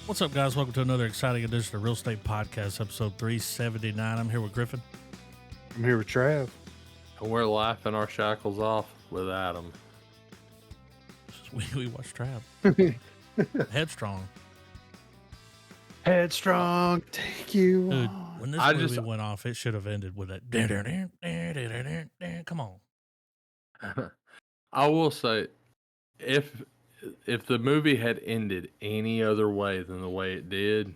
What's up, guys? Welcome to another exciting edition of Real Estate Podcast, episode 379. I'm here with Griffin. I'm here with Trav. And we're laughing our shackles off with Adam. We watched Trav. Headstrong. Headstrong, take you. Dude, when this movie went off, it should have ended with that. Come on. I will say, if the movie had ended any other way than the way it did,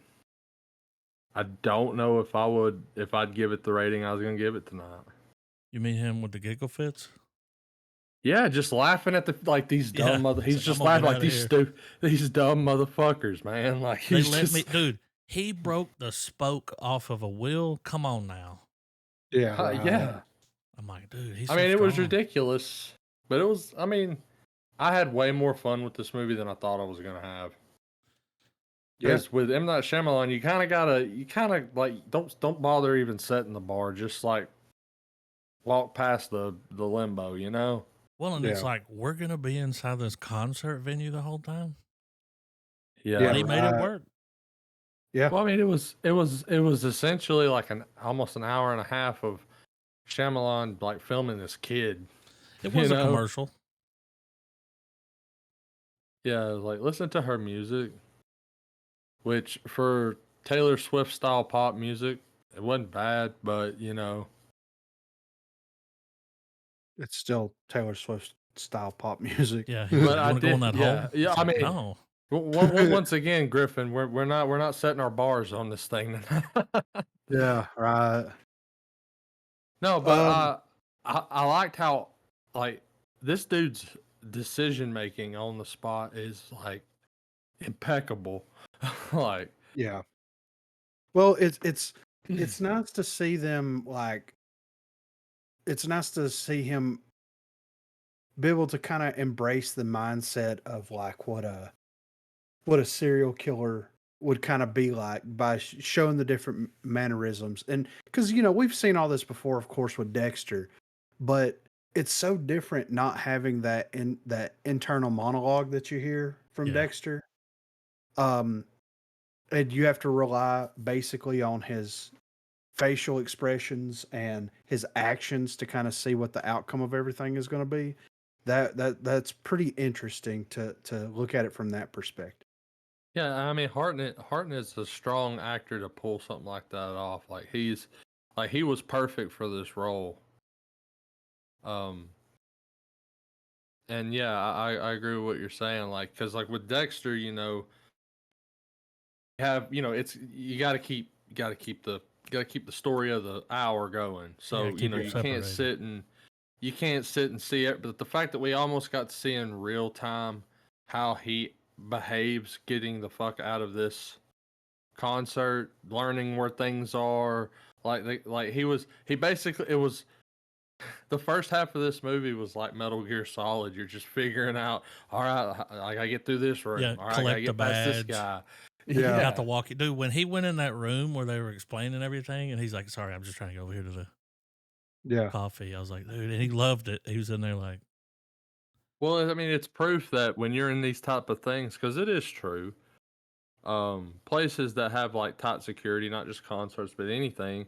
I don't know if I'd give it the rating I was gonna give it tonight. You mean him with the giggle fits? Yeah, just laughing at these dumb He's just laughing like these dumb motherfuckers, man. Like dude. He broke the spoke off of a wheel. Come on now. Yeah, yeah. I'm like, dude. He's. It was ridiculous, but it was. I mean, I had way more fun with this movie than I thought I was gonna have. Yes, with M. Night Shyamalan, you kind of like don't bother even setting the bar. Just like walk past the limbo, you know. Well, and it's like we're gonna be inside this concert venue the whole time. Yeah, but he made it work. Yeah. Well, I mean, it was essentially like almost an hour and a half of Shyamalan like filming this kid. It was a commercial. Yeah, like listen to her music, which for Taylor Swift style pop music, it wasn't bad, but you know, it's still Taylor Swift style pop music. Yeah, but I did. Yeah, I mean, no. Once again, Griffin, we're not setting our bars on this thing. Yeah, right. No, but I liked how like this dude's decision making on the spot is like impeccable. Like, yeah. Well, it's nice to see them like. It's nice to see him be able to kind of embrace the mindset of like what a serial killer would kind of be like by showing the different mannerisms. And because, we've seen all this before, of course, with Dexter, but it's so different not having that internal monologue that you hear from Dexter. And you have to rely basically on his facial expressions and his actions to kind of see what the outcome of everything is going to be. That's pretty interesting to look at it from that perspective. Yeah, I mean Hartnett is a strong actor to pull something like that off. Like he was perfect for this role. And yeah, I agree with what you're saying. Like, cause like with Dexter, you it's you got to keep the story of the hour going. So you can't sit and see it. But the fact that we almost got to see in real time how he behaves getting the fuck out of this concert, learning where things are, he basically, it was the first half of this movie was like Metal Gear Solid. You're just figuring out, all right, I gotta get through this room. All right, I gotta get past this guy. Yeah, got to walk it. Dude, when he went in that room where they were explaining everything, and he's like, "Sorry, I'm just trying to go over here to the coffee." I was like, dude, and he loved it. He was in there like, well, I mean, it's proof that when you're in these type of things, because it is true, places that have like tight security, not just concerts, but anything,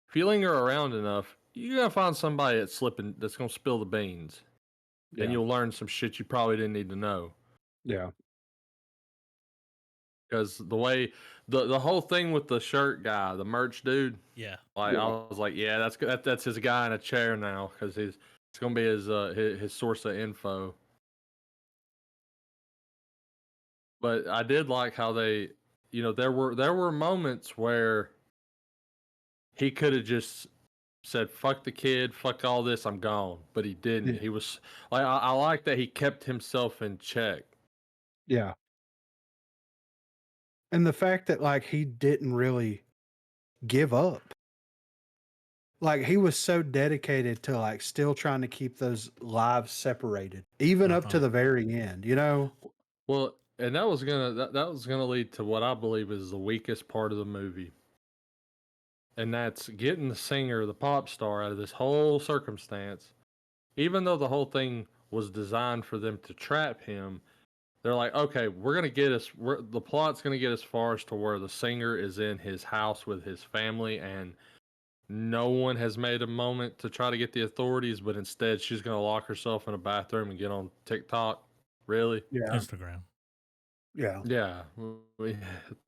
if you linger around enough, you're gonna find somebody that's gonna spill the beans, and you'll learn some shit you probably didn't need to know. Yeah. Because the way the whole thing with the shirt guy, the merch dude, I was like, yeah, that's his guy in a chair now, because it's gonna be his source of info. But I did like how they, there were moments where he could have just said, fuck the kid, fuck all this, I'm gone. But he didn't. He was like, I like that he kept himself in check. Yeah. And the fact that like he didn't really give up. Like he was so dedicated to like still trying to keep those lives separated, even up to the very end, Well, and that was gonna lead to what I believe is the weakest part of the movie. And that's getting the singer, the pop star, out of this whole circumstance. Even though the whole thing was designed for them to trap him, they're like, okay, the plot's gonna get as far as to where the singer is in his house with his family, and no one has made a moment to try to get the authorities, but instead she's gonna lock herself in a bathroom and get on TikTok. Really? Yeah. Instagram. Yeah. Yeah.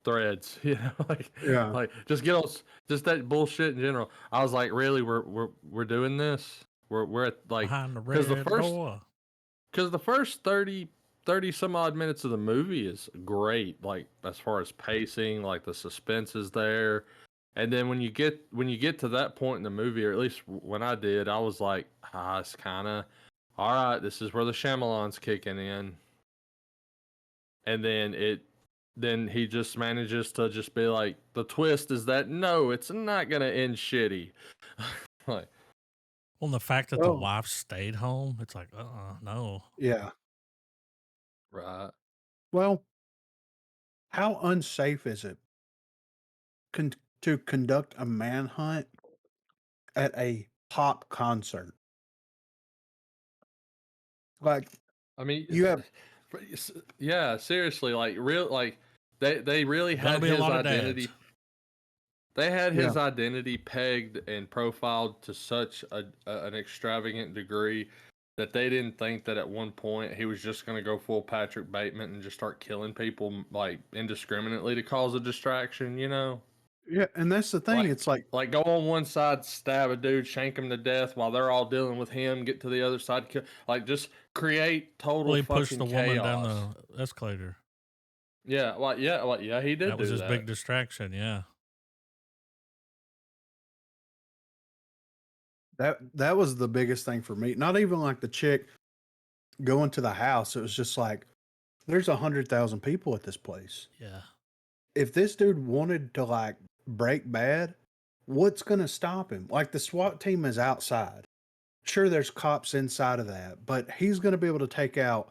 Threads. Yeah. Like just get on just that bullshit in general. I was like, really, we're doing this? We're at like Behind the because red door. because the first 30 some odd minutes of the movie is great, like as far as pacing, like the suspense is there. And then when you get to that point in the movie, or at least when I did, I was like, it's kind of all right. This is where the Shyamalan's kicking in, and then he just manages to just be like, the twist is that no, it's not gonna end shitty. Like, well, the fact that the wife stayed home, it's like, no. Yeah. right. Well, how unsafe is it to conduct a manhunt at a pop concert? Like, I mean, you have yeah, seriously, like they really Gonna had be a his lot of identity. dads. They had Yeah. his identity pegged and profiled to such an extravagant degree that they didn't think that at one point he was just going to go full Patrick Bateman and just start killing people like indiscriminately to cause a distraction, you know? Yeah, and that's the thing. It's like Go on one side, stab a dude, shank him to death while they're all dealing with him. Get to the other side, kill, like just create total Well, he fucking pushed the chaos. woman down the escalator. Yeah, he did. That was do his that. big distraction. Yeah. that was the biggest thing for me. Not even like the chick going to the house. It was just like there's 100,000 people at this place. Yeah. If this dude wanted to like break bad, what's going to stop him? Like the SWAT team is outside. Sure, there's cops inside of that, but he's going to be able to take out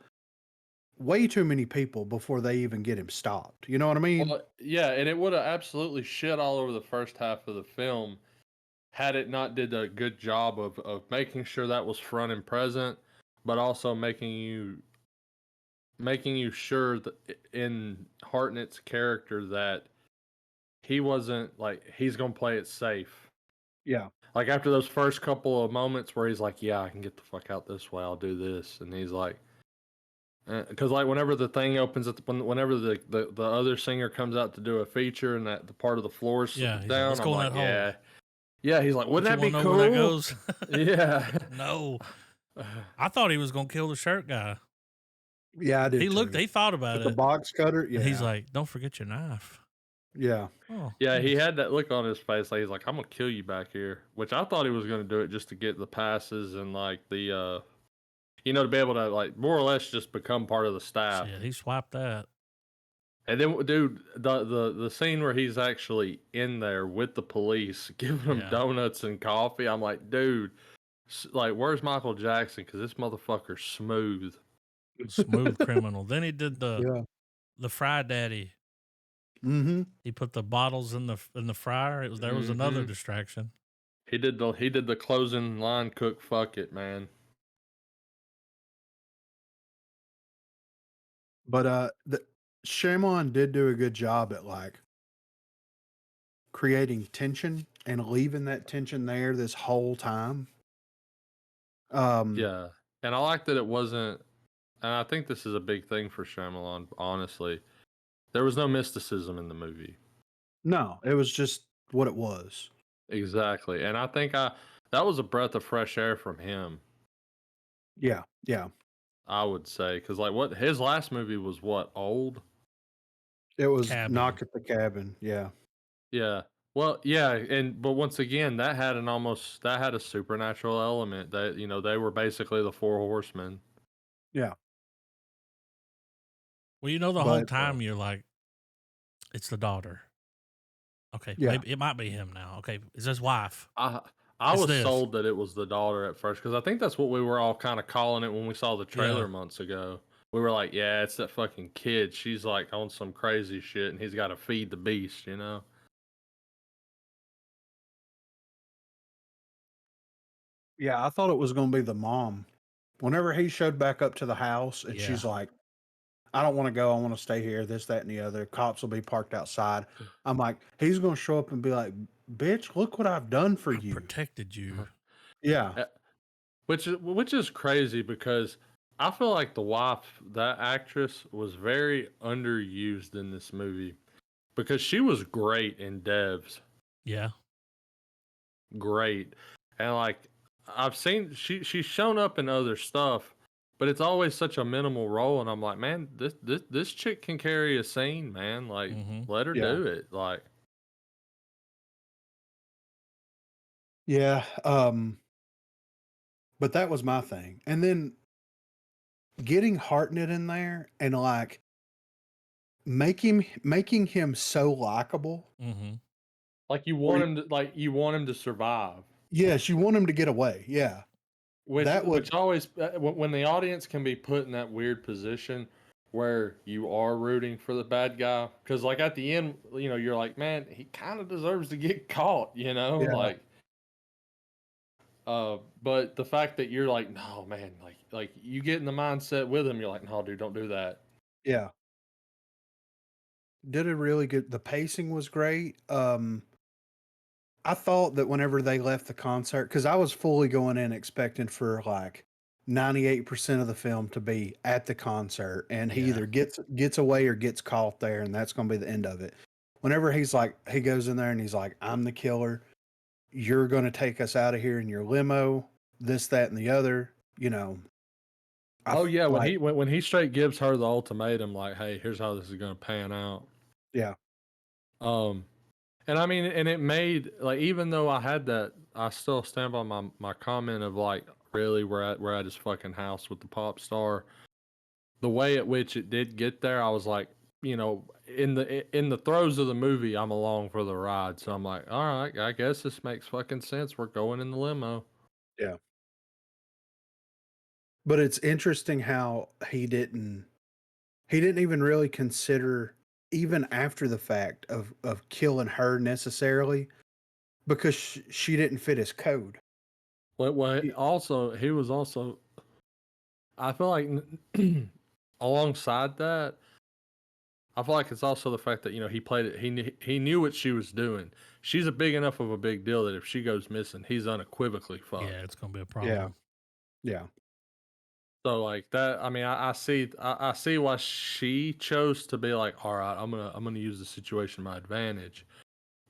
way too many people before they even get him stopped. You know what I mean? Well, yeah, and it would have absolutely shit all over the first half of the film had it not did a good job of making sure that was front and present, but also making you sure that in Hartnett's character that he wasn't like he's gonna play it safe. Yeah. Like after those first couple of moments where he's like, "Yeah, I can get the fuck out this way. I'll do this," and he's like, because like whenever the thing opens at whenever the other singer comes out to do a feature and that the part of the floor is Yeah. He's down, like, let's go in that hole. Yeah, he's like, wouldn't that be cool? Where that goes? Yeah. No. I thought he was gonna kill the shirt guy. Yeah, I did. He thought about With it. The box cutter. Yeah. And he's like, don't forget your knife. Yeah. Oh, yeah, he had that look on his face, like he's like, I'm gonna kill you back here. Which I thought he was gonna do it just to get the passes and like the to be able to like more or less just become part of the staff. Shit, he swiped that. And then, dude, the scene where he's actually in there with the police, giving them donuts and coffee. I'm like, dude, like, where's Michael Jackson? Because this motherfucker's smooth. Smooth criminal. Then he did the Fry Daddy. Mm-hmm. He put the bottles in the fryer. There was another distraction. He did the closing line cook. Fuck it, man. But Shyamalan did do a good job at like creating tension and leaving that tension there this whole time. Yeah, and I like that it wasn't. And I think this is a big thing for Shyamalan. Honestly, there was no mysticism in the movie. No, it was just what it was. Exactly, and I think that was a breath of fresh air from him. Yeah, yeah. I would say because like what his last movie was old. It was Knock at the Cabin. Yeah. Yeah. Well, yeah, but once again, that had a supernatural element that they were basically the four horsemen. Yeah. Well, the whole time you're like, it's the daughter. Okay, maybe it might be him now. Okay, it's his wife. I was sold that it was the daughter at first because I think that's what we were all kind of calling it when we saw the trailer months ago. We were like, yeah, it's that fucking kid. She's like on some crazy shit, and he's got to feed the beast, you know? Yeah, I thought it was going to be the mom. Whenever he showed back up to the house and she's like, I don't want to go. I want to stay here. This, that, and the other. Cops will be parked outside. I'm like, he's going to show up and be like, bitch, look what I've done for you. Protected you. Yeah. Which is crazy because I feel like the wife, that actress, was very underused in this movie because she was great in Devs. Yeah. Great. And like I've seen she's shown up in other stuff, but it's always such a minimal role and I'm like, man, this chick can carry a scene, man. Like let her do it. Like yeah, but that was my thing. And then getting Hartnett in there and like making him so likable. Like you want him to survive. Yes, you want him to get away. Yeah. Which always when the audience can be put in that weird position where you are rooting for the bad guy because like at the end, you know, you're like, man, he kind of deserves to get caught, you know, like. But the fact that you're like, no, man, like you get in the mindset with him, you're like, no, dude, don't do that. Yeah. Did a really good. The pacing was great. I thought that whenever they left the concert, because I was fully going in expecting for like 98% of the film to be at the concert, and he either gets away or gets caught there, and that's going to be the end of it. Whenever he goes in there and he's like, I'm the killer. You're going to take us out of here in your limo, this, that, and the other, you know. When he straight gives her the ultimatum, like, hey, here's how this is going to pan out. Yeah. And I mean, and it made like, even though I had that, I still stand by my comment of like, really, we're at his fucking house with the pop star. The way at which it did get there, I was like, you know, in the throes of the movie, I'm along for the ride. So I'm like, all right, I guess this makes fucking sense. We're going in the limo. Yeah. But it's interesting how he didn't even really consider, even after the fact, of killing her necessarily, because she didn't fit his code. Well, also he was also, I feel like alongside that, I feel like it's also the fact that, you know, he played it. He knew what she was doing. She's a big enough of a big deal that if she goes missing, he's unequivocally fucked. Yeah, it's gonna be a problem. Yeah. So like that, I mean, I see why she chose to be like, all right, I'm gonna use the situation to my advantage.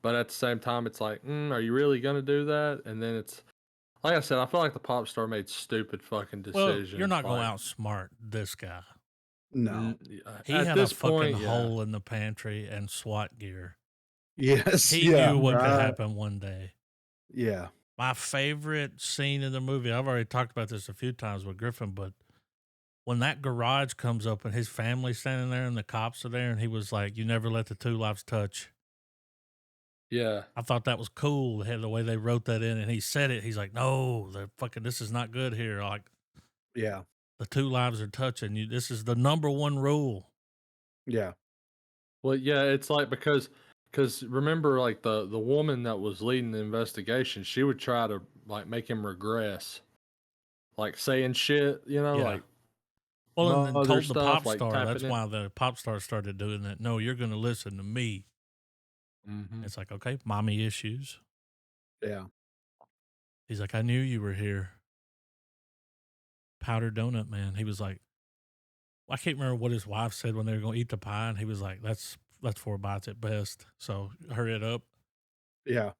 But at the same time, it's like, are you really gonna do that? And then it's like I said, I feel like the pop star made stupid fucking decisions. Well, you're not gonna outsmart this guy. No, he had a fucking hole in the pantry and SWAT gear. Yes, he knew what could happen one day. Yeah. My favorite scene in the movie, I've already talked about this a few times with Griffin, but when that garage comes up and his family's standing there and the cops are there and he was like, you never let the two lives touch. Yeah. I thought that was cool, the way they wrote that in, and he said it. He's like, no, they're fucking, this is not good here. Like, yeah, the two lives are touching you. This is the number one rule. Yeah. Well, yeah, it's like because remember, like the woman that was leading the investigation, she would try to like make him regress, like saying shit, you know, like. Well, and then told the pop star. That's why the pop star started doing that. No, you're going to listen to me. It's like, okay, mommy issues. Yeah. He's like, I knew you were here. Powdered donut man. He was like, I can't remember what his wife said when they were going to eat the pie, and he was like, that's 4 bites at best. So hurry it up. Yeah.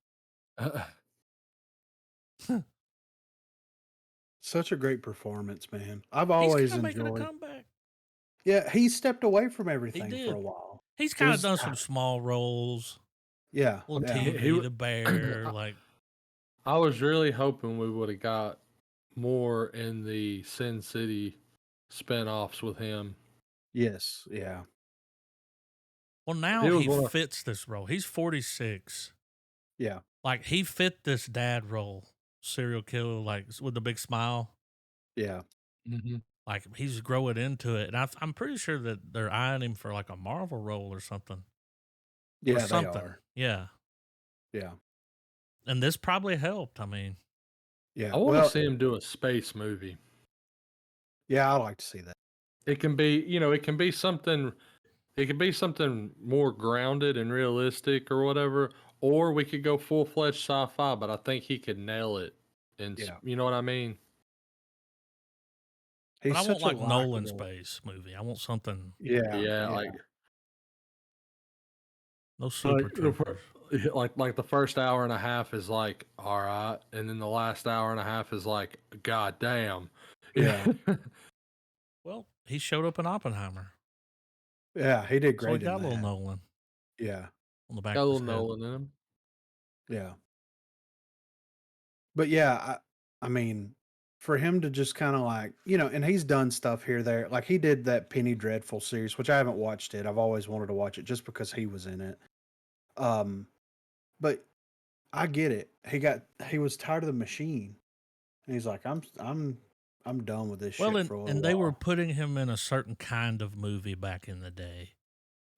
Such a great performance, man. I've always enjoyed. Making a comeback. Yeah, he stepped away from everything for a while. He's kind of done some small roles. Yeah. On TV, The Bear, like. I was really hoping we would have got more in the Sin City spinoffs with him. Yes, yeah. Well, now he fits this role. He's 46. Yeah. Like, he fit this dad role, serial killer, like, with the big smile. Yeah. Like, he's growing into it. And I'm pretty sure that they're eyeing him for, like, a Marvel role or something. Yeah, they are. Yeah. Yeah. And this probably helped. I mean. Yeah. I want to see him do a space movie. Yeah, I'd like to see that. It can be, it can be something. It could be something more grounded and realistic or whatever, or we could go full fledged sci-fi. But I think he could nail it, and Yeah. you know what I mean. But He's I want such a like Nolan likable. space movie. I want something. Yeah. Yeah, Yeah. No super troopers. like the first hour and a half is like all right, and then the last hour and a half is like god damn. Yeah. Well, he showed up in Oppenheimer, Yeah. He did so he great got in a little that. Nolan Yeah. on the back Got a of little his head. Nolan in him. Yeah. But yeah, I mean, for him to just kind of like, and he's done stuff here, there. Like he did that Penny Dreadful series, which I haven't watched it. I've always wanted to watch it just because he was in it. But I get it. He was tired of the machine. And he's like, I'm done with this Well, shit for a little and they were while. putting him in a certain kind of movie back in the day.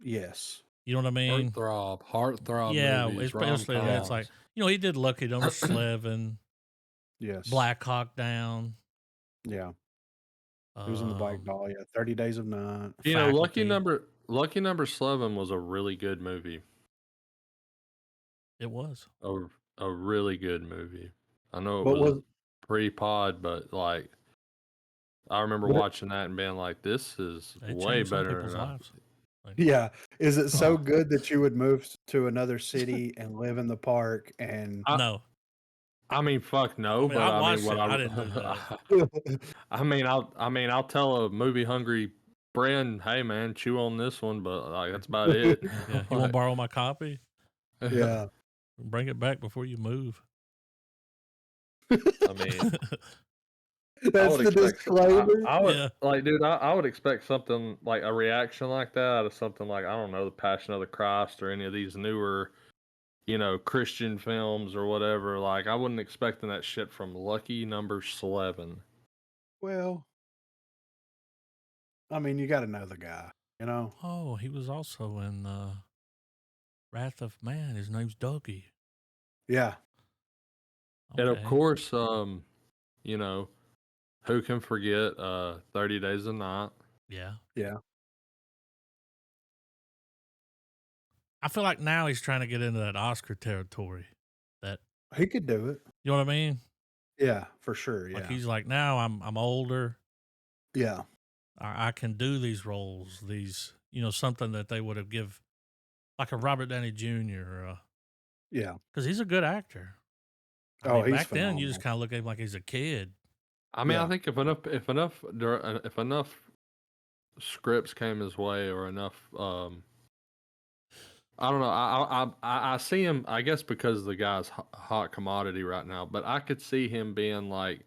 Yes. You know what I mean? Heartthrob Yeah, movies, especially it's like rom-coms. he did Lucky Number 11, Yes. Black Hawk Down. Yeah. He was in the Black Dahlia, 30 Days of Night. Lucky Faculty. Number 7 was a really good movie. It was. A really good movie. I know it What was was pre-pod, but like I remember what it- watching that and being like, "This is It way changed some better people's than I." lives. Like, Yeah. Is it so Oh. good that you would move to another city and live in the park and no. I mean, fuck no, I mean, I but watched what it. I didn't do that. I'll tell a movie hungry friend, "Hey man, chew on this one," but like that's about it. Yeah, you want to borrow my copy? Yeah. Bring it back before you move. I mean, That's the disclaimer. I would Yeah. like, dude. I would expect something like a reaction like that out of something like I don't know, The Passion of the Christ or any of these newer, Christian films or whatever. Like I wasn't expecting that shit from Lucky Number 11. Well, I mean, you got to know the guy, Oh, he was also in Wrath of Man. His name's Dougie. Yeah. And of Okay. course, who can forget 30 Days a Night? Yeah. Yeah. I feel like now he's trying to get into that Oscar territory. That He could do it. you know what I mean? Yeah, for sure. Yeah. Like he's like, now I'm older. Yeah. I can do these roles. These something that they would have give like a Robert Downey Jr. Yeah. Because he's a good actor. Oh, he's back then you just phenomenal. kind of look at him like he's a kid. I mean, Yeah. I think if enough scripts came his way or enough, I don't know. I see him. I guess because the guy's hot commodity right now, but I could see him being like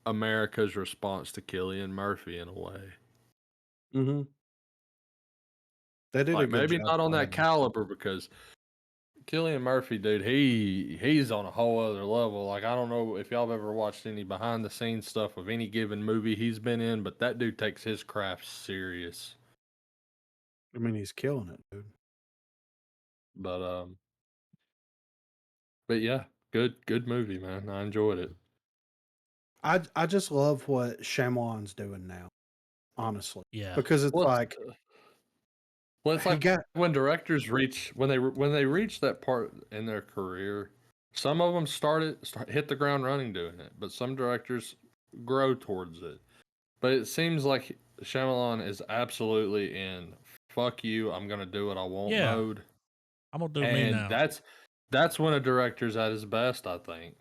America's response to Cillian Murphy in a way. Mm-hmm. They did a Like good maybe job not on that playing. caliber because Cillian Murphy, dude, he's on a whole other level. Like I don't know if y'all have ever watched any behind the scenes stuff of any given movie he's been in, but that dude takes his craft serious. I mean, he's killing it, dude. But yeah, good movie, man. I enjoyed it. I just love what Shyamalan's doing now, honestly. Yeah. Because it's like it's he like got when directors reach when they reach that part in their career, some of them hit the ground running doing it, but some directors grow towards it. But it seems like Shyamalan is absolutely in fuck you, I'm gonna do what I want Yeah. mode. I'm gonna do me now. That's when a director's at his best, I think.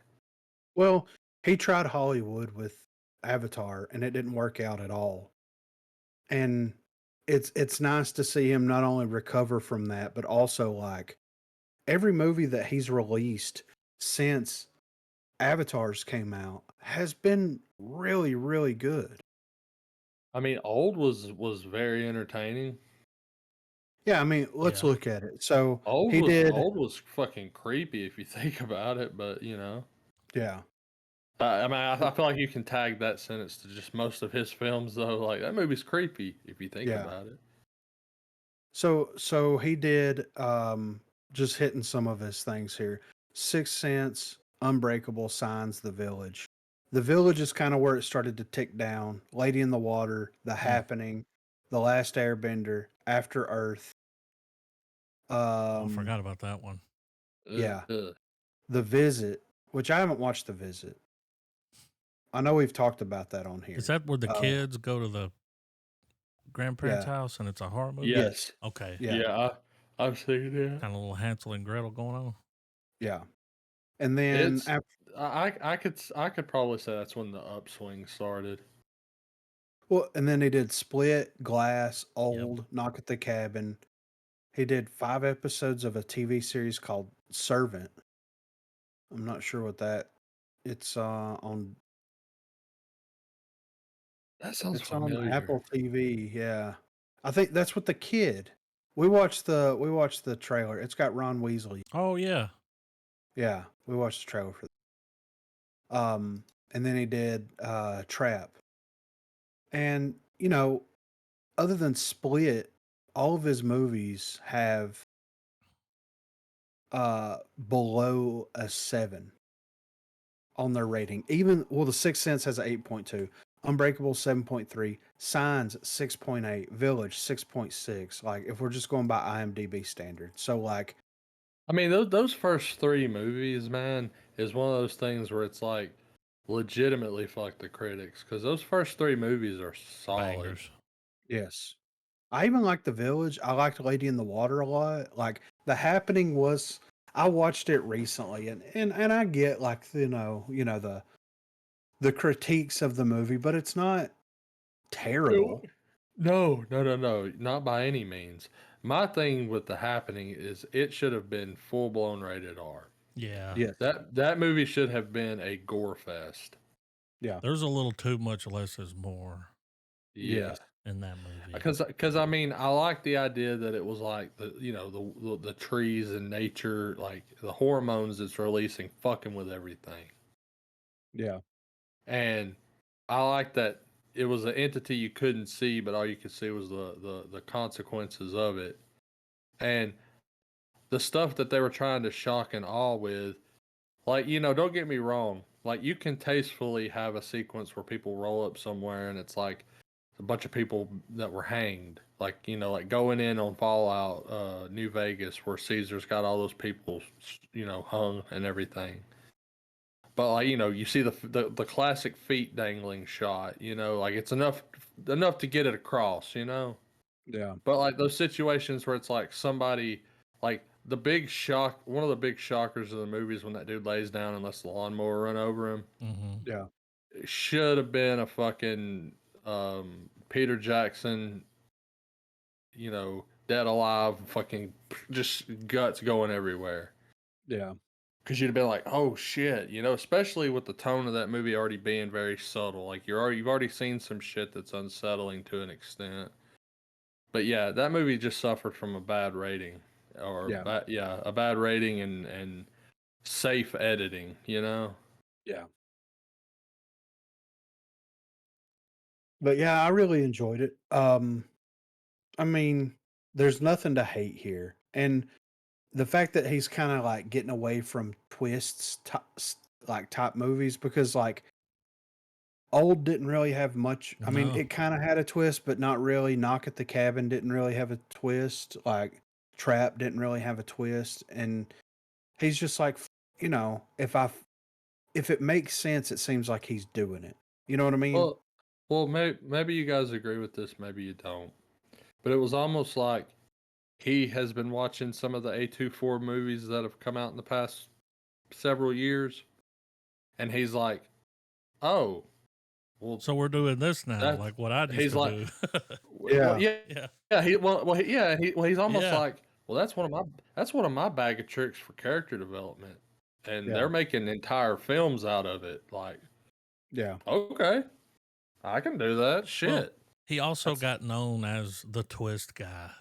well, he tried Hollywood with Avatar and it didn't work out at all. And it's nice to see him not only recover from that, but also like every movie that he's released since Avatars came out has been really, really good. I mean, Old was very entertaining. Yeah, I mean, let's Yeah. look at it. So Old he did. was fucking creepy if you think about it, but Yeah. I mean, I feel like you can tag that sentence to just most of his films, though. Like that movie's creepy if you think Yeah. about it. So he did just hitting some of his things here. Sixth Sense, Unbreakable, Signs, The Village. The Village is kind of where it started to tick down. Lady in the Water, The Happening, The Last Airbender, After Earth. I forgot about that one. Yeah. The Visit, which I haven't watched The Visit. I know we've talked about that on here. Is that where the kids go to the grandparents' house and it's a horror movie? Yes. Okay. Yeah, I've seen it. Kind of a little Hansel and Gretel going on. Yeah. And then I could probably say that's when the upswing started. Well, and then he did Split, Glass, Old, Knock at the Cabin. He did 5 episodes of a TV series called Servant. I'm not sure what that. It's on. That sounds It's familiar. on Apple TV. Yeah, I think that's what the kid. We watched the trailer. It's got Ron Weasley. Oh yeah. Yeah, we watched the trailer for that. And then he did Trap. And, other than Split, all of his movies have below a 7 on their rating. The Sixth Sense has an 8.2, Unbreakable 7.3, Signs 6.8, Village 6.6. Like, if we're just going by IMDb standards. So, like, I mean, those first 3 movies, man, is one of those things where it's like legitimately fuck the critics, because those first 3 movies are solid. Bangers. Yes. I even like The Village. I liked Lady in the Water a lot. Like, The Happening was, I watched it recently, and I get, like, the critiques of the movie, but it's not terrible. No, not by any means. My thing with The Happening is it should have been full blown rated R. Yeah. Yes. That movie should have been a gore fest. Yeah. There's a little too much less is more. Yeah. In that movie. Because I mean, I like the idea that it was like the trees and nature, like the hormones it's releasing, fucking with everything. Yeah. And I like that it was an entity you couldn't see, but all you could see was the consequences of it. And the stuff that they were trying to shock and awe with, like, don't get me wrong, like, you can tastefully have a sequence where people roll up somewhere and it's like a bunch of people that were hanged, like, like going in on Fallout New Vegas, where Caesar's got all those people hung and everything. But, like, you see the classic feet dangling shot, like it's enough to get it across, Yeah. But, like, those situations where it's like somebody, like, one of the big shockers of the movie is when that dude lays down and lets the lawnmower run over him. Mm-hmm. Yeah. It should have been a fucking Peter Jackson, dead alive, fucking just guts going everywhere. Yeah. Because you'd have been like, oh shit, especially with the tone of that movie already being very subtle. Like, you've already seen some shit that's unsettling to an extent. But yeah, that movie just suffered from a bad rating, or a bad rating and safe editing. Yeah. But yeah, I really enjoyed it. I mean, there's nothing to hate here, and the fact that he's kind of like getting away from twists, like top movies, because like Old didn't really have much. I mean, it kind of had a twist, but not really. Knock at the Cabin didn't really have a twist. Like Trap didn't really have a twist, and he's just like, if it makes sense, it seems like he's doing it. You know what I mean? Well, maybe you guys agree with this, maybe you don't. But it was almost like he has been watching some of the A24 movies that have come out in the past several years, and he's like, "Oh, well, so we're doing this now, like what I used to do." He's almost like, well, that's one of my bag of tricks for character development, and they're making entire films out of it. Like, okay, I can do that. Shit. Well, he also got known as the twist guy.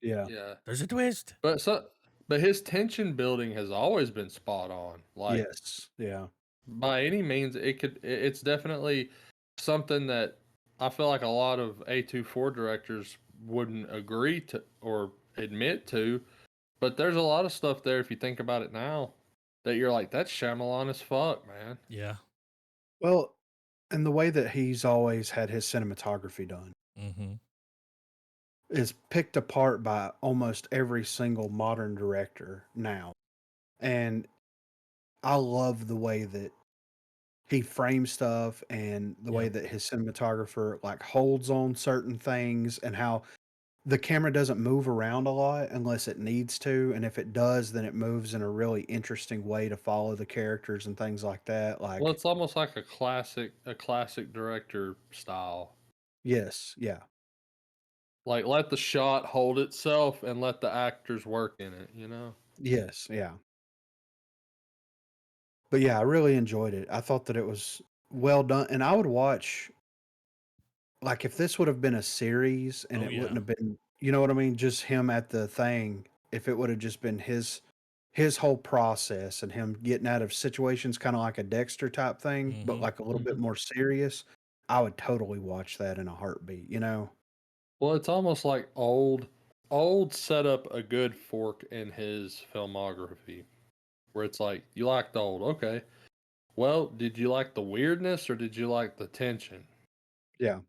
Yeah. There's a twist. But his tension building has always been spot on. Like, yes. Yeah. By any means, it's definitely something that I feel like a lot of A24 directors wouldn't agree to or admit to, but there's a lot of stuff there, if you think about it now, that you're like, that's Shyamalan as fuck, man. Yeah. Well, and the way that he's always had his cinematography done Mm-hmm. is picked apart by almost every single modern director now. And I love the way that he frames stuff and the way Yep. that his cinematographer like holds on certain things and how the camera doesn't move around a lot unless it needs to, and if it does, then it moves in a really interesting way to follow the characters and things like that. Well, Like, it's almost like a classic director style. yes, yeah, Like let the shot hold itself and let the actors work in it, you know? yes, yeah. But yeah, I really enjoyed it. I thought that it was well done, and I would watch like if this would have been a series and Oh it yeah. wouldn't have been, you know what I mean, just him at the thing. If it would have just been his whole process and him getting out of situations, kind of like a Dexter type thing, but Mm-hmm. like a little bit Mhm. more serious, I would totally watch that in a heartbeat. You know? Well, it's almost like old set up a good fork in his filmography where it's like you liked old, okay. Well, did you like the weirdness or did you like the tension? Yeah,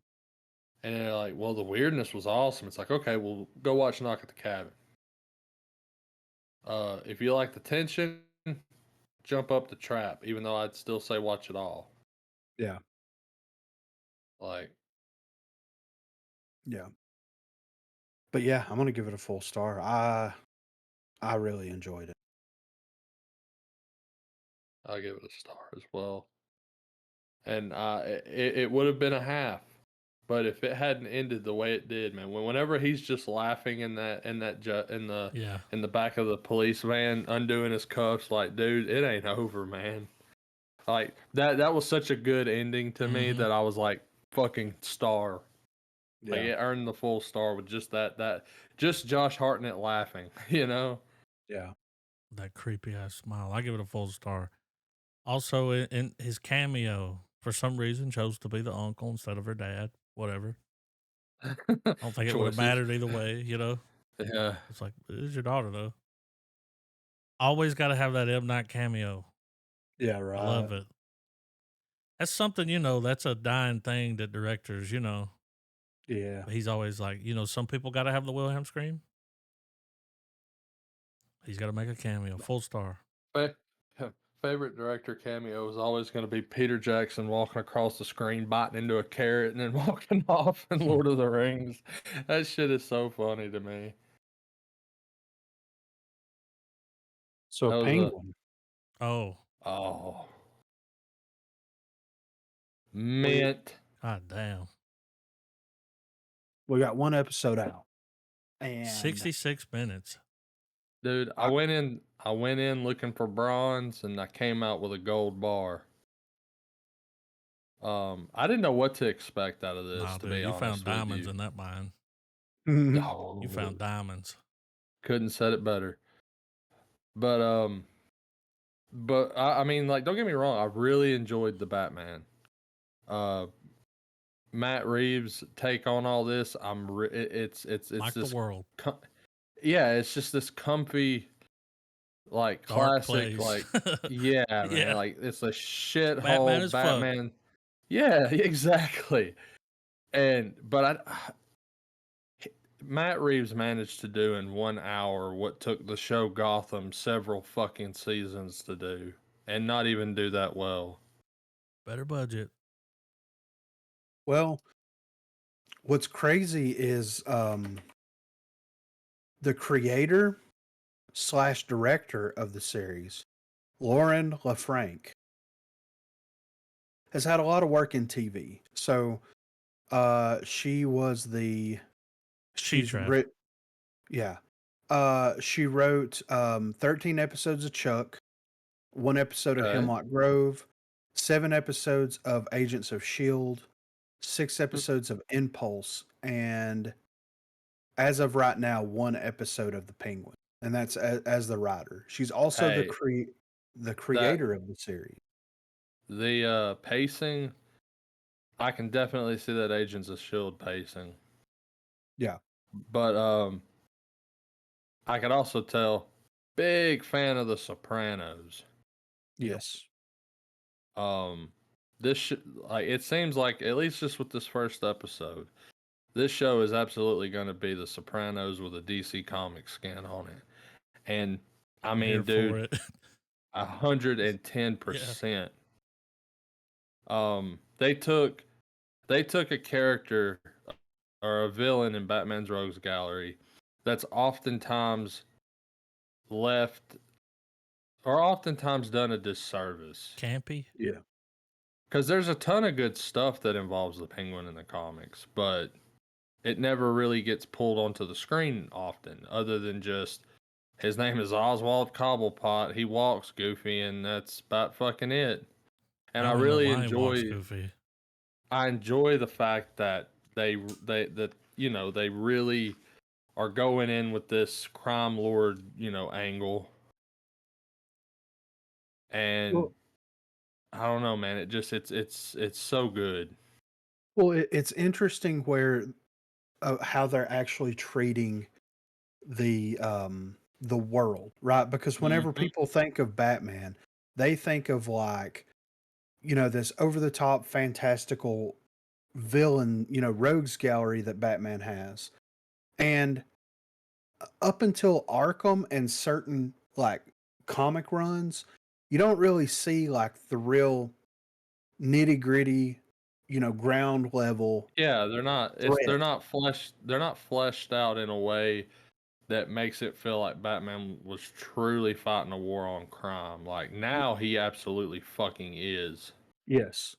And they're like, well, the weirdness was awesome. It's like, okay, well, go watch Knock at the Cabin. If you like the tension, jump up the trap, even though I'd still say watch it all. yeah, Like, yeah. But yeah, I'm gonna give it a full star. I really enjoyed it. I'll give it a star as well. And it would have been a half, but if it hadn't ended the way it did, man, whenever he's just laughing Yeah. in the back of the police van, undoing his cuffs, like, dude, it ain't over, man. Like that was such a good ending to me Mm-hmm. that I was like, fucking star. Like Yeah, it earned the full star with just just Josh Hartnett laughing, you know? yeah. That creepy ass smile. I give it a full star. Also, in his cameo, for some reason, chose to be the uncle instead of her dad. Whatever. I don't think it would have Choices. mattered either way. You know, Yeah. it's like it is your daughter though. Always got to have that M Night cameo. Yeah, I right. love it. That's something, that's a dying thing that directors, Yeah. he's always like, some people got to have the Wilhelm scream. He's got to make a cameo, full star. Fa- Favorite director cameo is always going to be Peter Jackson walking across the screen, biting into a carrot, and then walking off in Lord of the Rings. That shit is so funny to me. So a That was a penguin. Oh, oh We mint, god damn. we got one episode out, and 66 minutes. dude. I I went in looking for bronze, and I came out with a gold bar. I didn't know what to expect out of this, Nah, to dude, be you found honest with diamonds you. in that mine. You Oh, found diamonds. couldn't said it better. But I mean, like, don't get me wrong. I really enjoyed the Batman. Uh, Matt Reeves' take on all this. It's Like the this, world. com- yeah, it's just this comfy, like Dark classic, place. like yeah, man, Yeah. like it's a Batman shithole as fuck. Batman. Yeah, exactly. And but Matt Reeves managed to do in 1 hour what took the show Gotham several fucking seasons to do, and not even do that well. Better budget. well, what's crazy is the creator slash director of the series, Lauren LaFranc, has had a lot of work in TV. So she was the She she's Trav. writ yeah. She wrote 13 episodes of Chuck, one episode of Okay. Hemlock Grove, 7 episodes of Agents of Shield, 6 episodes of Impulse, and as of right now, 1 episode of The Penguin. And that's as the writer. She's also Hey, the that creator of the series. the pacing, I can definitely see that Agents of Shield pacing, Yeah. but I could also tell big fan of The Sopranos. Yes. Um, like it seems like, at least just with this first episode, this show is absolutely going to be The Sopranos with a DC Comics skin on it. And I mean, dude, 110%. They took a character or a villain in Batman's Rogues Gallery that's oftentimes left or oftentimes done a disservice. Campy? Yeah. Because there's a ton of good stuff that involves the Penguin in the comics, but it never really gets pulled onto the screen often, other than just his name is Oswald Cobblepot. He walks goofy, and that's about fucking it. And I really enjoy the fact that they really are going in with this crime lord, angle. And well, I don't know, man. It just it's so good. Well, it's interesting where how they're actually treating the world, right? Because whenever people think of Batman, they think of like, this over the top fantastical villain, rogues gallery that Batman has. And up until Arkham and certain like comic runs, you don't really see like the real nitty gritty, ground level. Yeah, they're not. They're not fleshed out in a way that makes it feel like Batman was truly fighting a war on crime. Like now, he absolutely fucking is. Yes,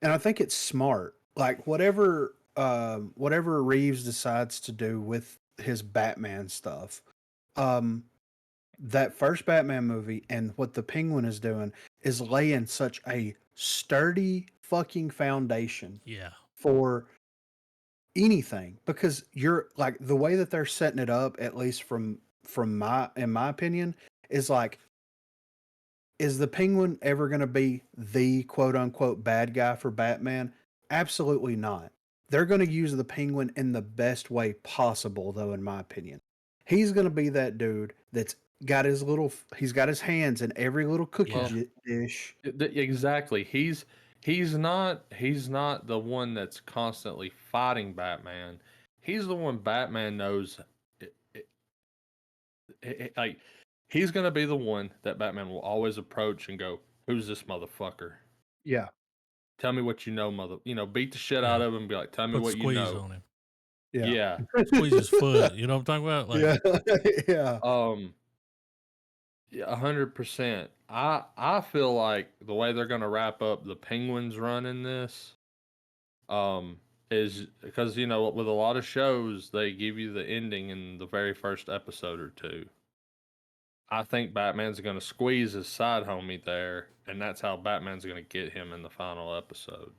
and I think it's smart. Like whatever Reeves decides to do with his Batman stuff, that first Batman movie and what the Penguin is doing is laying such a sturdy fucking foundation. Yeah. For anything, because you're like the way that they're setting it up, at least in my opinion, is like, is the Penguin ever going to be the quote unquote bad guy for Batman? Absolutely not. They're going to use the Penguin in the best way possible, though, in my opinion. He's going to be that dude that's got he's got his hands in every little cookie dish. Exactly. He's not the one that's constantly fighting Batman. He's the one Batman knows. Like he's gonna be the one that Batman will always approach and go, "Who's this motherfucker?" Yeah. Tell me what you know, beat the shit out of him and be like, tell me what you know. On him. Yeah. Squeeze his foot. You know what I'm talking about? Like, yeah. 100%. I feel like the way they're gonna wrap up the Penguins run in this, is because with a lot of shows they give you the ending in the very first episode or two. I think Batman's gonna squeeze his side homie there, and that's how Batman's gonna get him in the final episode.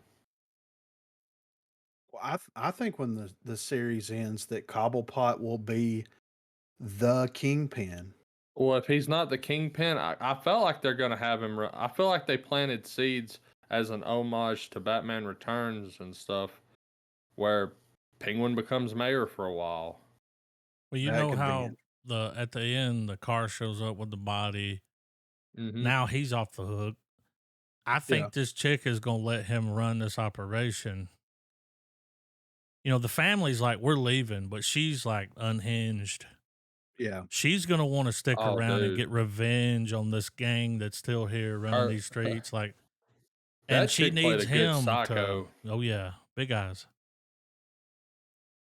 Well, I think when the series ends, that Cobblepot will be the Kingpin. Well, if he's not the Kingpin, I felt like they're gonna have him. I feel like they planted seeds as an homage to Batman Returns and stuff, where Penguin becomes mayor for a while. Well, you know how at the end the car shows up with the body. Now he's off the hook. I think this chick is gonna let him run this operation. The family's like, we're leaving, but she's like unhinged. Yeah. She's going to want to stick around and get revenge on this gang that's still here running these streets. Like, and she needs him to, oh yeah, big eyes.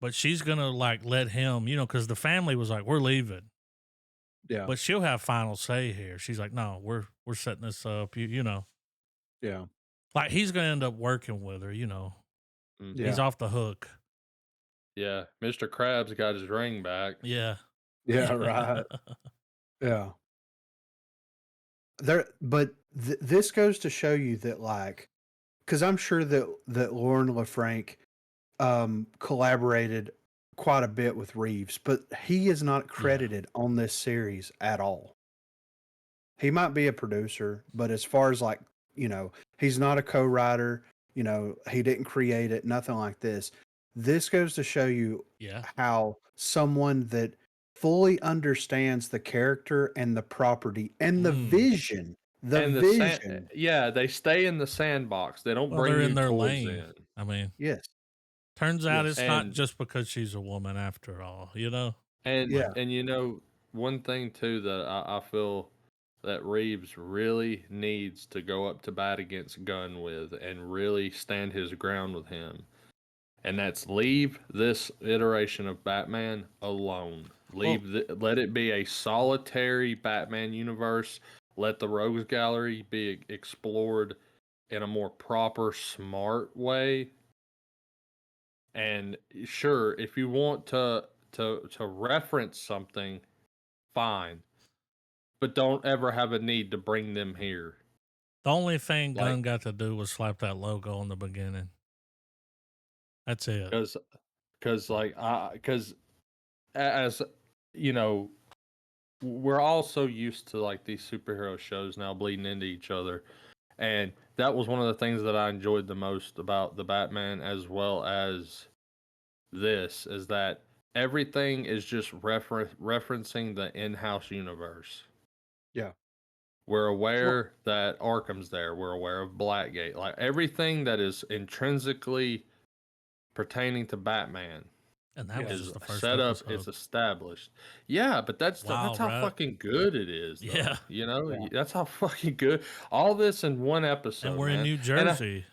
But she's going to like let him, because the family was like, we're leaving. Yeah. But she'll have final say here. She's like, no, we're setting this up, you know. Yeah. Like he's going to end up working with her, Yeah. He's off the hook. Yeah, Mr. Krabs got his ring back. Yeah. Yeah, right. Yeah. But this goes to show you that, like, because I'm sure that Lauren LaFranc collaborated quite a bit with Reeves, but he is not credited on this series at all. He might be a producer, but as far as like, he's not a co-writer, he didn't create it, nothing like this. This goes to show you how someone that fully understands the character and the property and the vision The And vision. yeah, they stay in the sandbox. They don't Well, bring they're new in their toys lane. in. I mean, Yes. turns out Yes. it's not And just because she's a woman after all, you know? and Yeah. and you know, one thing too that I feel that Reeves really needs to go up to bat against Gunn with and really stand his ground with him. And that's leave this iteration of Batman alone. Well, Let it be a solitary Batman universe. Let the Rogues Gallery be explored in a more proper, smart way. And sure, if you want to reference something, fine, but don't ever have a need to bring them here. the only thing Like, Gunn got to do was slap that logo in the beginning. That's it. because as you know, we're all so used to like these superhero shows now bleeding into each other, and that was one of the things that I enjoyed the most about the Batman as well as this is that everything is just referencing the in-house universe. Yeah. We're Well, aware that Arkham's there. We're aware of Blackgate. Like everything that is intrinsically pertaining to Batman And that was is just the first set up, episode. it's established. Yeah, but that's Wow, how right? fucking good it is, though. Yeah. You know, yeah. that's how fucking good all this in one And episode, we're in man. New Jersey.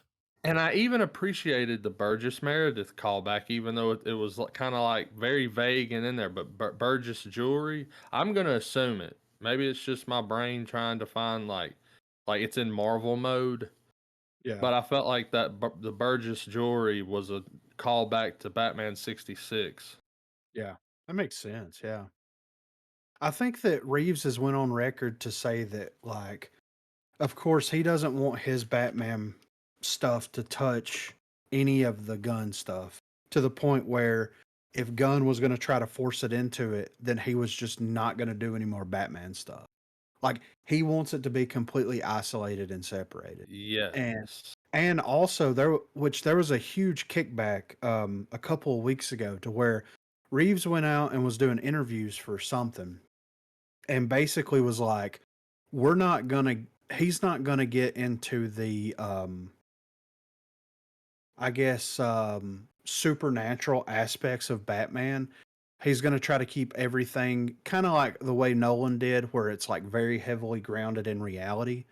And I even appreciated the Burgess Meredith callback, even though it was kind of like very vague and in there. But Burgess jewelry, I'm gonna assume it. Maybe it's just my brain trying to find like it's in Marvel mode. Yeah. But I felt like that the Burgess jewelry was a callback to Batman '66. Yeah. That makes sense. Yeah. I think that Reeves has went on record to say that, like, of course, he doesn't want his Batman stuff to touch any of the Gunn stuff to the point where if Gunn was going to try to force it into it, then he was just not going to do any more Batman stuff. Like, he wants it to be completely isolated and separated. And Yes. and also there was a huge kickback a couple of weeks ago to where Reeves went out and was doing interviews for something and basically was like, we're not gonna he's not gonna get into the I guess supernatural aspects of Batman. He's gonna try to keep everything kind of like the way Nolan did, where it's like very heavily grounded in reality.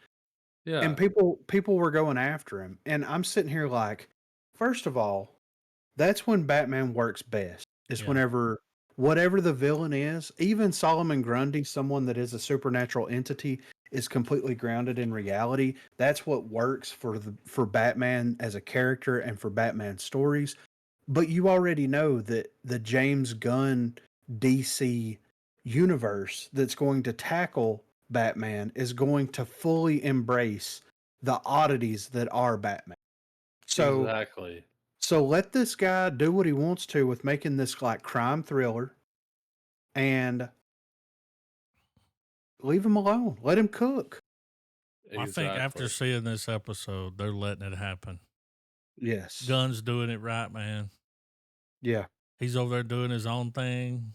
And Yeah. people were going after him. And I'm sitting here like, first of all, that's when Batman works best. Is Yeah. whenever whatever the villain is, even Solomon Grundy, someone that is a supernatural entity, is completely grounded in reality. That's what works for Batman as a character and for Batman stories. But you already know that the James Gunn DC universe that's going to tackle Batman is going to fully embrace the oddities that are Batman. So Exactly. so let this guy do what he wants to with making this like crime thriller and leave him alone. Let him cook. I think after Exactly. seeing this episode, they're letting it happen. Yes. Gunn's doing it right, man. Yeah. He's over there doing his own thing.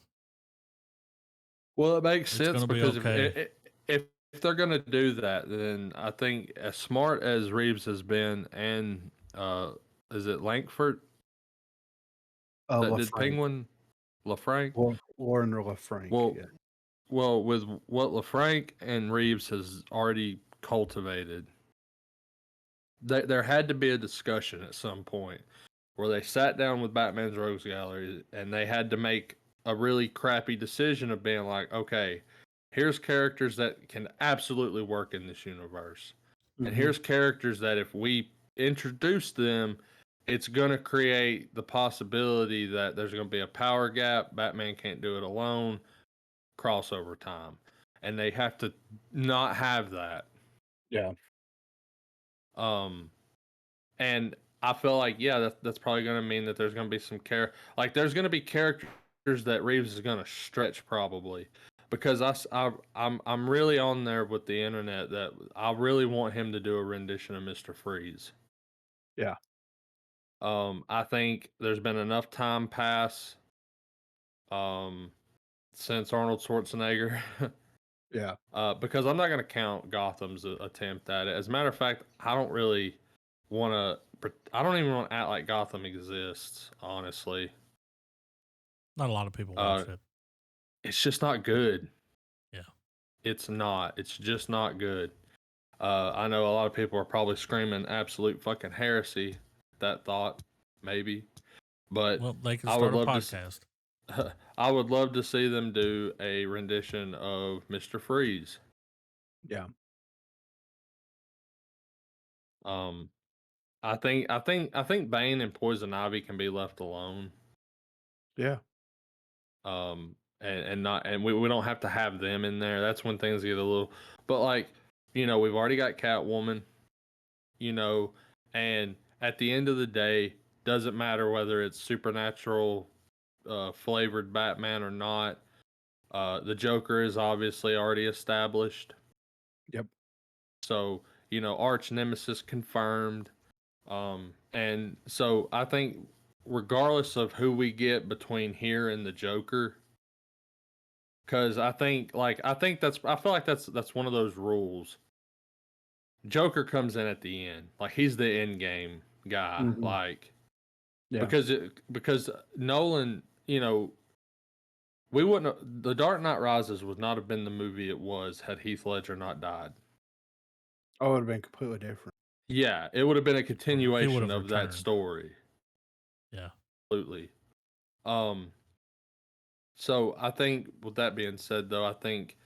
Well, it makes It's sense gonna be because okay. if they're gonna do that, then I think as smart as Reeves has been, and is it Lankford that did LaFranc. Penguin, LaFranc? Lauren LaFranc. Well, Yeah. well, with what LaFranc and Reeves has already cultivated, there had to be a discussion at some point where they sat down with Batman's Rogues Gallery and they had to make a really crappy decision of being like, okay, here's characters that can absolutely work in this universe. And Mhm. here's characters that if we introduce them, it's going to create the possibility that there's going to be a power gap. Batman can't do it alone, crossover time. And they have to not have that. Yeah. And I feel like that's probably going to mean that there's going to be some there's going to be characters that Reeves is going to stretch probably because I'm really on there with the internet that I really want him to do a rendition of Mr. Freeze. Yeah. I think there's been enough time pass since Arnold Schwarzenegger Yeah. Because I'm not going to count Gotham's attempt at it. As a matter of fact, I don't really want to. I don't even want to act like Gotham exists. Honestly, Not a lot of people watch it. It's just not good. Yeah, it's not. It's just not good. I know a lot of people are probably screaming absolute fucking heresy. That thought, maybe, but well, they can I would start a love podcast. I would love to see them do a rendition of Mr. Freeze. Yeah. I think Bane and Poison Ivy can be left alone. Yeah. And we don't have to have them in there. That's when things get a little, but like, we've already got Catwoman, and at the end of the day, doesn't matter whether it's supernatural flavored Batman or not. The Joker is obviously already established. Yep. So, arch nemesis confirmed. And so I think regardless of who we get between here and the Joker, because I feel like that's one of those rules. Joker comes in at the end, like he's the end game guy, like yeah. because Nolan, we wouldn't. The Dark Knight Rises would not have been the movie it was had Heath Ledger not died. Oh, it would have been completely different. Yeah, it would have been a continuation of returned. that story. Yeah, absolutely. So I think with that being said, though, I think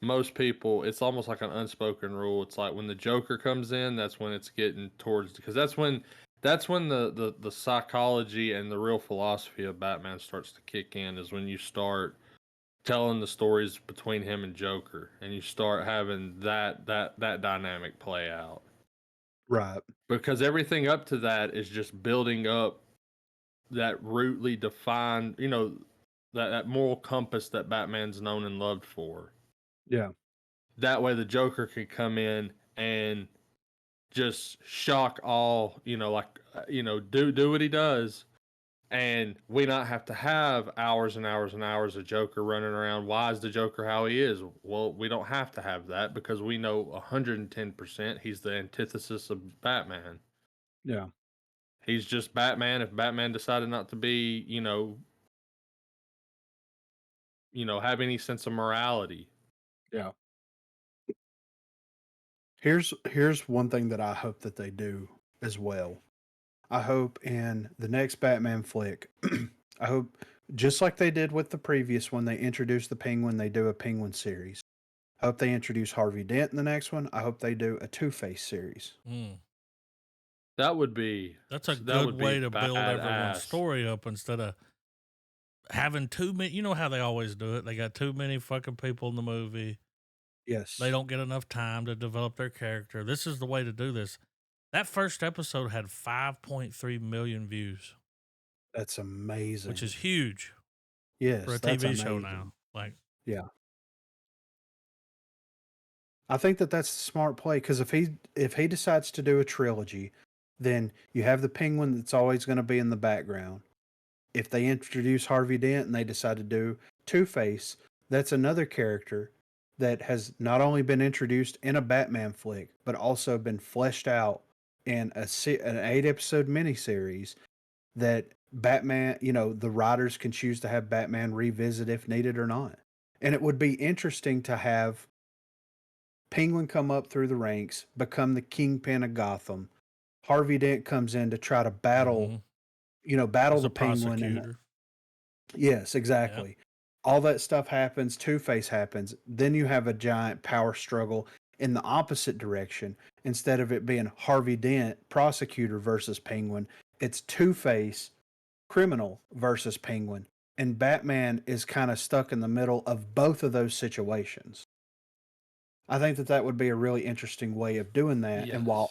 most people, it's almost like an unspoken rule. It's like when the Joker comes in, that's when it's getting towards, because that's when the psychology and the real philosophy of Batman starts to kick in. Is when you start telling the stories between him and Joker, and you start having that dynamic play out. Right. Because everything up to that is just building up that rootly defined, that moral compass that Batman's known and loved for. Yeah. That way the Joker could come in and just shock all, do what he does, and we not have to have hours and hours and hours of Joker running around. Why is the Joker how he is? Well, we don't have to have that because we know 110% he's the antithesis of Batman. Yeah. He's just Batman. If Batman decided not to be, have any sense of morality. Yeah. Here's one thing that I hope that they do as well. I hope in the next Batman flick, I hope just like they did with the previous one, they introduce the Penguin, they do a Penguin series. I hope they introduce Harvey Dent in the next one. I hope they do a Two-Face series. That would be that's a good way to build everyone's story up instead of having too many. You know how they always do it. They got too many fucking people in the movie. Yes. They don't get enough time to develop their character. This is the way to do this. That first episode had 5.3 million views. That's amazing. Which is huge. Yes, for a TV show now. Like, yeah. I think that that's the smart play, because if he decides to do a trilogy, then you have the Penguin that's always going to be in the background. If they introduce Harvey Dent and they decide to do Two-Face, that's another character that has not only been introduced in a Batman flick, but also been fleshed out in an 8-episode miniseries that Batman, the writers can choose to have Batman revisit if needed or not. And it would be interesting to have Penguin come up through the ranks, become the kingpin of Gotham. Harvey Dent comes in to try to battle, battle the Penguin. And, yes, exactly. Yep. All that stuff happens. Two-Face happens. Then you have a giant power struggle in the opposite direction. Instead of it being Harvey Dent, prosecutor versus Penguin, it's Two-Face, criminal versus Penguin. And Batman is kind of stuck in the middle of both of those situations. I think that would be a really interesting way of doing that. Yes. And while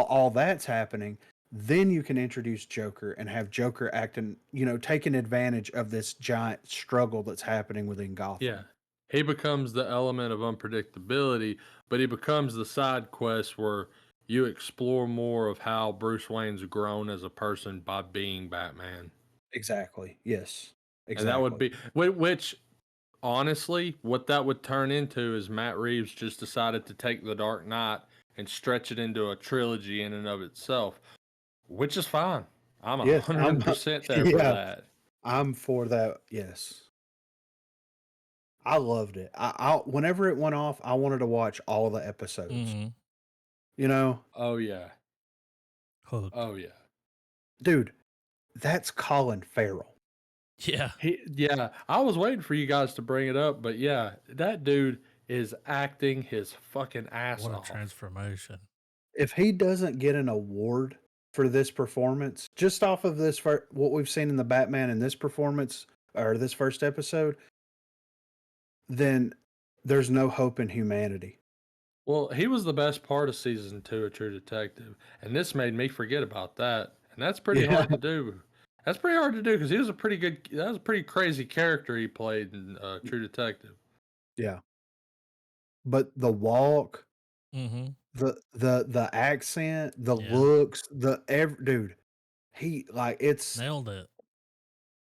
all that's happening, then you can introduce Joker and have Joker acting, taking advantage of this giant struggle that's happening within Gotham. Yeah. He becomes the element of unpredictability, but he becomes the side quest where you explore more of how Bruce Wayne's grown as a person by being Batman. Exactly. Yes. Exactly. And that would be, which honestly, what that would turn into is Matt Reeves just decided to take The Dark Knight and stretch it into a trilogy in and of itself, which is fine. I'm Yes, 100% there for yeah, that. I'm for that. Yes, I loved it. I whenever it went off, I wanted to watch all the episodes. Mm-hmm. You know, Oh yeah. Hooked. Oh yeah. dude, that's Colin Farrell. Yeah. Yeah, I was waiting for you guys to bring it up, but yeah, that dude is acting his fucking ass What a off. transformation. If he doesn't get an award for this performance, just off of this, what we've seen in the Batman in this performance or this first episode, then there's no hope in humanity. Well, he was the best part of season 2 of True Detective, and this made me forget about that. And that's pretty Yeah. hard to do. That's pretty hard to do because he was a pretty good. That was a pretty crazy character he played in True Detective. Yeah. But the walk, Mm-hmm. the accent, the Yeah. looks, dude, he like it's Nailed it.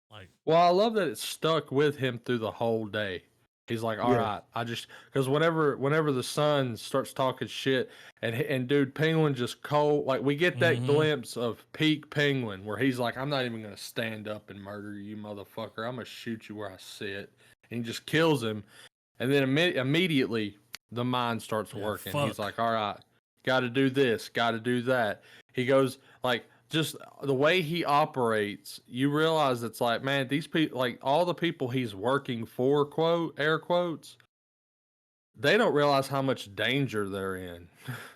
Like, Well, I love that it stuck with him through the whole day. He's like, all Yeah. right, I just because whenever the son starts talking shit and dude, Penguin just cold like we get that Mhm. glimpse of peak Penguin where he's like, I'm not even gonna stand up and murder you, motherfucker. I'm gonna shoot you where I sit, and he just kills him, and then immediately the mind starts Yeah, working. fuck. He's like, all right, got to do this, got to do that. He goes like just the way he operates, you realize it's like, man, these people, like all the people he's working for, quote, air quotes, they don't realize how much danger they're in.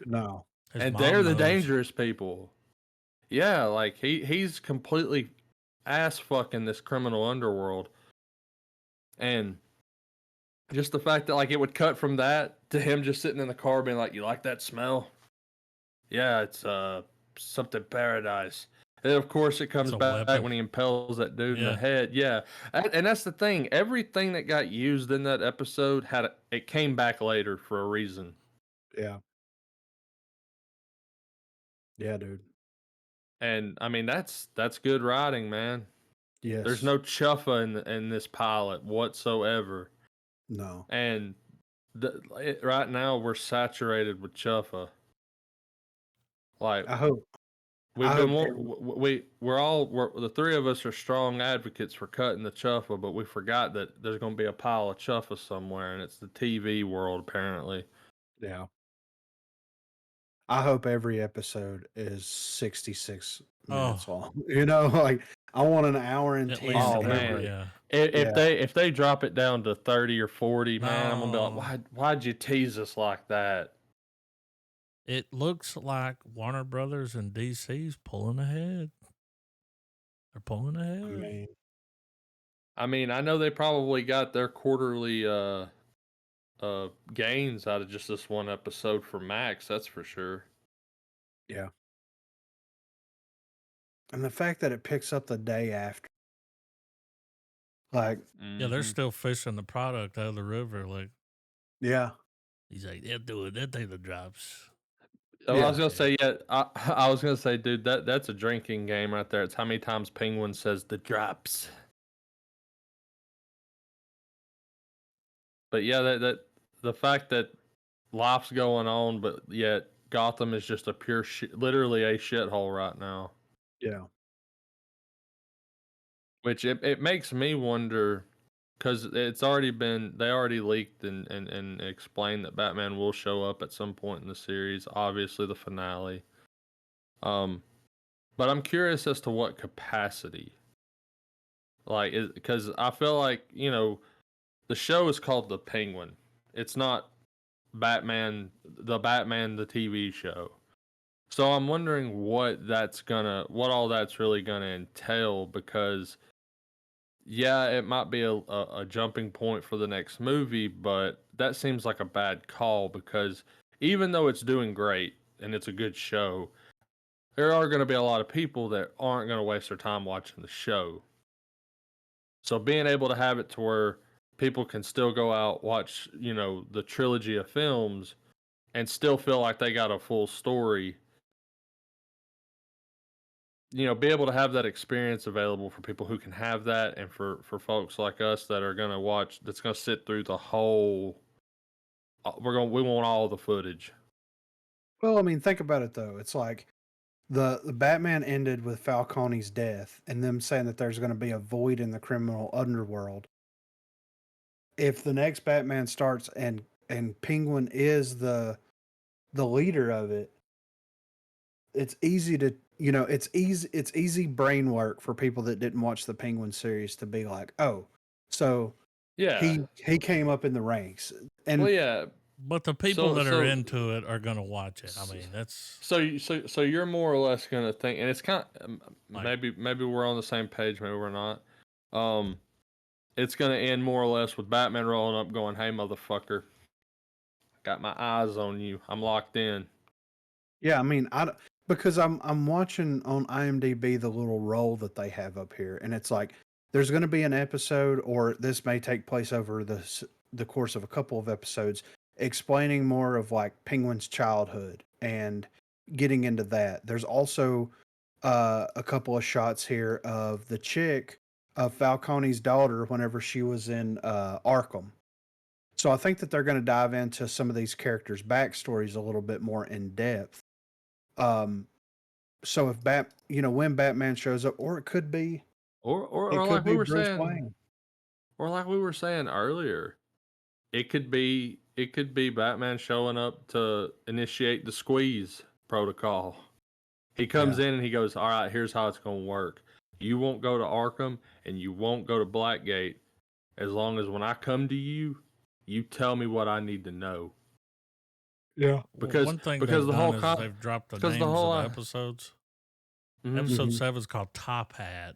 no. His And mom they're the knows. dangerous people. Yeah, like he's completely ass fucking this criminal underworld. And just the fact that like it would cut from that to him just sitting in the car being like, you like that smell? Yeah, it's something paradise. And of course, it comes a back weapon. when he impales that dude in the Yeah. head. Yeah, and that's the thing. Everything that got used in that episode it came back later for a reason. Yeah. Yeah, dude. And I mean, that's good writing, man. Yes. There's no chuffa in this pilot whatsoever. No. And right now we're saturated with chuffa. Like I hope. we've I been hope we're the three of us are strong advocates for cutting the chuffa, but we forgot that there's going to be a pile of chuffa somewhere, and it's the TV world apparently. Yeah. I hope every episode is 66 minutes long. You know, like I want an hour and At 10. least Oh, an man. hour, yeah. If they drop it down to 30 or 40, man, I'm gonna be No. like, why'd you tease us like that? It looks like Warner Brothers and DC's pulling ahead. They're pulling ahead. I mean, I know they probably got their quarterly gains out of just this one episode for Max, that's for sure. Yeah. And the fact that it picks up the day after. Like, Yeah, they're Mhm. still fishing the product out of the river. Like, yeah. he's like, they'll do it. They'll take the drops. Oh, Yeah. I was gonna say, yeah. I was gonna say, dude, that's a drinking game right there. It's how many times Penguin says the drops. But yeah, that the fact that life's going on, but yet Gotham is just a pure literally a shithole right now. Yeah. Which it makes me wonder, because they already leaked and explained that Batman will show up at some point in the series. Obviously, the finale. But I'm curious as to what capacity. Like, because I feel like the show is called The Penguin. It's not Batman, the TV show. So I'm wondering what all that's really gonna entail, because yeah, it might be a jumping point for the next movie, but that seems like a bad call, because even though it's doing great and it's a good show, there are going to be a lot of people that aren't going to waste their time watching the show. So being able to have it to where people can still go out, watch, the trilogy of films and still feel like they got a full story. be able to have that experience available for people who can have that, and for folks like us that are gonna watch, that's gonna sit through the whole. We want all the footage. Well, I mean, think about it though. It's like the Batman ended with Falcone's death, and them saying that there's going to be a void in the criminal underworld. If the next Batman starts and Penguin is the leader of it, it's easy to it's easy brain work for people that didn't watch the Penguin series to be like, oh, so Yeah. he came up in the ranks, and Well, yeah. But the people that are into it are going to watch it. I mean, that's so you're more or less going to think, and it's kind of Like- maybe we're on the same page, maybe we're not. It's going to end more or less with Batman rolling up, going, "Hey, motherfucker, got my eyes on you. I'm locked in." yeah, I mean, because I'm watching on IMDb the little roll that they have up here, and it's like there's going to be an episode, or this may take place over the course of a couple of episodes, explaining more of like Penguin's childhood and getting into that. There's also a couple of shots here of the chick of Falcone's daughter whenever she was in Arkham. So I think that they're going to dive into some of these characters' backstories a little bit more in depth. So if when Batman shows up, or it could be, or like we were saying, or like we were saying earlier, it could be Batman showing up to initiate the squeeze protocol. He comes in and he goes, "All right, here's how it's going to work. You won't go to Arkham and you won't go to Blackgate as long as when I come to you, you tell me what I need to know." Yeah. Because one thing because the whole is they've dropped the names of the episodes. Mm-hmm. Episode 7 is called Top Hat.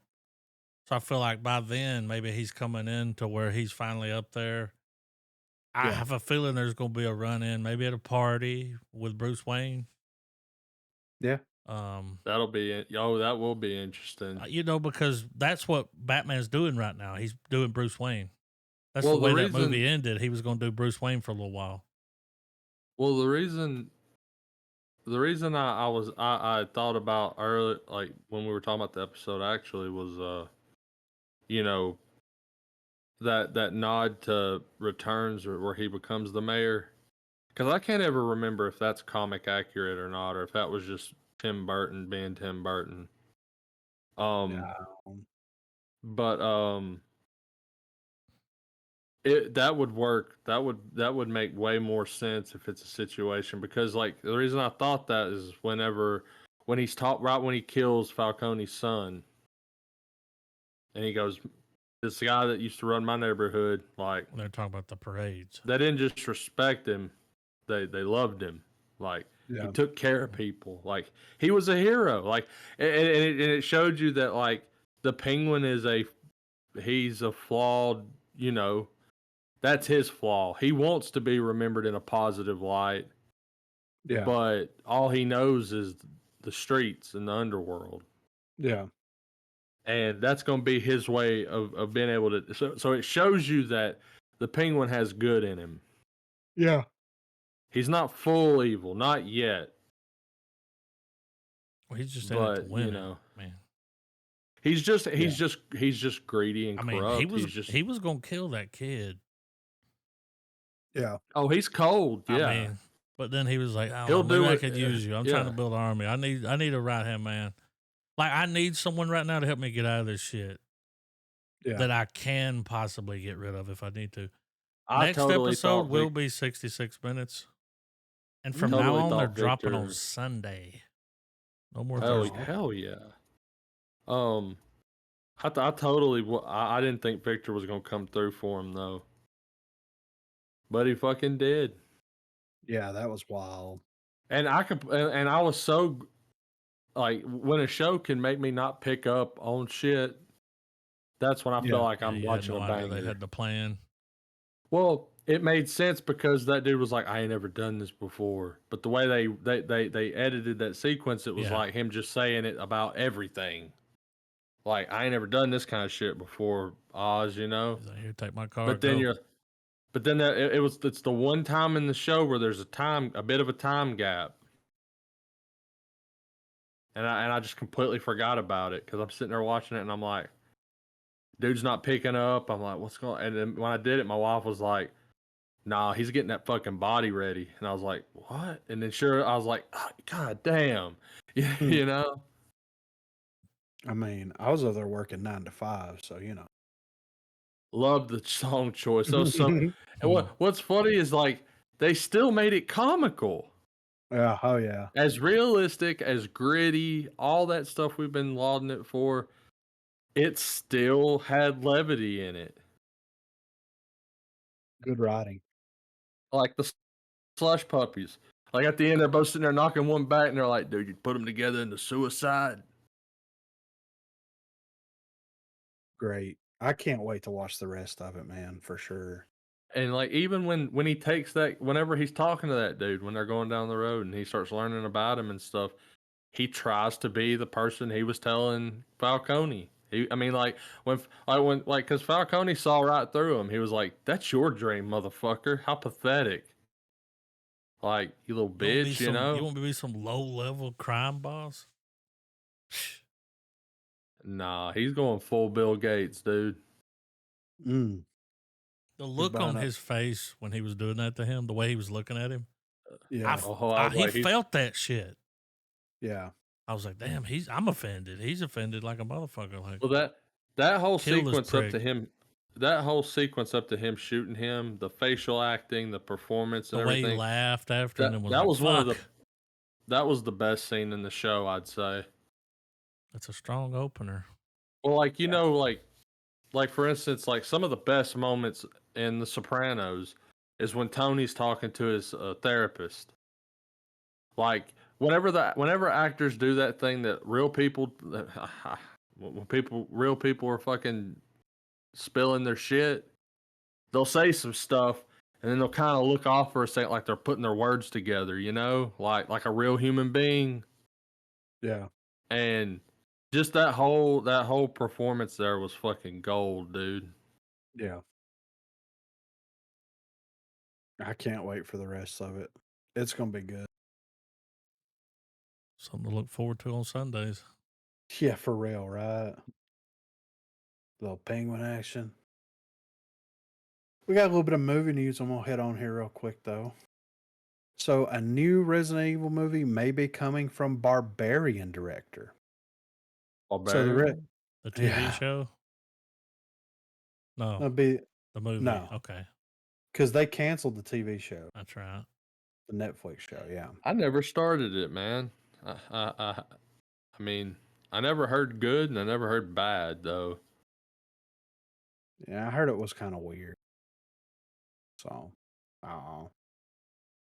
So I feel like by then maybe he's coming in to where he's finally up there. I have a feeling there's going to be a run in, maybe at a party with Bruce Wayne. Yeah. That'll be that will be interesting. Because that's what Batman's doing right now. He's doing Bruce Wayne. That's the way that movie ended. He was going to do Bruce Wayne for a little while. Well, the reason I thought about early, like when we were talking about the episode, actually was that nod to Returns, where he becomes the mayor, because I can't ever remember if that's comic accurate or not, or if that was just Tim Burton being Tim Burton. But that would work. That would make way more sense if it's a situation, because like the reason I thought that is when he's right when he kills Falcone's son, and he goes, "This guy that used to run my neighborhood," like they're talking about the parades. They didn't just respect him; they loved him. Like he took care of people. Like he was a hero. Like and it showed you that like the Penguin he's a flawed. That's his flaw. He wants to be remembered in a positive light. Yeah. But all he knows is the streets and the underworld. Yeah. And that's going to be his way of being able to. So it shows you that the Penguin has good in him. Yeah. He's not full evil, not yet. Well, he's just in it to win, man. He's just greedy and corrupt. He was going to kill that kid. Yeah. Oh, he's cold. Yeah. I mean, but then he was like, "Oh, maybe I could use you. I'm trying to build an army. I need a right hand man. Like I need someone right now to help me get out of this shit that I can possibly get rid of if I need to." Next episode will be 66 minutes, and from now on they're dropping on Sunday. No more Thursday. Hell yeah. I didn't think Victor was gonna come through for him though. But he fucking did. Yeah, that was wild. And I was so like, when a show can make me not pick up on shit, that's when I feel like I'm watching a banger. They had the plan. Well, it made sense because that dude was like, "I ain't never done this before." But the way they edited that sequence, it was like him just saying it about everything. Like, "I ain't never done this kind of shit before, Oz," He's like, "Here, take my card." But then it's the one time in the show where there's a bit of a time gap. and I just completely forgot about it because I'm sitting there watching it and I'm like, dude's not picking up. I'm like, what's going? And then when I did it, my wife was like, nah, he's getting that fucking body ready. And I was like, what? And then sure, I was like, oh, god damn, you know. I mean, I was over there working 9 to 5, so Love the song choice. Those some, and what's funny is like they still made it comical. Yeah, oh yeah. As realistic, as gritty, all that stuff we've been lauding it for, it still had levity in it. Good writing. Like the slush puppies. Like at the end, they're both sitting there knocking one back, and they're like, dude, you put them together into suicide. Great. I can't wait to watch the rest of it, man, for sure. And like even when he takes that, whenever he's talking to that dude when they're going down the road and he starts learning about him and stuff, he tries to be the person he was telling Falcone. I mean, like because Falcone saw right through him. He was like, "That's your dream, motherfucker. How pathetic! Like you little bitch, you know." You want me to be some low level crime boss? Nah, he's going full Bill Gates, dude. Mm. The look on his face when he was doing that to him, the way he was looking at him, yeah, he felt that shit. Yeah, I was like, damn, I'm offended. He's offended like a motherfucker. Like, well, that whole kill this sequence up prick. to him, that whole sequence up to him shooting him, the facial acting, the performance, and the way everything. he laughed after, and That was was like, one of fuck. that was the best scene in the show, I'd say. That's a strong opener. Well, like you know, like for instance, like some of the best moments in The Sopranos is when Tony's talking to his therapist. Like whenever actors do that thing that real people, when real people are fucking spilling their shit, they'll say some stuff and then they'll kind of look off for a second, like they're putting their words together, you know, like a real human being. Yeah. And just that whole performance there was fucking gold, dude. Yeah. I can't wait for the rest of it. It's gonna be good. Something to look forward to on Sundays. Yeah, for real, right? Little penguin action. We got a little bit of movie news I'm gonna head on here real quick though. So a new Resident Evil movie may be coming from Barbarian director. Barbarian? The TV show? No. The movie. No. Okay. Because they canceled the TV show. That's right. The Netflix show, yeah. I never started it, man. I mean, I never heard good and I never heard bad though. Yeah, I heard it was kind of weird. So,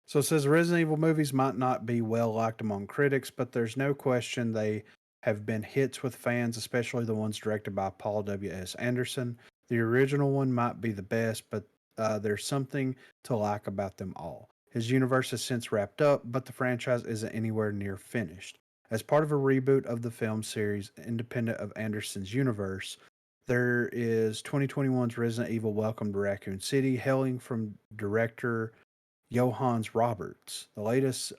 So it says Resident Evil movies might not be well liked among critics, but there's no question they have been hits with fans, especially the ones directed by Paul W.S. Anderson. The original one might be the best, but there's something to like about them all. His universe has since wrapped up, but the franchise isn't anywhere near finished. As part of a reboot of the film series, independent of Anderson's universe, there is 2021's Resident Evil Welcome to Raccoon City, hailing from director Johannes Roberts, the latest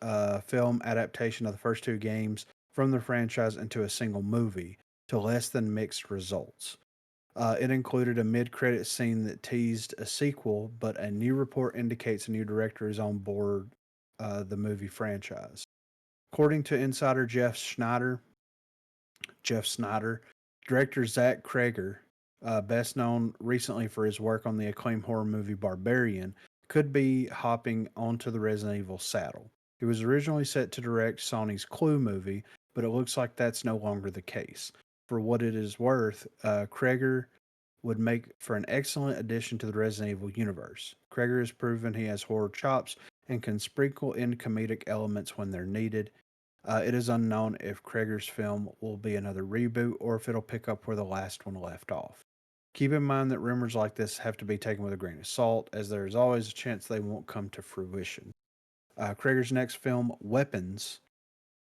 film adaptation of the first two games from the franchise into a single movie, to less than mixed results. It included a mid-credit scene that teased a sequel, but a new report indicates a new director is on board the movie franchise. According to insider Jeff Snyder, director Zach Kreger, best known recently for his work on the acclaimed horror movie Barbarian, could be hopping onto the Resident Evil saddle. He was originally set to direct Sony's Clue movie, but it looks like that's no longer the case. For what it is worth, Kreger would make for an excellent addition to the Resident Evil universe. Kreger has proven he has horror chops and can sprinkle in comedic elements when they're needed. It is unknown if Kreger's film will be another reboot or if it'll pick up where the last one left off. Keep in mind that rumors like this have to be taken with a grain of salt, as there is always a chance they won't come to fruition. Kreger's next film, Weapons,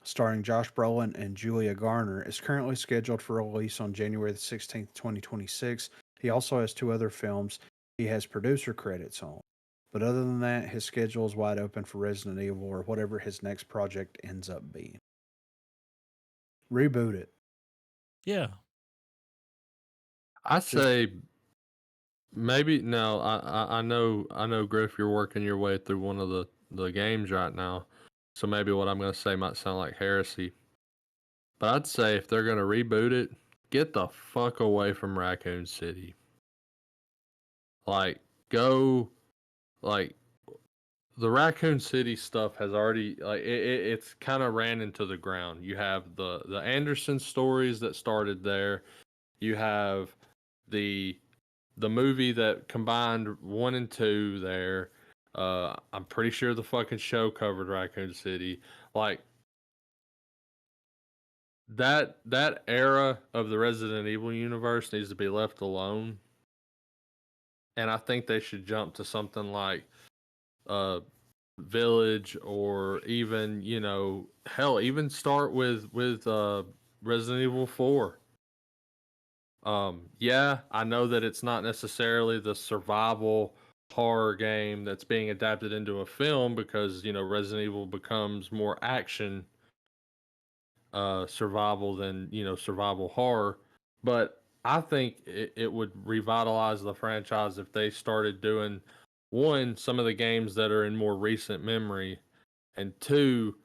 starring Josh Brolin and Julia Garner, is currently scheduled for release on January the 16th, 2026. He also has two other films he has producer credits on. But other than that, his schedule is wide open for Resident Evil or whatever his next project ends up being. reboot it. Yeah. I say maybe no. I know Griff, you're working your way through one of the games right now, so maybe what I'm gonna say might sound like heresy. But I'd say if they're gonna reboot it, get the fuck away from Raccoon City. Like, go, like, the Raccoon City stuff has already it's kind of ran into the ground. You have the Anderson stories that started there. You have the movie that combined 1 and 2 there. I'm pretty sure the fucking show covered Raccoon City. Like, that era of the Resident Evil universe needs to be left alone. And I think they should jump to something like Village, or even, hell, even start with Resident Evil 4. Yeah, I know that it's not necessarily the survival horror game that's being adapted into a film, because Resident Evil becomes more action survival than survival horror. But I think it would revitalize the franchise if they started doing, one, some of the games that are in more recent memory, and two,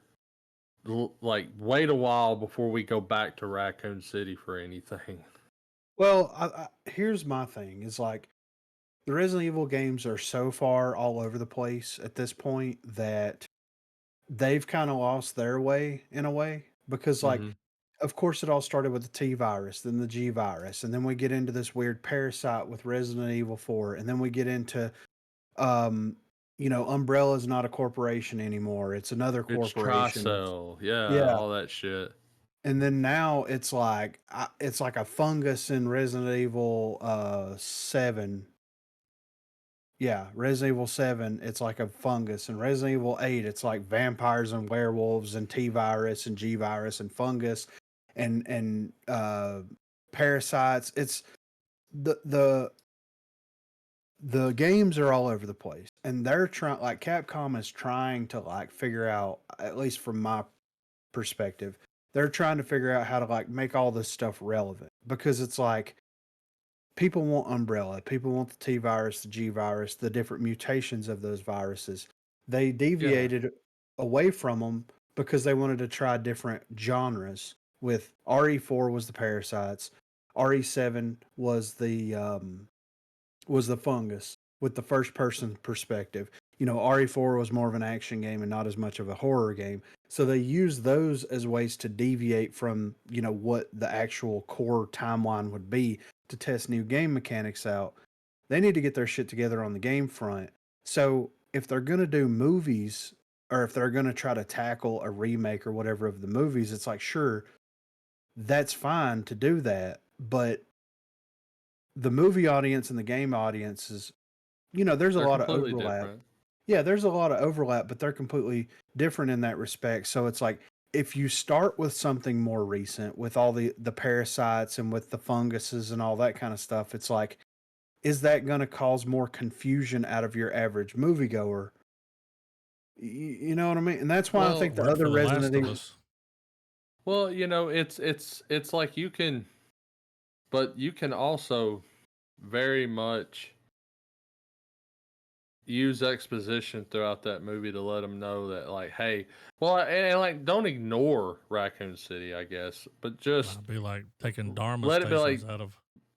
like, wait a while before we go back to Raccoon City for anything. Well, here's my thing: is like the Resident Evil games are so far all over the place at this point that they've kind of lost their way in a way, because like, Mm-hmm. of course, it all started with the T virus, then the G virus, and then we get into this weird parasite with Resident Evil 4, and then we get into, um, Umbrella's not a corporation anymore; it's another It's corporation. Tricell, yeah, Yeah, all that shit. and then now it's like a fungus in Resident Evil 7. Yeah, Resident Evil 7, it's like a fungus. And Resident Evil 8, it's like vampires and werewolves and T virus and G virus and fungus and parasites. It's the the games are all over the place. And they're trying, like, Capcom is trying to like figure out, at least from my perspective, they're trying to figure out how to like make all this stuff relevant, because it's like people want Umbrella, people want the T virus, the G virus, the different mutations of those viruses. They Yeah. deviated away from them because they wanted to try different genres. With RE4 was the parasites, RE7 was the fungus with the first person perspective. RE4 was more of an action game and not as much of a horror game. So they use those as ways to deviate from, what the actual core timeline would be, to test new game mechanics out. They need to get their shit together on the game front. So if they're going to do movies, or if they're going to try to tackle a remake or whatever of the movies, it's like, sure, that's fine to do that. But the movie audience and the game audience is, there's a They're lot of completely overlap. different. Yeah, there's a lot of overlap, but they're completely different in that respect. So it's like, if you start with something more recent, with all the parasites and with the funguses and all that kind of stuff, it's like, is that going to cause more confusion out of your average moviegoer? You know what I mean? And that's why I Well, think the Worked other for The Last Resident of Evil. Us. well, it's like you can, but you can also very much use exposition throughout that movie to let them know that, like, hey, well, and like, don't ignore Raccoon City, I guess, but just I'd be like taking Dharma let it be stations like, out of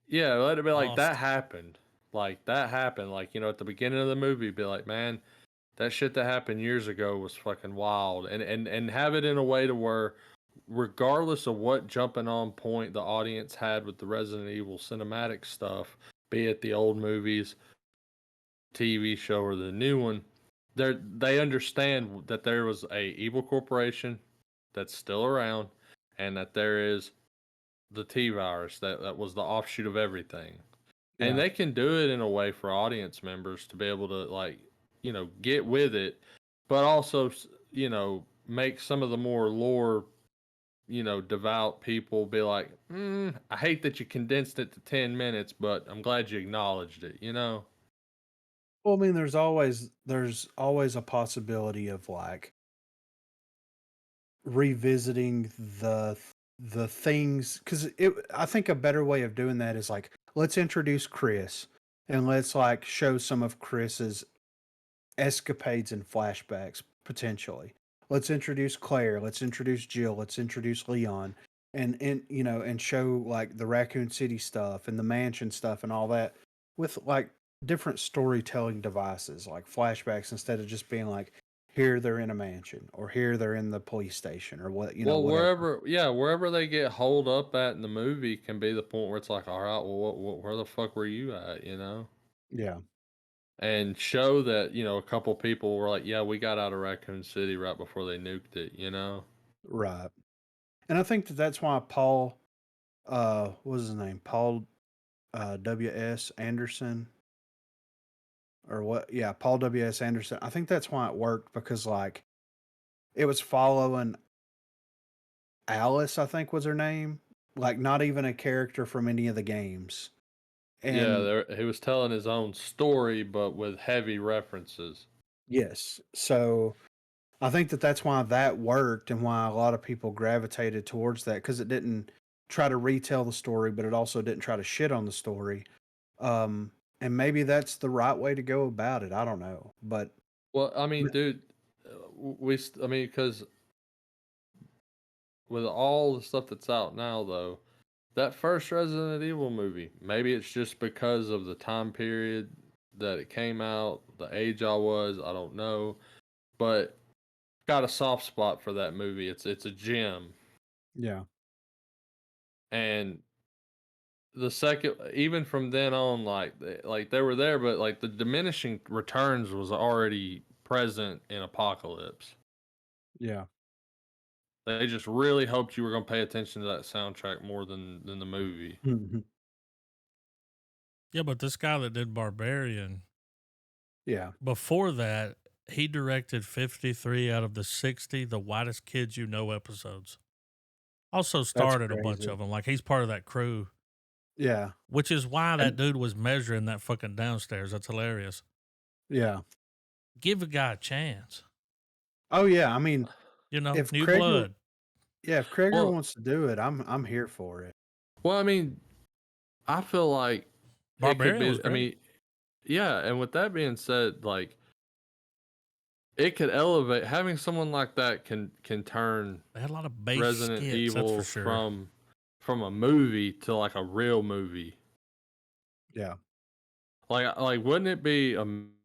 yeah, let it be like, Lost. that happened. Like, that happened. Like, at the beginning of the movie, be like, man, that shit that happened years ago was fucking wild. And have it in a way to where, regardless of what jumping on point the audience had with the Resident Evil cinematic stuff, be it the old movies, TV show, or the new one, they understand that there was a evil corporation that's still around, and that there is the T virus that was the offshoot of everything. And Yeah. they can do it in a way for audience members to be able to, like, get with it, but also, make some of the more lore, devout people be like, I hate that you condensed it to 10 minutes, but I'm glad you acknowledged it. Well, I mean, there's always a possibility of like revisiting the things, because I think a better way of doing that is like, let's introduce Chris and let's like show some of Chris's escapades and flashbacks potentially. Let's introduce Claire, let's introduce Jill, let's introduce Leon, and you know, and show like the Raccoon City stuff and the mansion stuff and all that with like different storytelling devices like flashbacks, instead of just being like, here they're in a mansion or here they're in the police station or what, you know, Well, whatever. wherever they get holed up at in the movie can be the point where it's like, all right, well, where the fuck were you at, you know? Yeah. And show that, you know, a couple people were like, yeah, we got out of Raccoon City right before they nuked it, you know? Right. And I think that that's why Paul, what was his name? Paul W.S. Anderson, or what? Yeah, Paul W.S. Anderson. I think that's why it worked, because like it was following Alice, I think was her name, like not even a character from any of the games. Yeah, And he was telling his own story, but with heavy references. yes, so I think that that's why that worked and why a lot of people gravitated towards that, because it didn't try to retell the story, but it also didn't try to shit on the story. And maybe that's the right way to go about it. I don't know, but Well, I mean, dude, I mean, because with all the stuff that's out now, though, that first Resident Evil movie, maybe it's just because of the time period that it came out, the age I was, I don't know, but got a soft spot for that movie. It's a gem. yeah, And the second, even from then on, like they were there, but like the diminishing returns was already present in Apocalypse. yeah, They just really hoped you were going to pay attention to that soundtrack more than the movie. mhm, Yeah, but this guy that did Barbarian, yeah, before that, he directed 53 out of the 60 The Whitest Kids You Know episodes. Also that's started a bunch crazy. of them. Like, he's part of that crew, Yeah, which is why that and dude was measuring that fucking downstairs. That's hilarious. yeah. Give a guy a chance. Oh yeah, I mean, You know, if new Krager, blood. yeah, if Krager Well, wants to do it, I'm here for it. I mean, I feel like it could Barbarian was be. I great. mean, yeah. And with that being said, like it could elevate. Having someone like that can turn They had a lot of base Resident skits, that's for Evil sure. from a movie to like a real movie. Yeah, Like wouldn't it be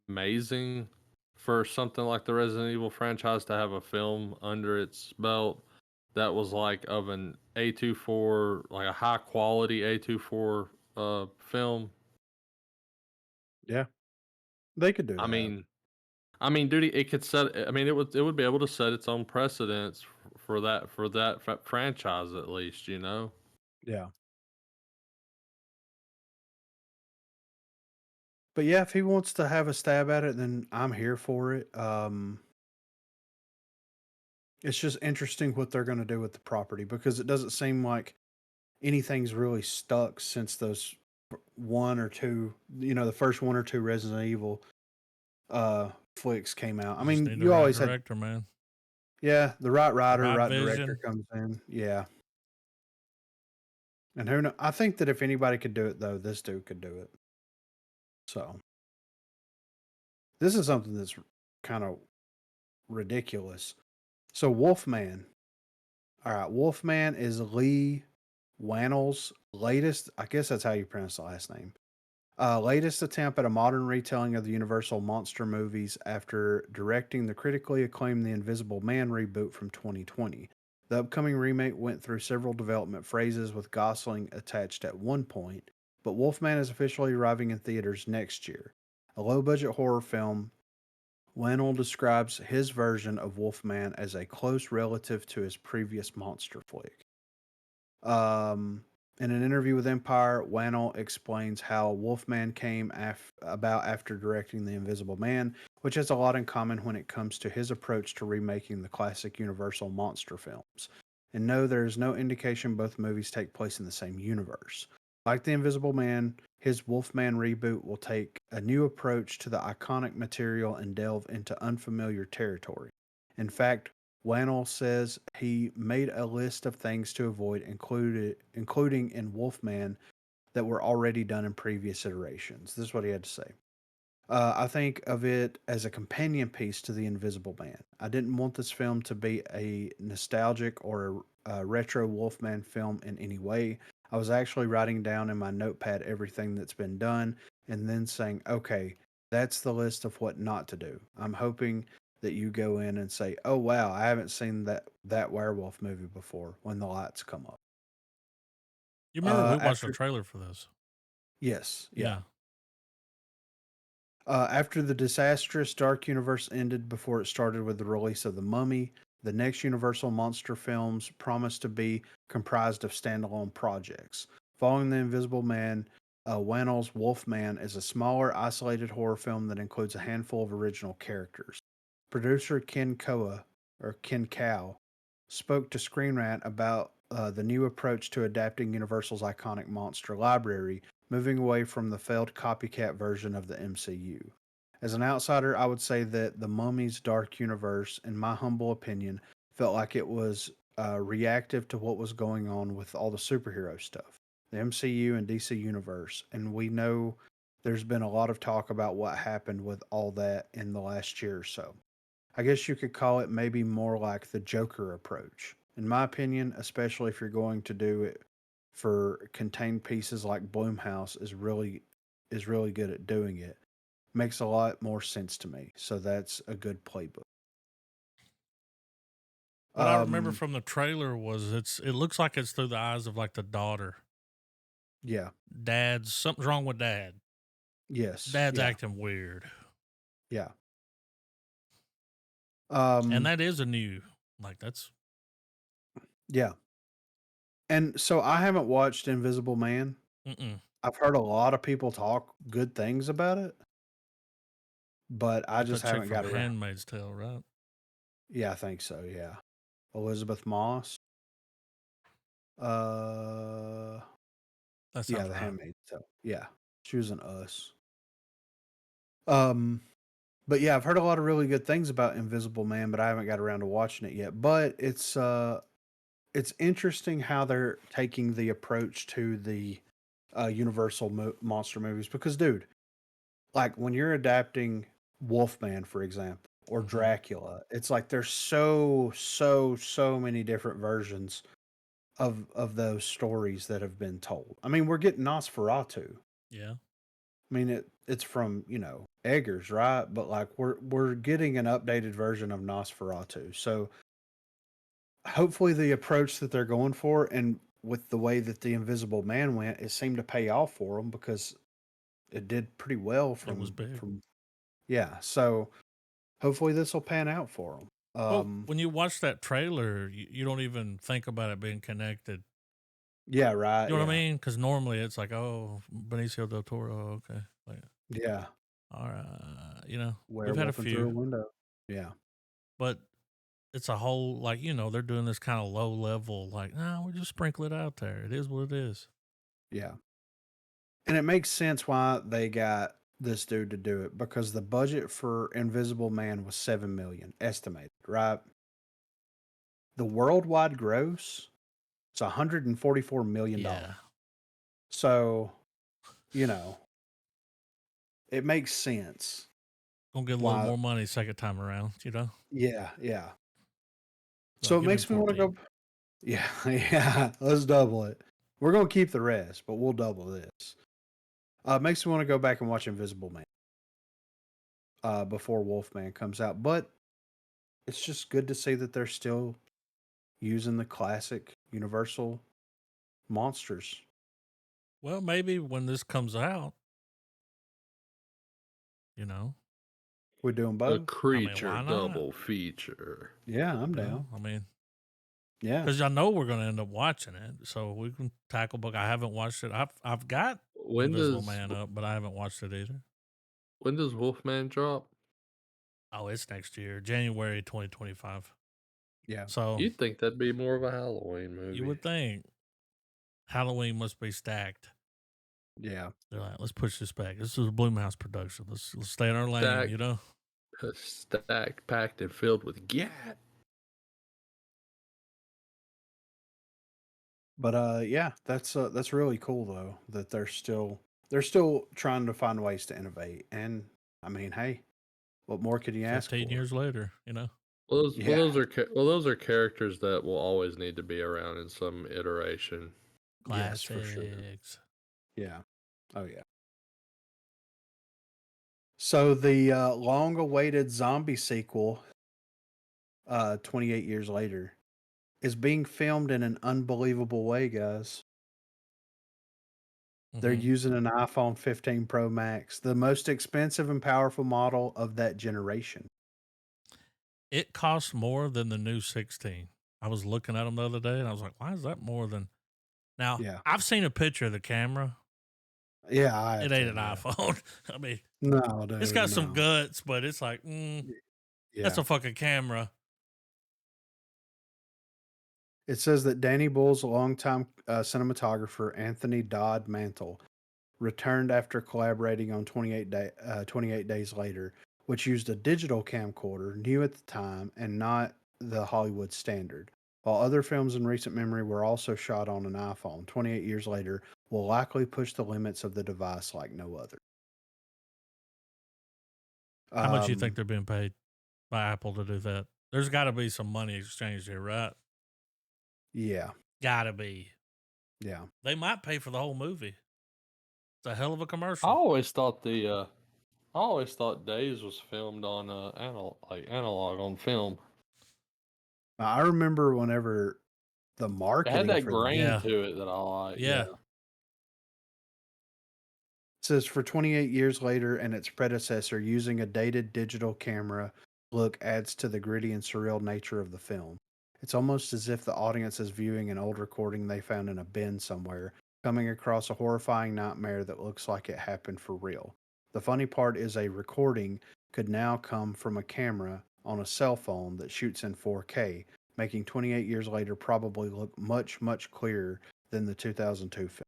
amazing for something like the Resident Evil franchise to have a film under its belt that was like of an A24, like a high quality A24 film? yeah, they could do I that. mean, dude, it could set. I mean, it would be able to set its own precedence for that franchise at least, you know. Yeah, but yeah, if he wants to have a stab at it, then I'm here for it. It's just interesting what they're going to do with the property, because it doesn't seem like anything's really stuck since those one or two, you know, the first one or two Resident Evil flicks came out. I You just mean, need the you right always had, director, man. yeah, the right writer, Right right director vision. comes in. Yeah. And who know, I think that if anybody could do it though, this dude could do it. So this is something that's kind of ridiculous. So Wolfman. All right, Wolfman is Lee Wannell's latest, I guess that's how you pronounce the last name. Latest attempt at a modern retelling of the Universal monster movies after directing the critically acclaimed The Invisible Man reboot from 2020. The upcoming remake went through several development phases, with Gosling attached at one point, but Wolfman is officially arriving in theaters next year. A low budget horror film, Wannell describes his version of Wolfman as a close relative to his previous monster flick. Um, in an interview with Empire, Wannell explains how Wolfman came about after directing The Invisible Man, which has a lot in common when it comes to his approach to remaking the classic Universal monster films. And no, there is no indication both movies take place in the same universe. Like The Invisible Man, his Wolfman reboot will take a new approach to the iconic material and delve into unfamiliar territory. In fact, Wannell says he made a list of things to avoid, including in Wolfman, that were already done in previous iterations. This is what he had to say. I think of it as a companion piece to The Invisible Man. I didn't want this film to be a nostalgic or a retro Wolfman film in any way. I was actually writing down in my notepad everything that's been done and then saying, okay, that's the list of what not to do. I'm hoping that you go in and say, oh, wow, I haven't seen that werewolf movie before when the lights come up. You remember we watched After, a trailer for this? yes, yeah. Yeah. After the disastrous Dark Universe ended before it started with the release of The Mummy, the next Universal monster films promised to be comprised of standalone projects. Following The Invisible Man, Wannell's Wolfman is a smaller, isolated horror film that includes a handful of original characters. Producer Ken Cow spoke to Screen Rant about the new approach to adapting Universal's iconic monster library, moving away from the failed copycat version of the MCU. As an outsider, I would say that The Mummy's Dark Universe, in my humble opinion, felt like it was reactive to what was going on with all the superhero stuff, the MCU and DC Universe. And we know there's been a lot of talk about what happened with all that in the last year or so. I guess you could call it maybe more like the Joker approach. In my opinion, especially if you're going to do it for contained pieces like Bloomhouse is really good at doing it. Makes a lot more sense to me. So that's a good playbook. What I remember from the trailer was it looks like it's through the eyes of like the daughter. Yeah. Something's wrong with dad. Yes. Dad's acting weird. Yeah. And that is that's. Yeah. And so I haven't watched Invisible Man. I've heard a lot of people talk good things about it, but I just haven't got around. Handmaid's Tale, right? Yeah, I think so. Yeah, Elizabeth Moss. That sounds yeah, The right. Handmaid's Tale. Yeah, she was an Us. But yeah, I've heard a lot of really good things about Invisible Man, but I haven't got around to watching it yet. But it's interesting how they're taking the approach to the Universal monster movies because, dude, like when you're adapting Wolfman, for example, or Dracula, it's like there's so many different versions of those stories that have been told. I mean, we're getting Nosferatu. Yeah. I mean, it's from, Eggers, right? But like we're getting an updated version of Nosferatu. So hopefully the approach that they're going for and with the way that The Invisible Man went, it seemed to pay off for them because it did pretty well It was big. yeah. So hopefully this will pan out for them. Well, when you watch that trailer, you don't even think about it being connected. Yeah, right. You know what I mean? Because normally it's like, oh, Benicio del Toro, okay. Like, yeah. All right. We've had a few. Through a window. Yeah. But it's a whole, they're doing this kind of low level, no, we just sprinkle it out there. It is what it is. Yeah. And it makes sense why they got this dude to do it because the budget for Invisible Man was $7 million estimated, right? The worldwide gross, it's $144 million. Yeah. So, it makes sense. Gonna get a little more money second time around, Yeah, yeah. So it makes me want to go. Yeah, yeah. Let's double it. We're gonna keep the rest, but we'll double this. Makes me want to go back and watch Invisible Man. Before Wolfman comes out, but it's just good to see that they're still using the classic Universal monsters. Well, maybe when this comes out, we're doing both. A creature double feature. Yeah, I'm down. Yeah, because I know we're going to end up watching it, so we can tackle book. I haven't watched it. I've got Invisible Man up, but I haven't watched it either. When does Wolfman drop? Oh, it's next year, January 2025. Yeah. So you'd think that'd be more of a Halloween movie. You would think. Halloween must be stacked. Yeah. They're like, let's push this back. This is a Bloomhouse production. Let's stay in our lane, Stacked, packed, and filled with gat. But yeah, that's really cool though that they're still trying to find ways to innovate. And I mean, hey, what more could you ask 15 for? years later, you know. Yeah, those are characters that will always need to be around in some iteration. yes, for sure. Classics. Yeah. Oh yeah. So the long-awaited zombie sequel, 28 years later, is being filmed in an unbelievable way, guys. They're Mhm. using an iPhone 15 Pro Max, the most expensive and powerful model of that generation. It costs more than the new 16. I was looking at them the other day and I was like, why is that more than now? Yeah. I've seen a picture of the camera. Yeah, I It have ain't to. an Yeah. iPhone. I mean, No, it's dude, got some no. guts, but it's like, that's Yeah. a fucking camera. It says that Danny Bull's longtime cinematographer Anthony Dodd Mantle returned after collaborating on 28 Days Later, which used a digital camcorder, new at the time and not the Hollywood standard. While other films in recent memory were also shot on an iPhone, 28 Years Later will likely push the limits of the device like no other. How much you think Um, they're being paid by Apple to do that? There's got to be some money exchanged here, right? yeah, Gotta be. yeah. They might pay for the whole movie. It's a hell of a I commercial. always thought I always thought Days was filmed on analog on film. Now, I remember whenever the It had marketing that for that. grain Yeah. to it that I like. Yeah. Yeah. It says for 28 years later and its predecessor, using a dated digital camera look adds to the gritty and surreal nature of the film. It's almost as if the audience is viewing an old recording they found in a bin somewhere, coming across a horrifying nightmare that looks like it happened for real. The funny part is a recording could now come from a camera on a cell phone that shoots in 4K, making 28 years later probably look much, much clearer than the 2002 film.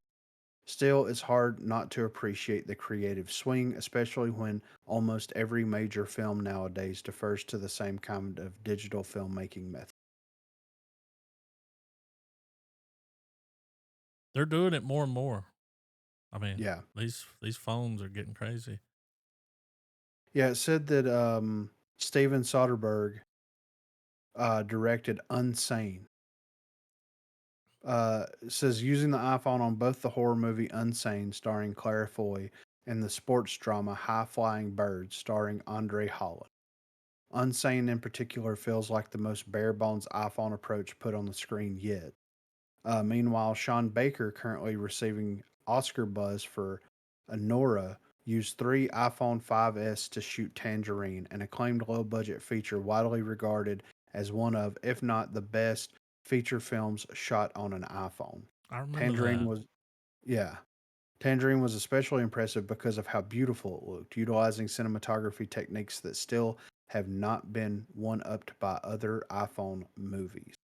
Still, it's hard not to appreciate the creative swing, especially when almost every major film nowadays defers to the same kind of digital filmmaking method. They're doing it more and more. I mean, Yeah. these phones are getting crazy. Yeah, it said that Steven Soderbergh directed Unsane. It says using the iPhone on both the horror movie Unsane, starring Claire Foy, and the sports drama High Flying Birds, starring Andre Holland. Unsane in particular feels like the most bare bones iPhone approach put on the screen yet. Meanwhile, Sean Baker, currently receiving Oscar buzz for Anora, used three iPhone 5S to shoot Tangerine, an acclaimed low budget feature widely regarded as one of, if not the best, feature films shot on an iPhone. I remember Tangerine that. was, yeah. Tangerine was especially impressive because of how beautiful it looked, utilizing cinematography techniques that still have not been one upped by other iPhone movies.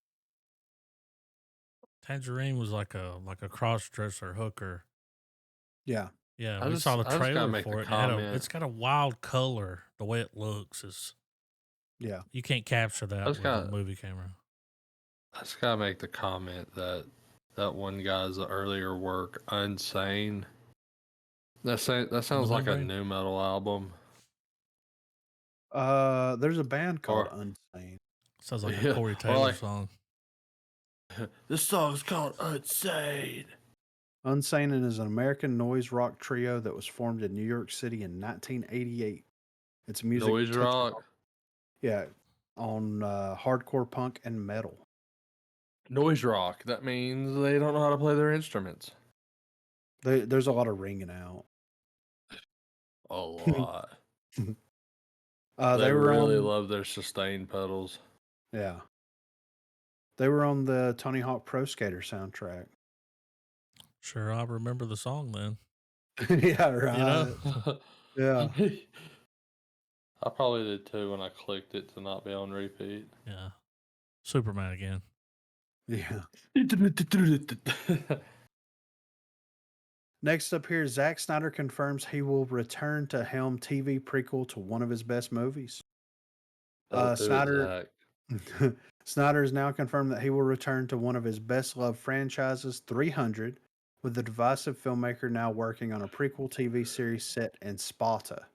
Tangerine was like a cross dresser hooker. Yeah. Yeah, we saw the I just gotta trailer make the for it. comment. It's got a wild color. The way it looks is Yeah. you can't capture I that just with a got movie camera. I just gotta make the comment that that one guy's earlier work, Unsane. That sounds like a Remembering? new metal album. There's a band called Or Unsane. Sounds like a yeah, Corey or Taylor like song. this song's called Unsane. Unsane is an American noise rock trio that was formed in New York City in 1988. Its music Noise touches, rock. yeah, on hardcore punk and metal. Noise rock. That means they don't know how to play their instruments. There's a lot of ringing out. A lot. They They were really on, love their sustain pedals. yeah, they were on the Tony Hawk Pro Skater soundtrack. Sure, I remember the song then. Yeah, You know? right. Yeah. I probably did too when I clicked it to not be on repeat. Yeah. Superman again. Yeah. Next up here, Zack Snyder confirms he will return to helm TV prequel to one of his best movies. Don't do it, Snyder Zach. Snyder has now confirmed that he will return to one of his best loved franchises, 300, with the divisive filmmaker now working on a prequel TV series set in Sparta.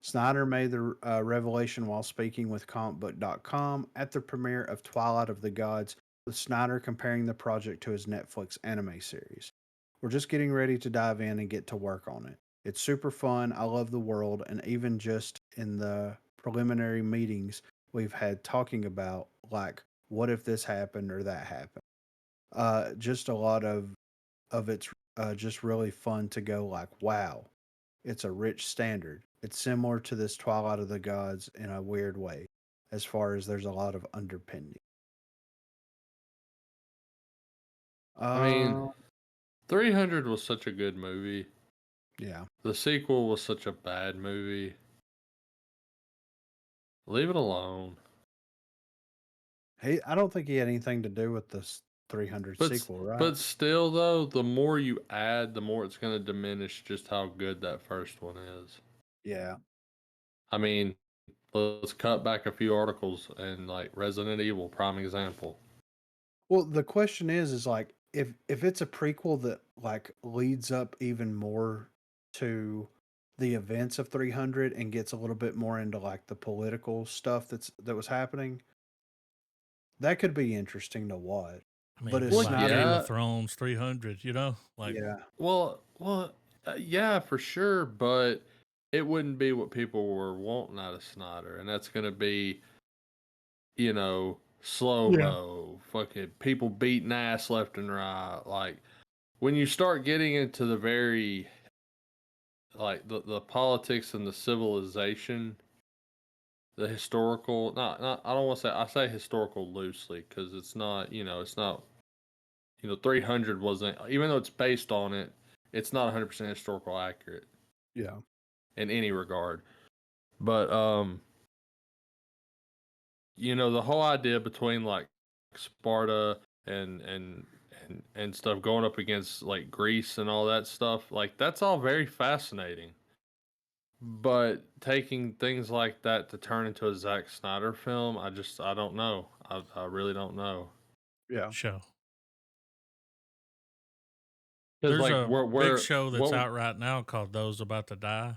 Snyder made the revelation while speaking with comicbook.com at the premiere of Twilight of the Gods, with Snyder comparing the project to his Netflix anime series. We're just getting ready to dive in and get to work on it. It's super fun. I love the world, and even just in the preliminary meetings we've had talking about, like, what if this happened or that happened. Just a lot of it's just really fun to go like, wow, it's a rich standard. It's similar to this Twilight of the Gods in a weird way, as far as there's a lot of underpinning. I mean, Uh, 300 was such a good movie. yeah. The sequel was such a bad movie. Leave it alone. I don't think he had anything to do with this 300 sequel, right? But still, though, the more you add, the more it's going to diminish just how good that first one is. Yeah. I mean, let's cut back a few articles and like Resident Evil, prime example. Well, the question is like if it's a prequel that like leads up even more to the events of 300 and gets a little bit more into like the political stuff that was happening, that could be interesting to watch. I mean, But it'd be it's like not. Game Yeah. of Thrones 300, you know? Like, Yeah. Well, yeah, for sure, but it wouldn't be what people were wanting out of Snyder, and that's going to be, you know, slow mo, fucking people beating ass left and right. Like when you start getting into the very like the politics and the civilization, the historical, not I don't want to say, I say historical loosely because it's not, it's not, 300 wasn't, even though it's based on it, it's not 100% historical accurate Yeah. in any regard. But the whole idea between like Sparta and stuff going up against like Greece and all that stuff, like that's all very fascinating. But taking things like that to turn into a Zack Snyder film, I don't know. I really don't know. Yeah. show. Because There's like a we're big we're show that's what out right now called Those About to Die.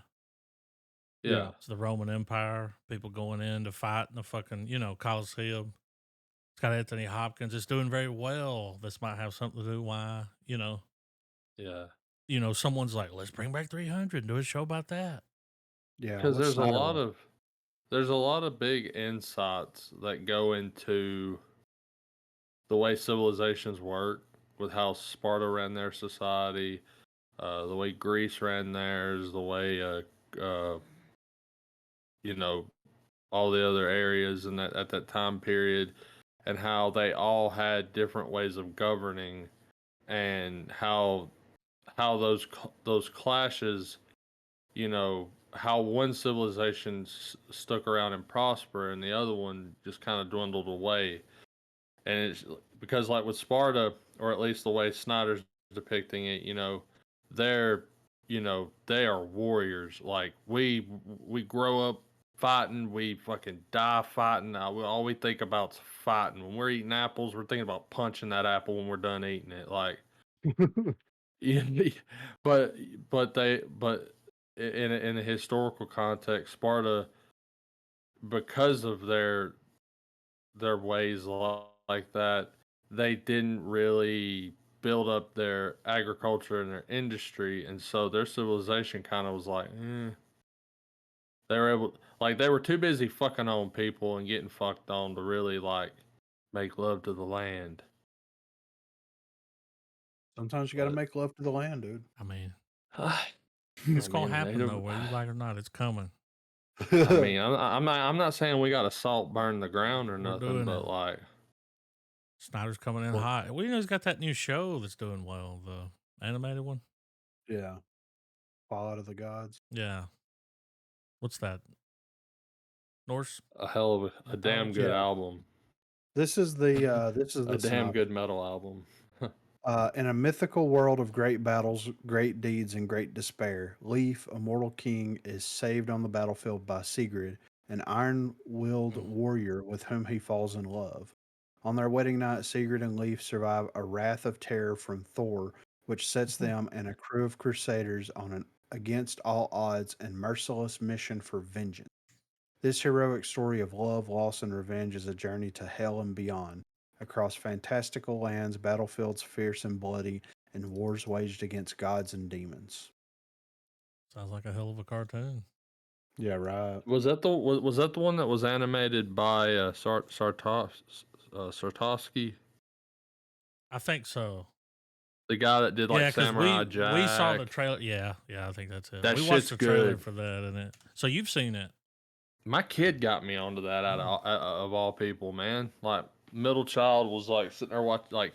yeah. It's the Roman Empire, people going in to fight in the fucking, Colosseum. It's got Anthony Hopkins. It's doing very well. This might have something to do why, Yeah. Someone's like, let's bring back 300 and do a show about that. Yeah. Because What's Snyder like? there's a lot of big insights that go into the way civilizations work, with how Sparta ran their society, the way Greece ran theirs, the way you know all the other areas in that at that time period, and how they all had different ways of governing, and how those clashes, how one civilization stuck around and prosper and the other one just kind of dwindled away. And it's because like with Sparta, or at least the way Snyder's depicting it, they're they are warriors. Like we grow up fighting, we fucking die fighting. All we think about's fighting. When we're eating apples, we're thinking about punching that apple when we're done eating it. Like yeah, but but in a historical context, Sparta, because of their ways like that, they didn't really build up their agriculture and their industry, and so their civilization kind of was like, they were able, like they were too busy fucking on people and getting fucked on to really like make love to the land. Sometimes you got to make love to the land, dude. I mean, I it's going to mean, happen though, whether you like it or not. It's coming. I mean, I'm not saying we got to salt burn the ground or We're nothing, doing but it. like, Snyder's coming in hot. Well, he's got that new show that's doing well, the animated one. Yeah. Twilight of the Gods. Yeah. What's that? Norse? a hell of a damn good Yeah. album, This is the a damn synopsis. good metal album. In a mythical world of great battles, great deeds, and great despair, Leif, a mortal king, is saved on the battlefield by Sigrid, an iron willed warrior with whom he falls in love. On their wedding night, Sigurd and Leif survive a wrath of terror from Thor, which sets them and a crew of crusaders on an against all odds and merciless mission for vengeance. This heroic story of love, loss, and revenge is a journey to hell and beyond, across fantastical lands, battlefields fierce and bloody, and wars waged against gods and demons. Sounds like a hell of a cartoon. Yeah, right. Was that the one that was animated by Sartovsky? I think so. The guy that did like Yeah, because Samurai Jack. we saw the trailer. Yeah, I think that's it. That we shit's watched the trailer good. for that, and it. So you've seen it? My kid got me onto that of all people, man. Like middle child was like sitting there watching, like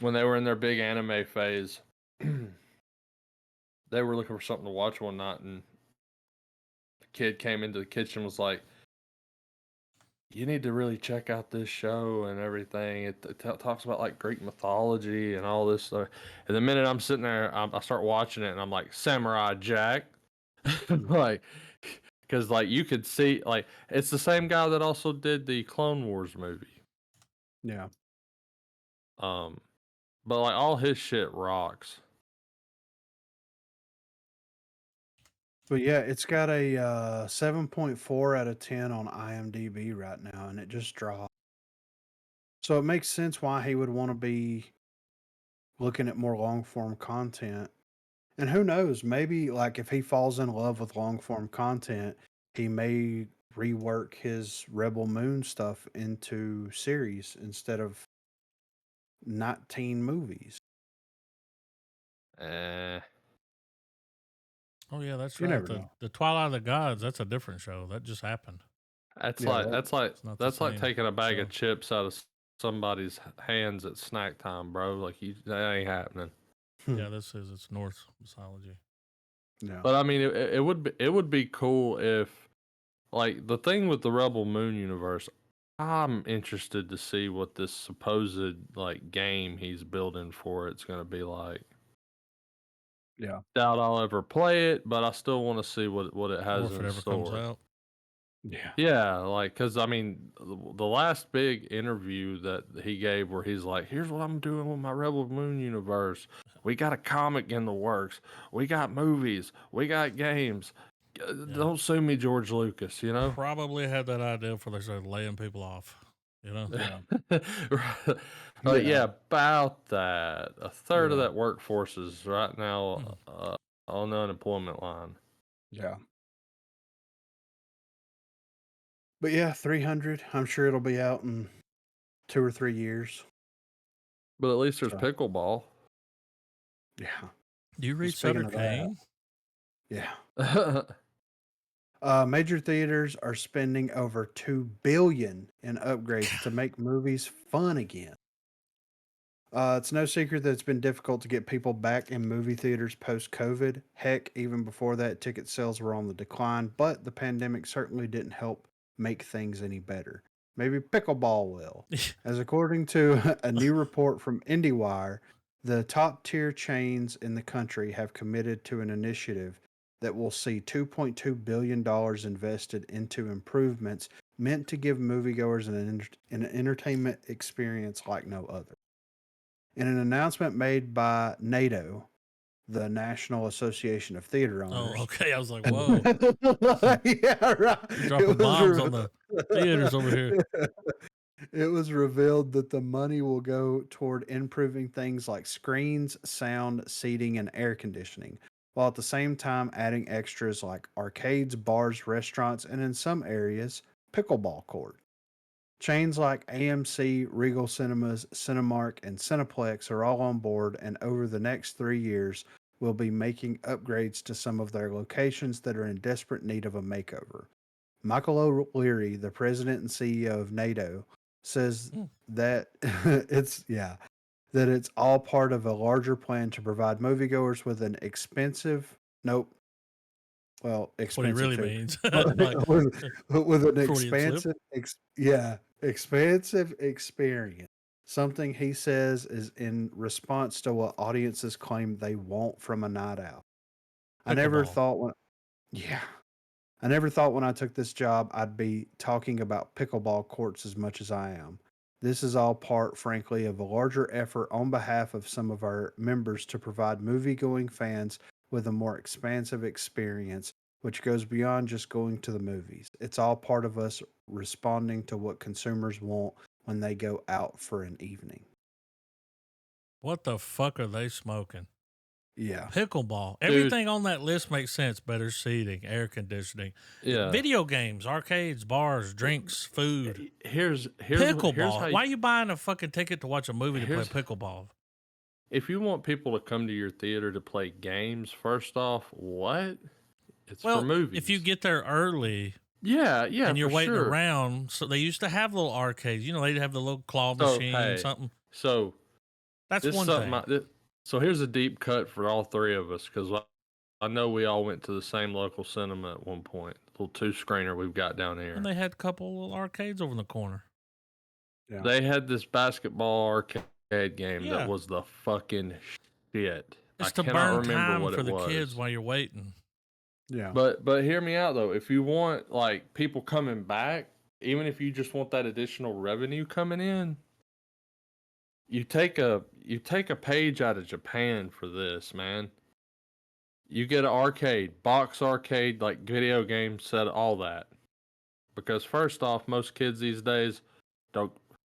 when they were in their big anime phase. They were looking for something to watch one night, and the kid came into the kitchen and was like, "You need to really check out this show and everything. It talks about like Greek mythology and all this stuff." And the minute I'm sitting there, I start watching it, and I'm like, "Samurai Jack," like, because like you could see, like it's the same guy that also did the Clone Wars movie. Yeah. But like all his shit rocks. But yeah, it's got a 7.4 out of 10 on IMDb right now, and it just dropped. So it makes sense why he would want to be looking at more long form content. And who knows, maybe like if he falls in love with long form content, he may rework his Rebel Moon stuff into series instead of 19 movies. Oh yeah, that's You right. never know. The Twilight of the Gods. That's a different show. That just happened. That's Yeah, like It's not the that's like same taking a bag show. of chips out of somebody's hands at snack time, bro. Like that ain't happening. Yeah, it's Norse mythology. Yeah. But I mean, it would be cool if, like, the thing with the Rebel Moon universe. I'm interested to see what this supposed like game he's building for it's gonna be like. Yeah. Doubt I'll ever play it, but I still want to see what it Or has if it in ever store. comes out. Yeah. Yeah, like, cause I mean, the last big interview that he gave, where he's like, "Here's what I'm doing with my Rebel Moon universe. We got a comic in the works. We got movies. We got games. Don't sue me, George Lucas. You know." Probably had that idea before they started laying people off. You know. But Yeah. yeah, about that. A third of Yeah. that workforce is right now on the unemployment line. Yeah. But yeah, 300. I'm sure it'll be out in 2 or 3 years. But at least there's So. pickleball. Yeah. Do you read Speaking Sutter of that, Kane? Yeah. Major theaters are spending over $2 billion in upgrades to make movies fun again. It's no secret that it's been difficult to get people back in movie theaters post-COVID. Heck, even before that, ticket sales were on the decline, but the pandemic certainly didn't help make things any better. Maybe pickleball will. As according to a new report from IndieWire, the top-tier chains in the country have committed to an initiative that will see $2.2 billion invested into improvements meant to give moviegoers an entertainment experience like no other. In an announcement made by NATO, the National Association of Theater Owners. Oh, okay. I was like, whoa. Yeah, right. You're dropping bombs on the theaters over here. It was revealed that the money will go toward improving things like screens, sound, seating, and air conditioning, while at the same time adding extras like arcades, bars, restaurants, and in some areas, pickleball court. Chains like AMC, Regal Cinemas, Cinemark, and Cineplex are all on board, and over the next 3 years, will be making upgrades to some of their locations that are in desperate need of a makeover. Michael O'Leary, the president and CEO of NATO, says that that it's all part of a larger plan to provide moviegoers with an expensive That's what he really too. means. Like, with an Freudian slip. expansive experience. Something he says is in response to what audiences claim they want from a night out. I never Pickleball. thought when I took this job I'd be talking about pickleball courts as much as I am. This is all part, frankly, of a larger effort on behalf of some of our members to provide movie-going fans with a more expansive experience, which goes beyond just going to the movies. It's all part of us responding to what consumers want when they go out for an evening. What the fuck are they smoking? Yeah. Pickleball. Dude. Everything on that list makes sense. Better seating, air conditioning, Yeah. video games, arcades, bars, drinks, food. Here's Pickleball. how Why are you buying a fucking ticket to watch a movie to play Here's- pickleball? if you want people to come to your theater to play games, first off, what? It's Well, for movies. if you get there early yeah, and you're for waiting sure. around, so they used to have little arcades. You know, they'd have the little claw So, machine, hey, something. So That's this one thing. so here's a deep cut for all three of us because I know we all went to the same local cinema at one point. Little 2-screener we've got down here. And they had a couple little arcades over in the corner. Yeah. They had this basketball arcade game Yeah. that was the fucking shit. It's I to cannot burn remember time what for it the was. kids while you're waiting. Yeah. But hear me out though. If you want like people coming back, even if you just want that additional revenue coming in, you take a page out of Japan for this, man. You get an arcade, box arcade, like video game set, all that. Because first off, most kids these days don't.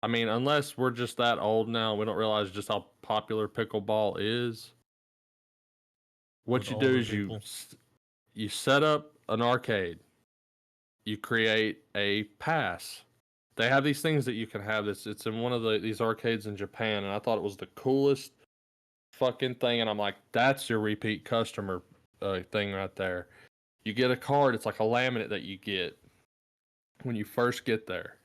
I mean, unless we're just that old now, we don't realize just how popular pickleball is. What With you do older is people. you set up an arcade. You create a pass. They have these things that you can have. It's in one of these arcades in Japan, and I thought it was the coolest fucking thing. And I'm like, that's your repeat customer thing right there. You get a card. It's like a laminate that you get when you first get there.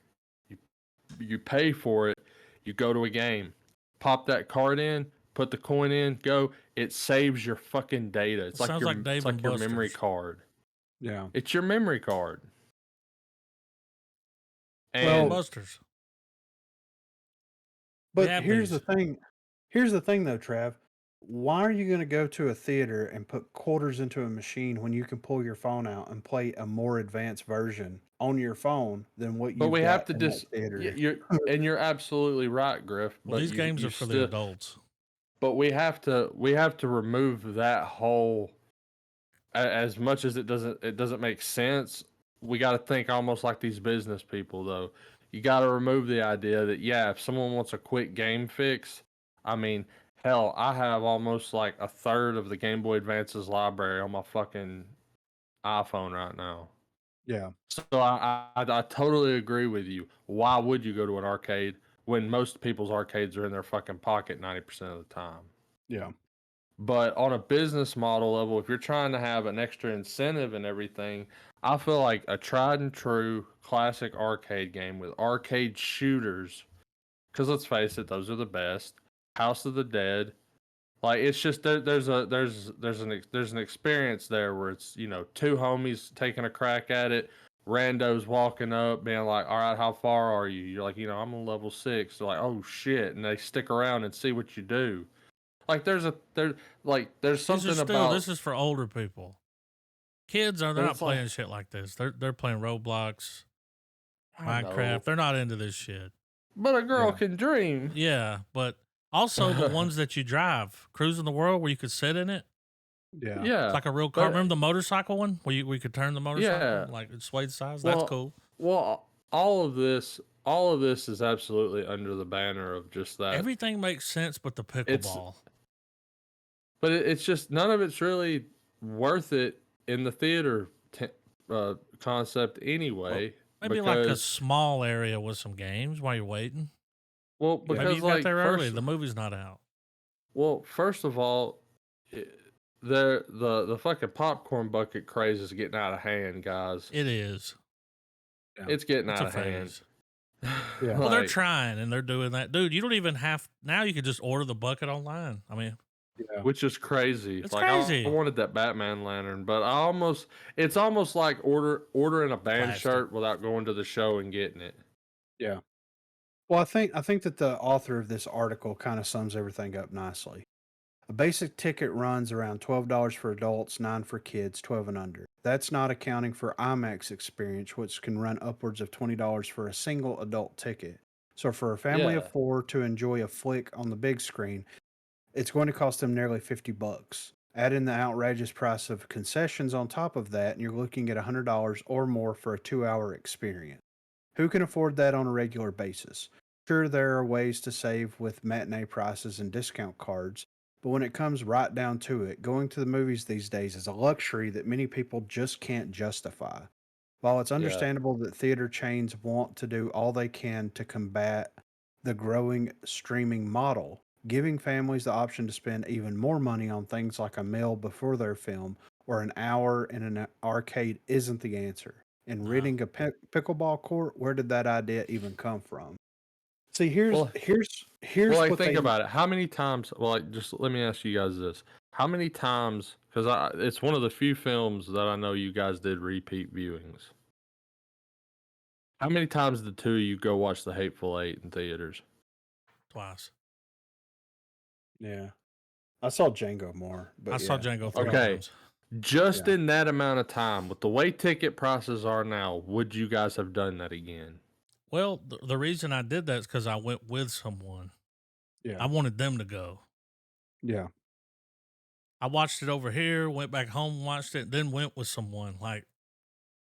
You pay for it. You go to a game, pop that card in, put the coin in, go. It saves your fucking data. It's It like sounds your like Dave it's like and your memory Buster's. card. Yeah. It's your memory card. Dave And and Buster's. But have here's these. the thing. Here's the thing, though, Trav. Why are you going to go to a theater and put quarters into a machine when you can pull your phone out and play a more advanced version on your phone than what but you've we got have to in just that theater? you're absolutely right, Griff. Well, But these games you are for still, the adults. But we have to remove that whole. As much as it doesn't make sense. We got to think almost like these business people, though. You got to remove the idea that if someone wants a quick game fix, I mean, hell, I have almost like a third of the Game Boy Advance's library on my fucking iPhone right now. Yeah. So I totally agree with you. Why would you go to an arcade when most people's arcades are in their fucking pocket 90% of the time? Yeah. But on a business model level, if you're trying to have an extra incentive and everything, I feel like a tried and true classic arcade game with arcade shooters, because let's face it, those are the best. House of the Dead, like it's just there's an experience there where it's two homies taking a crack at it, randos walking up being like, all right, how far are you? You're like, I'm on level 6. They're like, oh shit, and they stick around and see what you do. Like there's something about this is for older people. Kids they're not it's like- playing shit like this. They're playing Roblox, I know. Minecraft. They're not into this shit. But a girl Yeah. can dream. Yeah, but also the ones that you drive, cruising the world where you could sit in it. Yeah. Yeah. It's like a real car. but- Remember the motorcycle one where we could turn the motorcycle? Yeah. Like it swayed size? Well, That's cool. Well, all of this is absolutely under the banner of just that. Everything makes sense but the pickleball. But it's just none of it's really worth it in the theater concept anyway. Maybe like a because- small area with some games while you're waiting. Well, because Maybe you like got there early. first, The movie's not out. well, first of all, the fucking popcorn bucket craze is getting out of hand, guys. It is. It's getting It's out a of hand. phase. Yeah. Well, they're Like- trying and they're doing that. Dude, you don't even have now you can just order the bucket online. I mean, Yeah. Which is crazy. It's like crazy. I wanted that Batman lantern, but it's almost like ordering a band Plastic. shirt without going to the show and getting it. Yeah. Well, I think that the author of this article kind of sums everything up nicely. A basic ticket runs around $12 for adults, $9 for kids, 12 and under. That's not accounting for IMAX experience, which can run upwards of $20 for a single adult ticket. So for a family of Yeah. 4 to enjoy a flick on the big screen, it's going to cost them nearly $50. Add in the outrageous price of concessions on top of that, and you're looking at $100 or more for a 2-hour experience. Who can afford that on a regular basis? Sure, there are ways to save with matinee prices and discount cards, but when it comes right down to it, going to the movies these days is a luxury that many people just can't justify. While it's Yeah. understandable that theater chains want to do all they can to combat the growing streaming model, giving families the option to spend even more money on things like a meal before their film or an hour in an arcade isn't the answer. And No. renting a pickleball court, where did that idea even come from? See, here's Well, here's well, here's like what think they about it. How many times? Well, like just let me ask you guys this: how many times? Because it's one of the few films that I know you guys did repeat viewings. How many times did the two of you go watch The Hateful Eight in theaters? Twice. Yeah. I saw Django more, I but saw yeah. Django 3 Okay, times. just Yeah. in that amount of time, with the way ticket prices are now, would you guys have done that again? Well, the reason I did that is because I went with someone. I Yeah. wanted them to go. Yeah. I watched it over here, went back home, watched it, then went with someone. Like,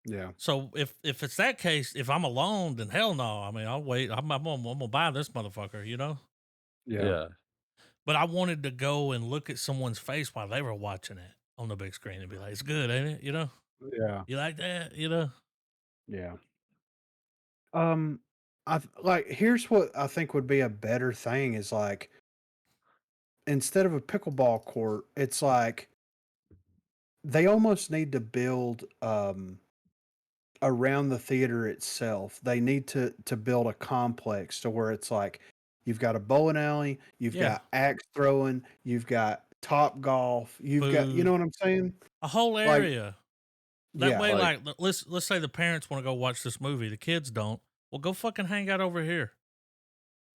Yeah. so if it's that case, if I'm alone, then hell no. I mean, I'll wait. I'm gonna buy this motherfucker, you know. Yeah. Yeah. But I wanted to go and look at someone's face while they were watching it on the big screen and be like, "It's good, ain't it?" You know, Yeah. you like that, you know. Yeah. Um, like here's what I think would be a better thing is like instead of a pickleball court, it's like they almost need to build around the theater itself. They need to build a complex to where it's like you've got a bowling alley, you've Yeah, got axe throwing, you've got top golf, you've got you food, know what I'm saying? a whole Like area. That yeah, way, Like, like let's say the parents want to go watch this movie, the kids don't. Well, go fucking hang out over here.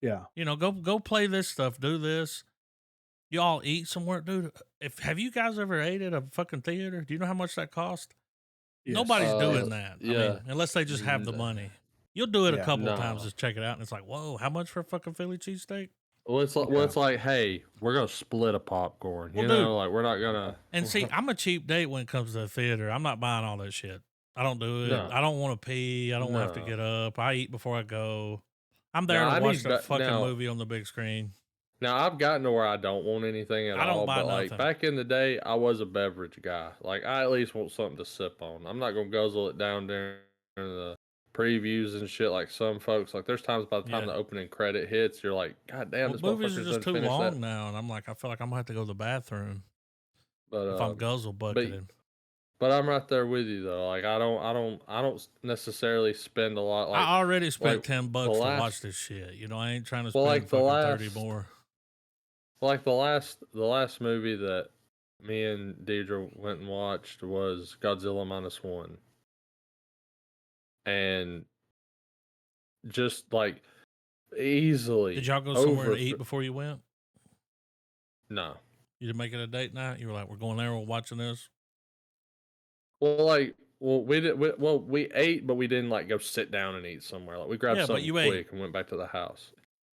yeah, You know, go play this stuff, do this. You all eat somewhere, dude. If have you guys ever ate at a fucking theater? Do you know how much that cost? yes, Nobody's yes, doing that. I yeah. mean, unless they just have the N- money. You'll do it a yeah, couple of times no. to check it out, and it's like, whoa, how much for a fucking Philly cheesesteak? Well, yeah, it's like, hey, we're gonna split a popcorn. Well, You dude, know, like we're not yeah, gonna. and see, I'm a cheap date when it comes to the theater. I'm not buying all that shit. I don't do it. No, I don't want to pee. I don't want to have to no. get up. I eat before I go. I'm there Now to I watch need that fucking now. movie on the big screen. Now I've gotten to where I don't want anything at I don't all. buy But like nothing. back in the day, I was a beverage guy. Like I at least want something to sip on. I'm not gonna guzzle it down during the previews and shit like some folks. Like there's times by the time Yeah. the opening credit hits, you're like, God damn, Well, this movies are motherfucker's just done too finished that. long now, and I'm like, I feel like I'm gonna have to go to the bathroom But if I'm guzzle but bucketing. but I'm right there with you though. Like I don't necessarily spend a lot. I already Like spent $10 the to last watch this shit. You know, I ain't trying to well spend like the fucking 30 last more. like the last movie that me and Deidre went and watched was Godzilla minus one. And just like Did easily y'all go somewhere over and eat before you went? no. You didn't make it a date night? You were like, we're going there, we're watching this? Well like we ate but we didn't like go sit down and eat somewhere. Like we grabbed Yeah, but something you ate. quick and went back to the house.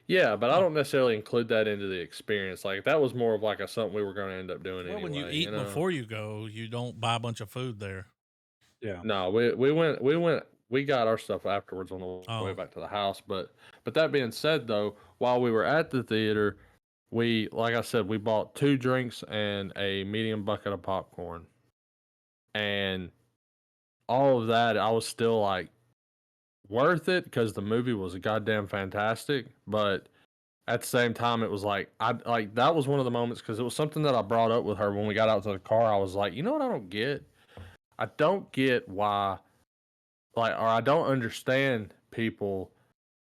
Yeah, but I Oh, don't necessarily include that into the experience. Like that was more of like a something we were going to end up doing well, when you anyway, you eat know. before you go, you don't buy a bunch of food there. yeah, No, we got our stuff afterwards on the way Oh, back to the house. But that being said, though, while we were at the theater, we like I said, we bought 2 drinks and a medium bucket of popcorn, and all of that, I was still like worth it because the movie was goddamn fantastic. But at the same time, it was like I like that was one of the moments because it was something that I brought up with her when we got out to the car. I was like, you know what, I don't get. I don't get why like or I don't understand people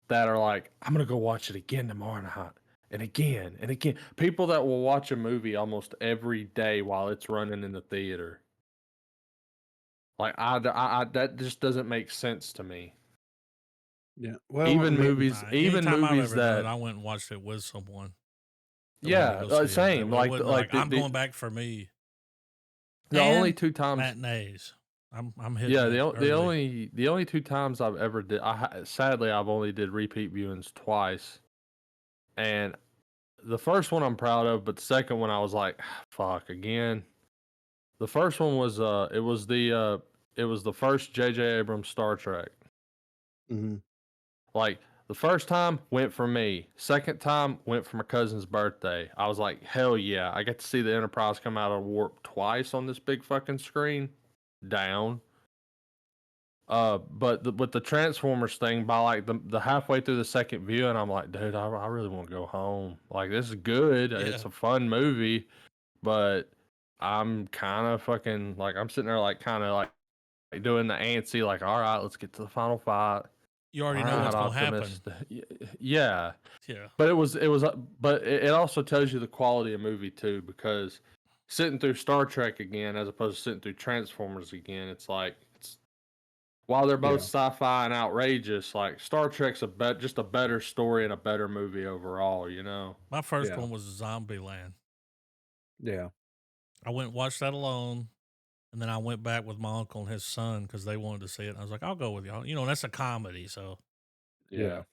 that are like, I'm gonna go watch it again tomorrow night and again and again. People that will watch a movie almost every day while it's running in the theater. Like I that just doesn't make sense to me. yeah. Well, I Even mean, movies, nah. even Anytime I've movies ever done it, that I went and watched it with someone that wanted to yeah, go see it. same. It wasn't like, Like I'm going back for me. the only And 2 times matinees. I'm hitting Yeah, it the early. only two times I've ever did, sadly I've only did repeat viewings twice, and the first one I'm proud of, but the second one I was like, fuck again. The first one was it was the first J.J. Abrams Star Trek. Mm-hmm. Like the first time went for me, second time went for my cousin's birthday. I was like, hell yeah, I get to see the Enterprise come out of warp twice on this big fucking screen. Down. But with the Transformers thing, by like the halfway through the second view, and I'm like, dude, I really want to go home. Like this is good. Yeah. It's a fun movie, but I'm kind of fucking like I'm sitting there like kind of like doing the antsy, like, all right, let's get to the final fight. You already All know right, what's gonna happen. Optimus. Yeah. Yeah. But it also tells you the quality of movie too, because sitting through Star Trek again as opposed to sitting through Transformers again, it's like while they're both sci-fi and outrageous, like Star Trek's just a better story and a better movie overall, you know. My first one was Zombieland. Yeah. I went and watched that alone, and then I went back with my uncle and his son because they wanted to see it. And I was like, I'll go with y'all. You know, that's a comedy, so Yeah.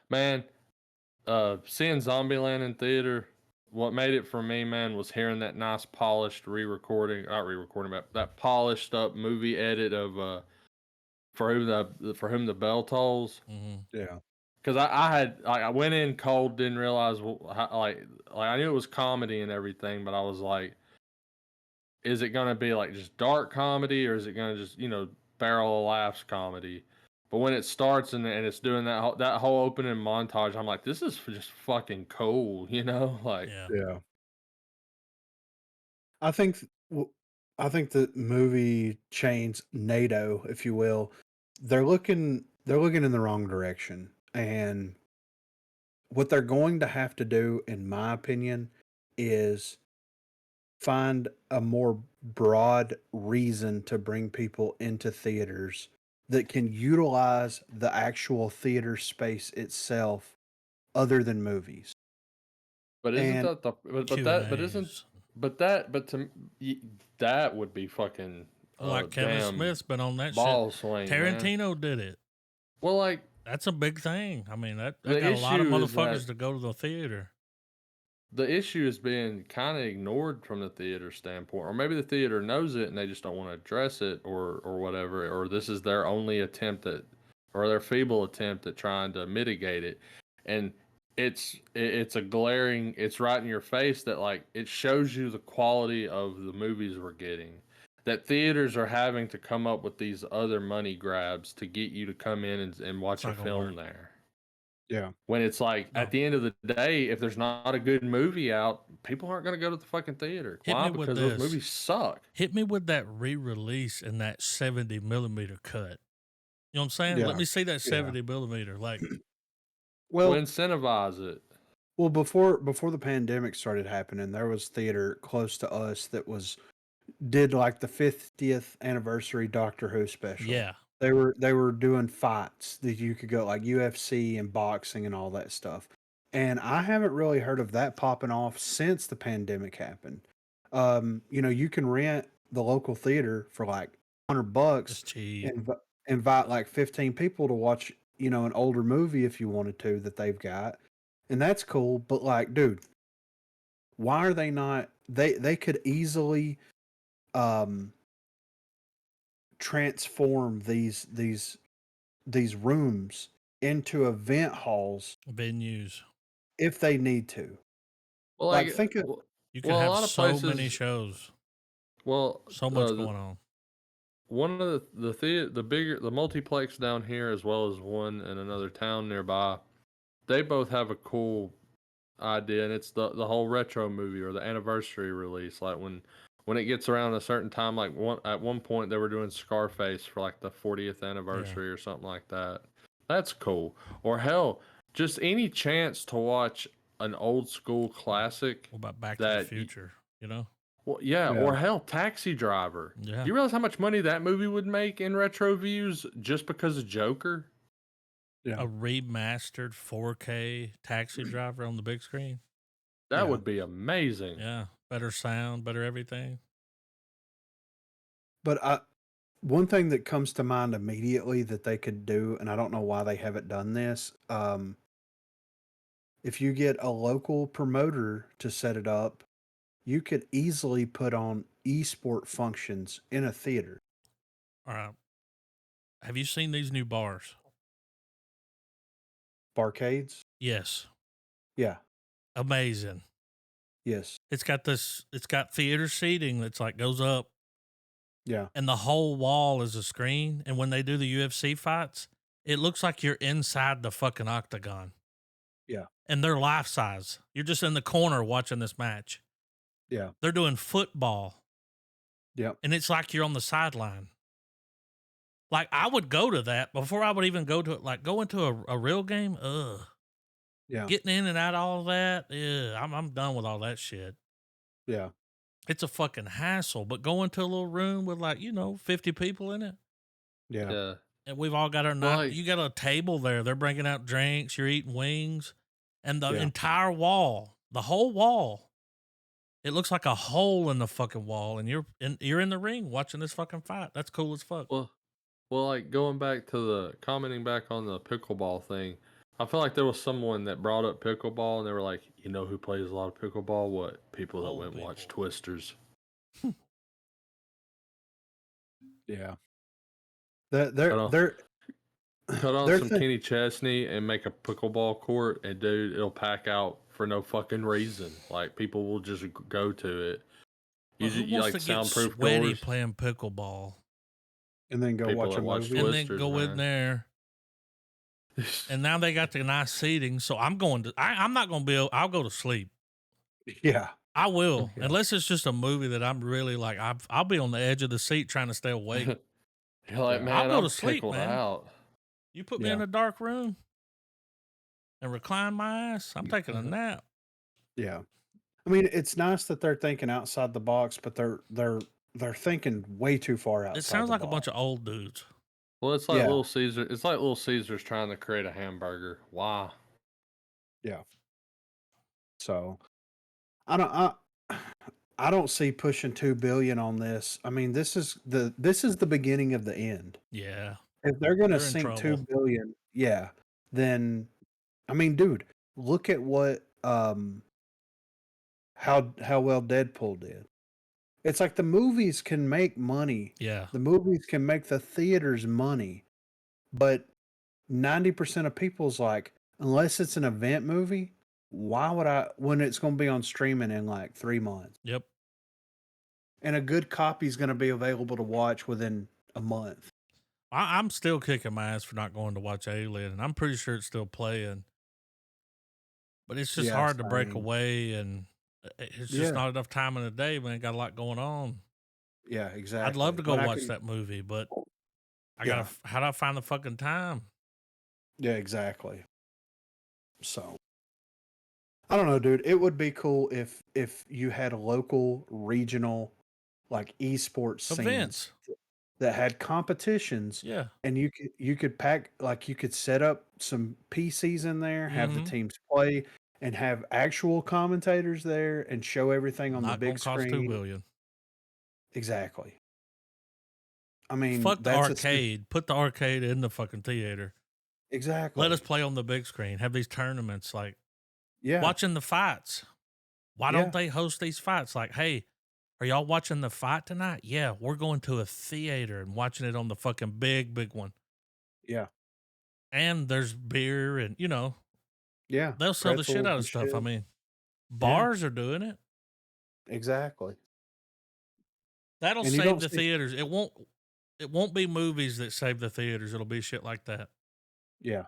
Man, seeing Zombieland in theater, what made it for me, man, was hearing that nice polished not re-recording, but that polished up movie edit of for whom the bell tolls. Yeah. Because I went in cold, didn't realize like I knew it was comedy and everything, but I was like, is it gonna be like just dark comedy or is it gonna just barrel of laughs comedy? But when it starts and it's doing that whole opening montage, I'm like, this is just fucking cool, you know? Like, Yeah. I think the movie chains NATO, if you will, they're looking in the wrong direction. And what they're going to have to do, in my opinion, is find a more broad reason to bring people into theaters that can utilize the actual theater space itself other than movies. but isn't And that the but that would be fucking like Kevin damn Smith's been on that ball shit. swing, Tarantino man. did it. Well, like That's a big thing. I mean, that the got a lot of issue is motherfuckers that to go to the theater. the issue is being kind of ignored from the theater standpoint, or maybe the theater knows it and they just don't want to address it, or whatever, or this is their only attempt at, or their feeble attempt at trying to mitigate it, and it's a glaring, it's right in your face that like it shows you the quality of the movies we're getting, that theaters are having to come up with these other money grabs to get you to come in and watch a film there. Yeah. When it's like at the end of the day, if there's not a good movie out, people aren't going to go to the fucking theater. Why? Because those movies suck. Hit me with that re-release and that 70 millimeter cut. You know what I'm saying? Yeah. Let me see that 70 millimeter. Like, well, incentivize it. Well, before the pandemic started happening, there was theater close to us that did like the 50th anniversary Doctor Who special. yeah, They were doing fights that you could go, like UFC and boxing and all that stuff. And I haven't really heard of that popping off since the pandemic happened. You can rent the local theater for like $100 it's cheap. and invite like 15 people to watch, an older movie if you wanted to that they've got. And that's cool, but like, dude, why are they not they could easily transform these rooms into event halls Venues. if they need to. Well, Like think of you can have so many shows. Well, so much going on. One of the multiplex down here, as well as one in another town nearby, they both have a cool idea, and it's the whole retro movie or the anniversary release. Like when it gets around a certain time, like at one point they were doing Scarface for like the 40th anniversary or something like that. That's cool. Or hell, just any chance to watch an old school classic. What about Back to the Future? Well, yeah, or hell, Taxi Driver. Yeah. You realize how much money that movie would make in retro views just because of Joker? Yeah. A remastered 4K Taxi Driver on the big screen. That would be amazing. Yeah, better sound, better everything. But one thing that comes to mind immediately that they could do, and I don't know why they haven't done this. If you get a local promoter to set it up, you could easily put on esport functions in a theater. All right. Have you seen these new bars? Barcades? Yes. Yeah. Amazing. Yes. It's got theater seating that's like goes up. Yeah. And the whole wall is a screen. And when they do the UFC fights, it looks like you're inside the fucking octagon. Yeah. And they're life size. You're just in the corner watching this match. Yeah. They're doing football. Yep. And it's like you're on the sideline. Like, I would go to that before I would even go to it. Like, go into a real game. Ugh. Yeah. Getting in and out of all that. Yeah, I'm done with all that shit. Yeah. It's a fucking hassle. But going to a little room with 50 people in it. Yeah. Yeah. And we've all got our night. You got a table there. They're bringing out drinks. You're eating wings. And the entire wall, the whole wall, it looks like a hole in the fucking wall. And you're in the ring watching this fucking fight. That's cool as fuck. Well, like going back to commenting back on the pickleball thing, I feel like there was someone that brought up pickleball and they were like, you know who plays a lot of pickleball? What? People that went and watch Twisters. Yeah. They're cut on some Kenny Chesney and make a pickleball court, and dude, it'll pack out for no fucking reason. Like people will just go to it. You like soundproof sweaty doors, playing pickleball, and then go watch a movie, and then go in there. And now they got the nice seating, so I'm going to. I'm not going to be able. I'll go to sleep. Yeah, I will, unless it's just a movie that I'm really like. I'll be on the edge of the seat trying to stay awake. You're like, man, I'll go to sleep, man. Out. You put me in a dark room and recline my ass. I'm taking a nap. Yeah, I mean, it's nice that they're thinking outside the box, but they're thinking way too far outside. It sounds like box. A bunch of old dudes. Well, it's like Little Caesar. It's like Little Caesar's trying to create a hamburger. Wow. Yeah. So, I don't see pushing $2 billion on this. I mean, this is the beginning of the end. Yeah. If they're gonna sink $2 billion, then I mean, dude, look at what how well Deadpool did. It's like the movies can make money. Yeah. The movies can make the theaters money. But 90% of people's like, unless it's an event movie, why would I when it's going to be on streaming in like 3 months? Yep. And a good copy is going to be available to watch within a month. I'm still kicking my ass for not going to watch Alien, and I'm pretty sure it's still playing. But it's just hard to break away, and it's just not enough time in the day, man. Got a lot going on. Yeah, exactly. I'd love to go watch that movie, but how do I find the fucking time? Yeah, exactly. So, I don't know, dude. It would be cool if you had a local, regional, like esports events that had competitions. Yeah. And you could pack, like, you could set up some PCs in there, have the teams play, and have actual commentators there and show everything on the big screen. Cost $2 billion. Exactly. I mean, fuck the arcade. Put the arcade in the fucking theater. Exactly. Let us play on the big screen. Have these tournaments, like watching the fights. Why don't they host these fights? Like, hey, are y'all watching the fight tonight? Yeah, we're going to a theater and watching it on the fucking big one. Yeah. And there's beer and, yeah, they'll sell the shit out of stuff. I mean, bars are doing it. Exactly. That'll save the theaters. It won't be movies that save the theaters. It'll be shit like that. Yeah.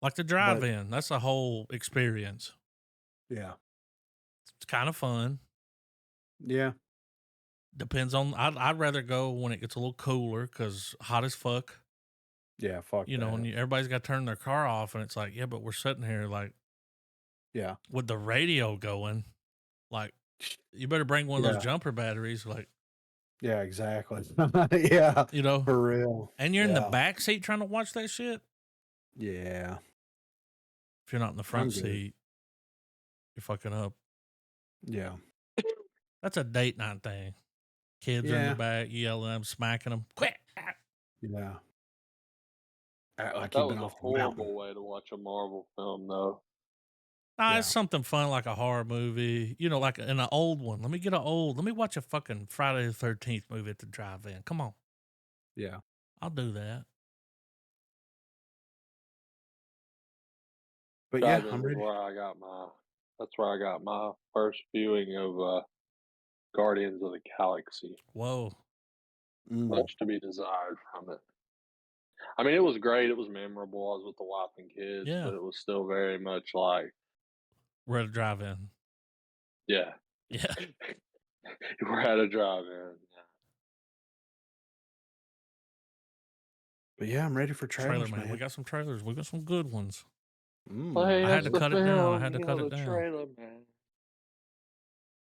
Like the drive-in. That's a whole experience. Yeah. It's kind of fun. Yeah. Depends on. I'd rather go when it gets a little cooler because hot as fuck. Yeah, fuck. And everybody's got to turn their car off, and it's like, yeah, but we're sitting here like, with the radio going, like, you better bring one of those jumper batteries, like. Yeah, exactly. Yeah, for real. And you're in the back seat trying to watch that shit. Yeah. If you're not in the front seat, you're fucking up. Yeah. That's a date night thing. Kids are in the back, yelling at them, smacking them. Quit. Yeah. Act like That you've been was a off the mountain. horrible way to watch a Marvel film, though. Nah, it's something fun like a horror movie. You know, like in an old one. Let me watch a fucking Friday the 13th movie at the drive-in. Come on. Yeah. I'll do that. But yeah, Drive-in I'm was ready. that's where I got my first viewing of Guardians of the Galaxy. Whoa. Much to be desired from it. I mean, it was great. It was memorable. I was with the wife and kids, Yeah. but it was still very much like, We're at a drive-in. yeah, Yeah. we're at a drive-in. Yeah. But yeah, I'm ready for Trailer trailers, man. man. We got some trailers. We got some good ones. Hey, I had to that's the cut it down. I film, had to you cut know, it the down. trailer, man.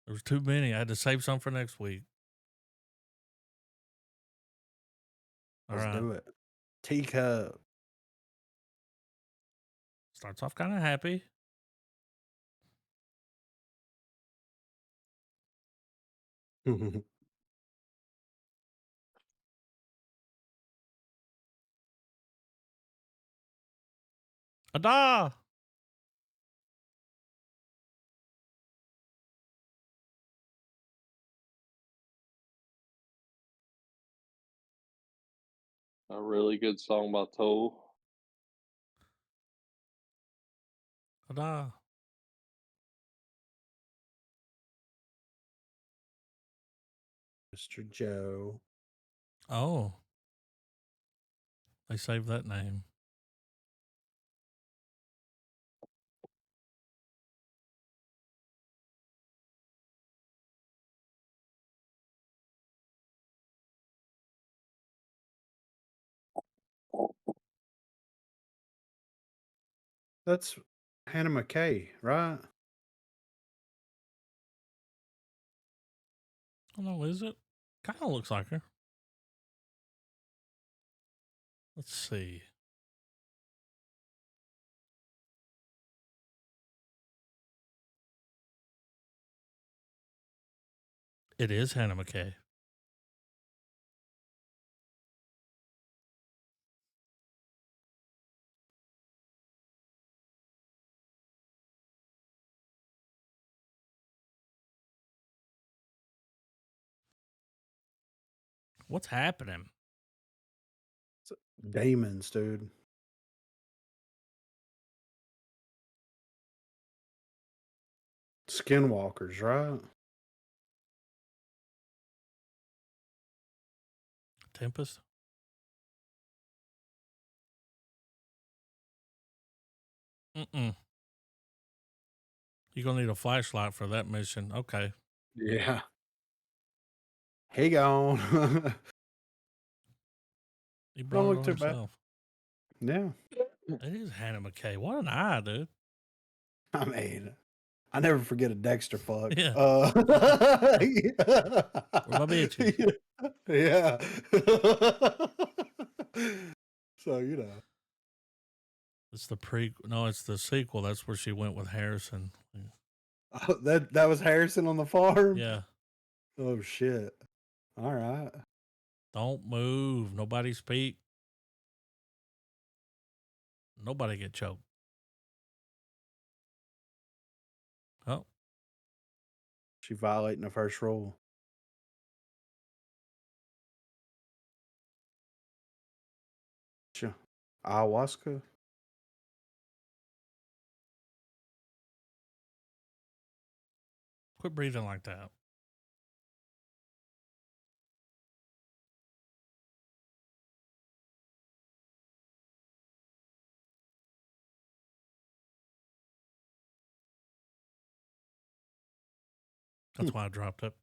There was too many. I had to save some for next week. All Let's right. do it. Teacup. Starts off kind of happy. Ada! A really good song by Tool. Ada! Mr. Joe. Oh. They saved that name. That's Hannah McKay, right? Oh, no, is it? Kind of looks like her. Let's see. It is Hannah McKay. What's happening? Demons, dude. Skinwalkers, right? Tempest? Mm-mm. You're going to need a flashlight for that mission. Okay. Yeah. He gone. He Don't brought it look on too bad. himself. Yeah. It is Hannah McKay. What an eye, dude. I mean, I never forget a Dexter fuck. Yeah. Where my bitches? Yeah. So, you know. It's the No, it's the sequel. That's where she went with Harrison. Oh, that was Harrison on the farm? Yeah. Oh, shit. All right. Don't move. Nobody speak. Nobody get choked. Oh. She violating the first rule. Ayahuasca? Quit breathing like that. That's why I dropped it.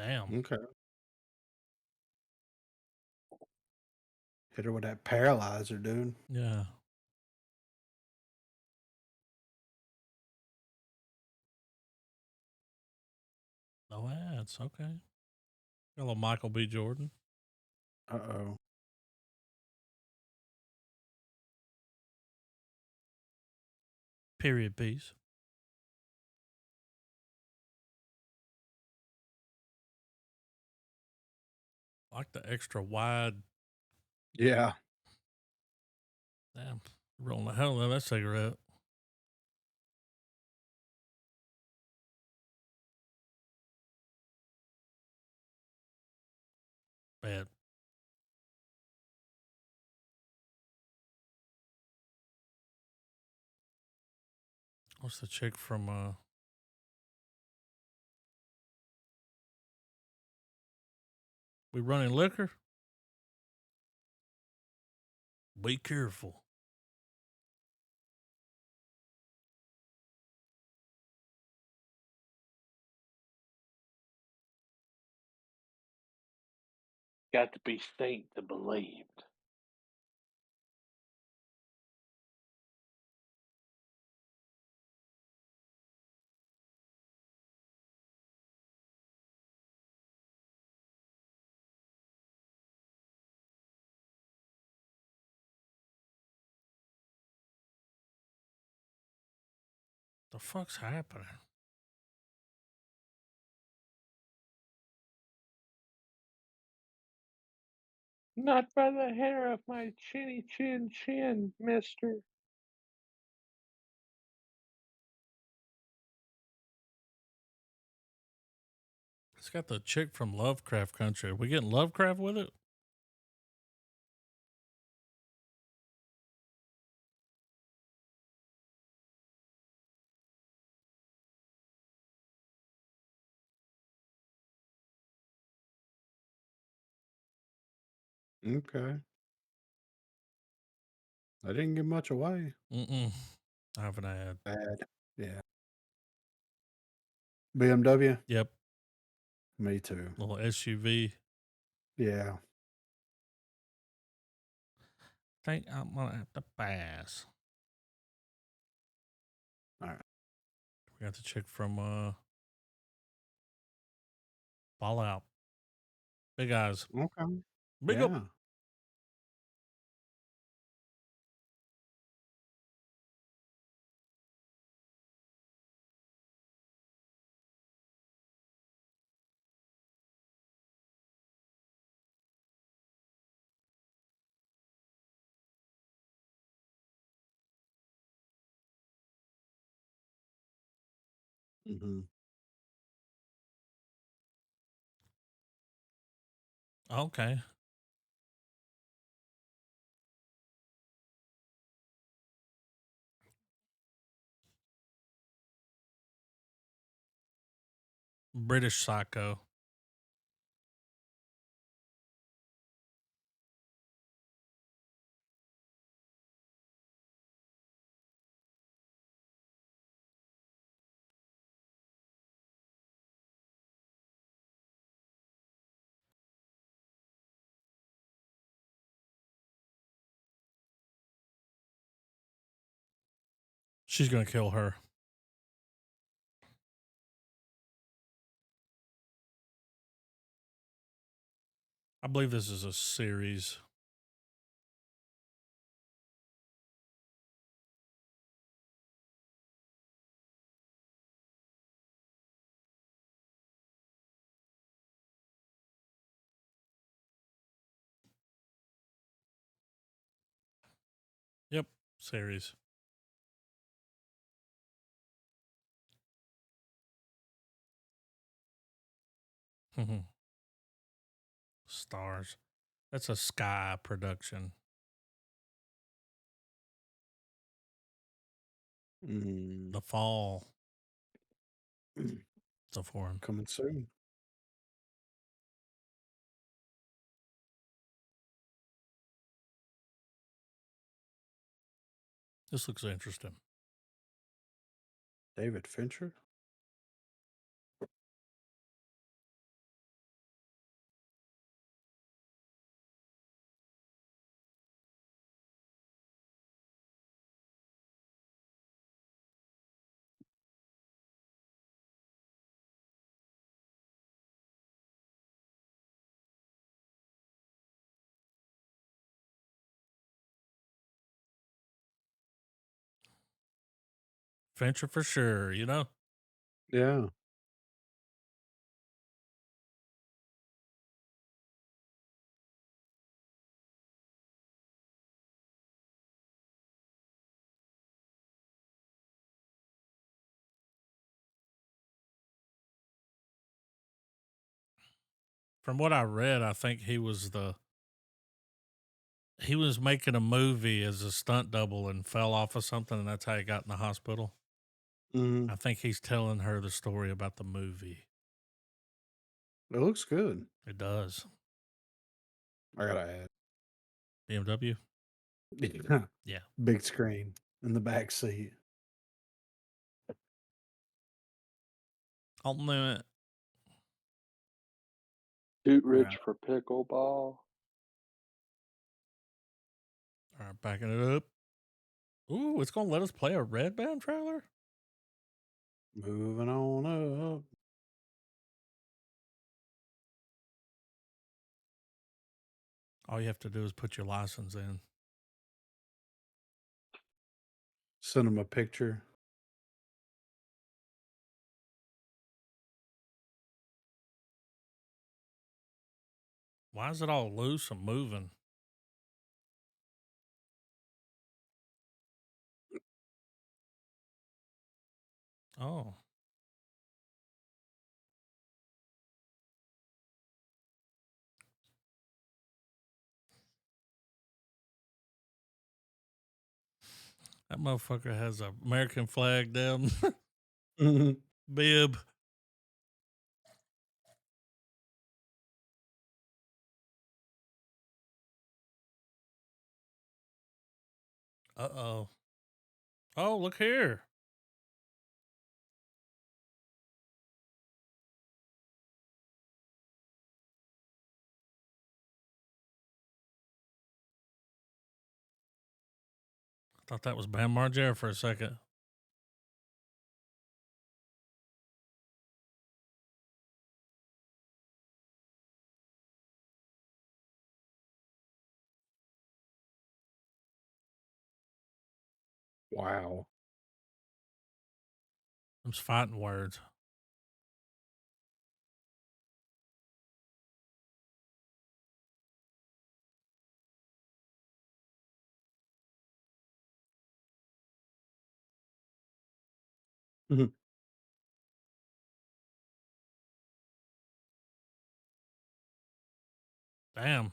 Damn. Okay. Hit her with that paralyzer, dude. Yeah. No ads. Okay. Hello, Michael B. Jordan. Uh-oh. Period piece. Like the extra wide. Yeah. Damn. Rolling the hell out of that cigarette. Bad. What's the chick from We Running Liquor? Be careful. Got to be seen to believed. The fuck's happening? Not by the hair of my chinny chin chin, mister. It's got the chick from Lovecraft Country. Are we getting Lovecraft with it? Okay. I didn't give much away. Mm-mm. I haven't had. Bad. Yeah. BMW? Yep. Me too. Little SUV. Yeah. Think I'm gonna have to pass. All right. We got the chick from Fallout. Big eyes. Okay. Big yeah. up. Mm-hmm. Okay. British Psycho. She's gonna kill her. I believe this is a series. Yep, series. Stars. That's a Sky production. The Fall. It's a foreign. Coming soon. This looks interesting. David Fincher? Fincher for sure, you know? Yeah. From what I read, I think he was making a movie as a stunt double and fell off of something, and that's how he got in the hospital. Mhm. I think he's telling her the story about the movie. It looks good. It does. I gotta add. BMW? Yeah. Yeah. Big screen in the back seat. I'll do it. Shoot Right. Rich for pickleball. All right, backing it up. Ooh, it's going to let us play a Red Band trailer? Moving on up. All you have to do is put your license in. Send him a picture. Why is it all loose and moving? Oh. That motherfucker has a American flag down Mhm. bib. Uh-oh. Oh, look here. I thought that was Bam Margera for a second. Wow. Them's fighting words. Mhm. Damn.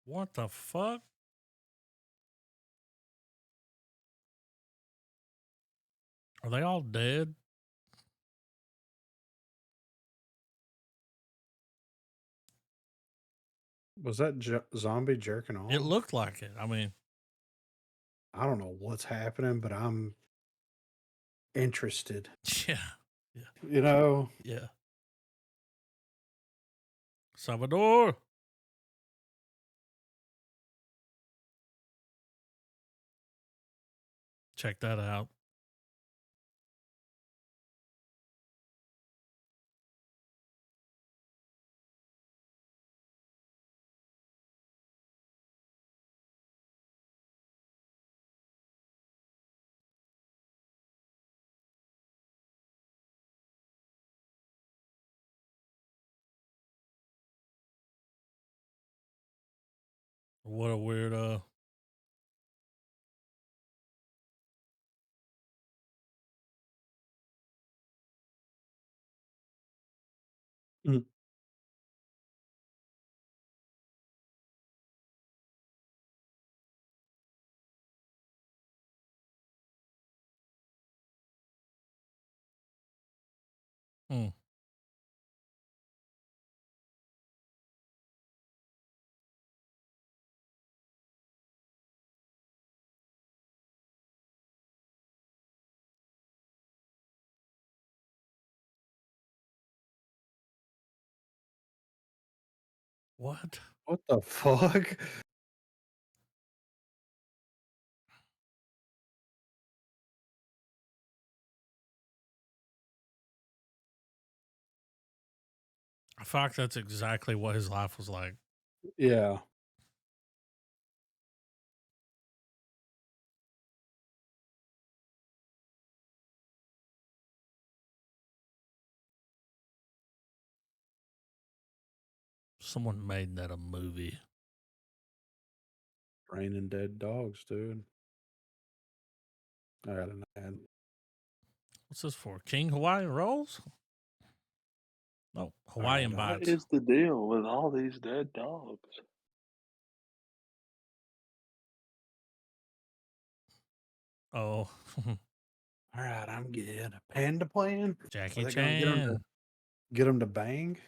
What the fuck? Are they all dead? Was that zombie jerking off? It looked like it. I mean, I don't know what's happening, but I'm interested. yeah. Yeah. You know? Yeah. Salvador. Check that out. What a weirdo. Mm. Hmm. What? What the fuck? I feel like that's exactly what his life was like. Yeah. Someone made that a movie. Raining dead dogs, dude. I got an ad. What's this for? King Hawaiian rolls? No, Hawaiian Alright, What bites. is the deal with all these dead dogs? Oh, All right, I'm good. Panda plan? Are Jackie they gonna Chan. get them to bang?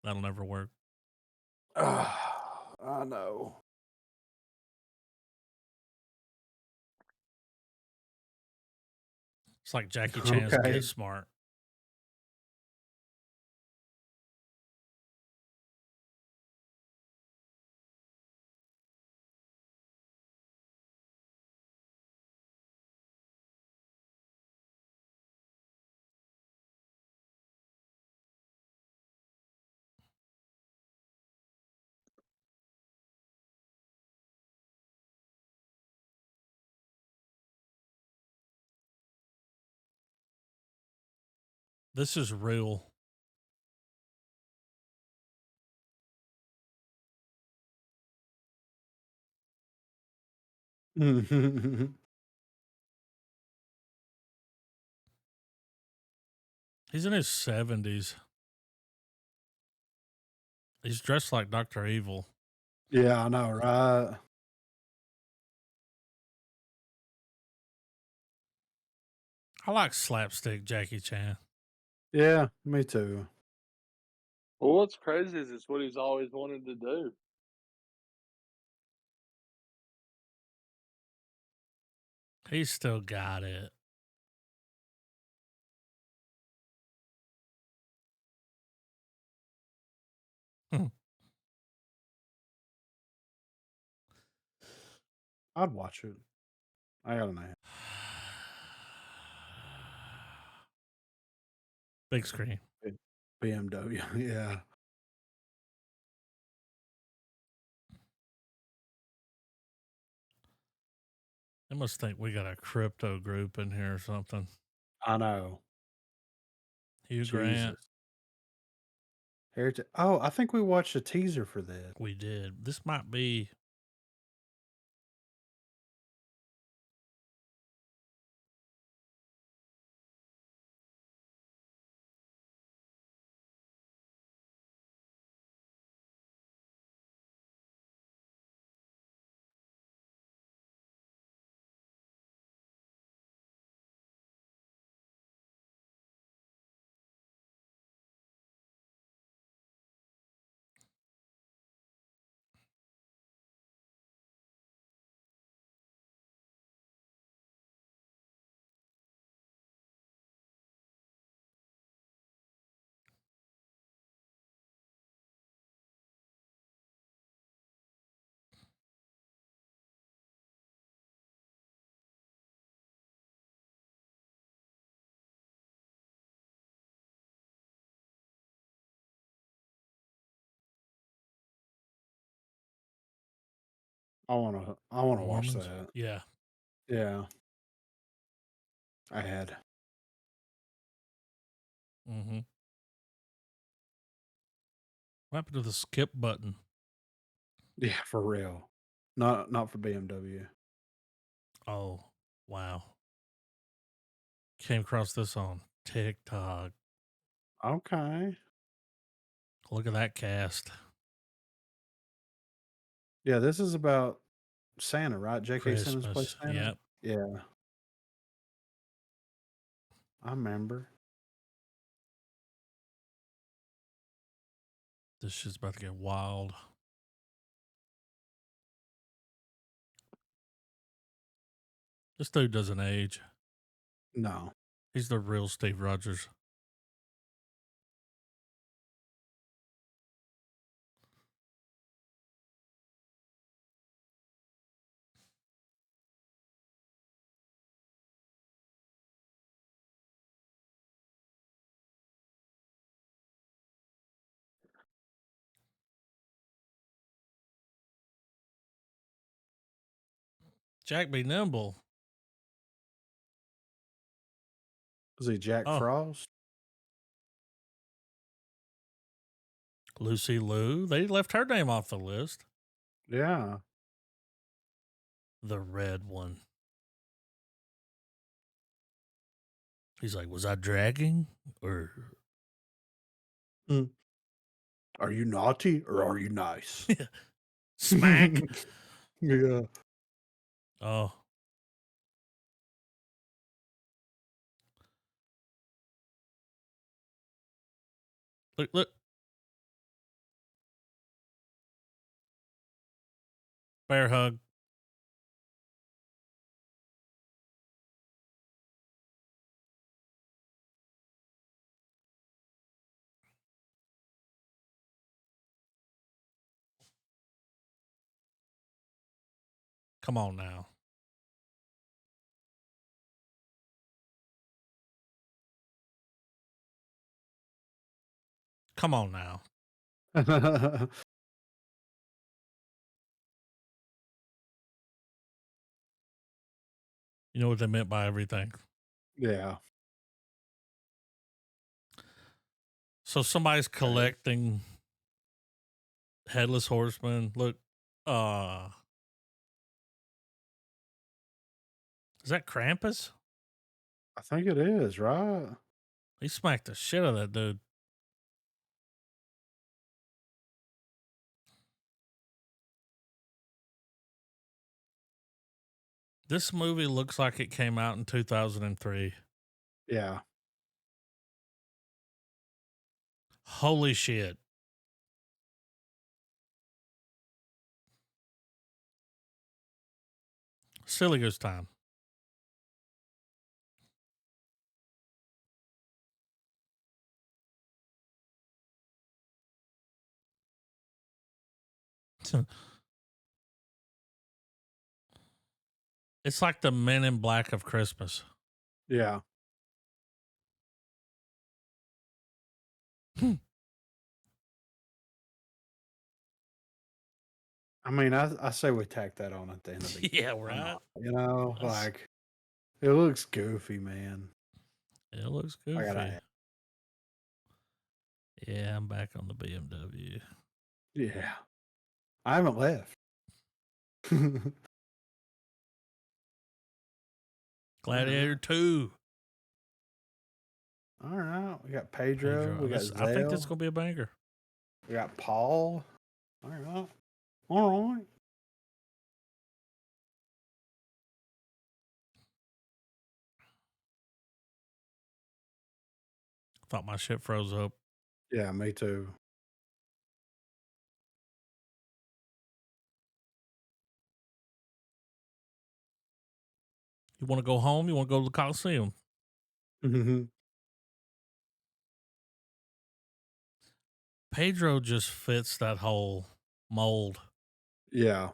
That'll never work. I know. It's like Jackie Chan's Okay. Get Smart. This is real. He's in his 70s. He's dressed like Dr. Evil. Yeah, I know, right? I like slapstick Jackie Chan. Yeah, me too. Well, what's crazy is it's what he's always wanted to do. He's still got it. I'd watch it. I got an ad. Big screen. BMW. Yeah. They must think we got a crypto group in here or something. I know. Hugh Grant. Jesus. Heritage. Oh, I think we watched a teaser for this. We did. This might be. I wanna watch Mormons. that. Yeah. Yeah. I had. Mm-hmm. What happened to the skip button? Yeah, for real. Not for BMW. Oh, wow. Came across this on TikTok. Okay. Look at that cast. Yeah, this is about Santa, right? J.K. Simmons plays Christmas. Santa. Yep. Yeah. I remember. This shit's about to get wild. This dude doesn't age. No. He's the real Steve Rogers. Jack be nimble. Was he Jack Oh. Frost? Lucy Liu. They left her name off the list. Yeah. The red one. He's like, was I dragging or Are you naughty or are you nice? smack? Yeah. Oh. Look. Bear hug. Come on now. Come on now. You know what they meant by everything. Yeah. So somebody's collecting Headless Horseman. Look, is that Krampus? I think it is, right? He smacked the shit out of that dude. This movie looks like it came out in 2003. Yeah. Holy shit. Silly Goose Time. It's like the Men in Black of Christmas. Yeah. I mean, I say we tack that on at the end of the Yeah, Why right. not? You know, That's- like it looks goofy, man. It looks I goofy. gotta, Yeah, I'm back on the BMW. yeah. I haven't left. Gladiator 2. All right, we got Pedro. We got Zale. I think this is gonna be a banger. We got Paul. All right. All right. Thought my shit froze up. Yeah, me too. You want to go home? You want to go to the Coliseum? Mm-hmm. Pedro just fits that whole mold. Yeah.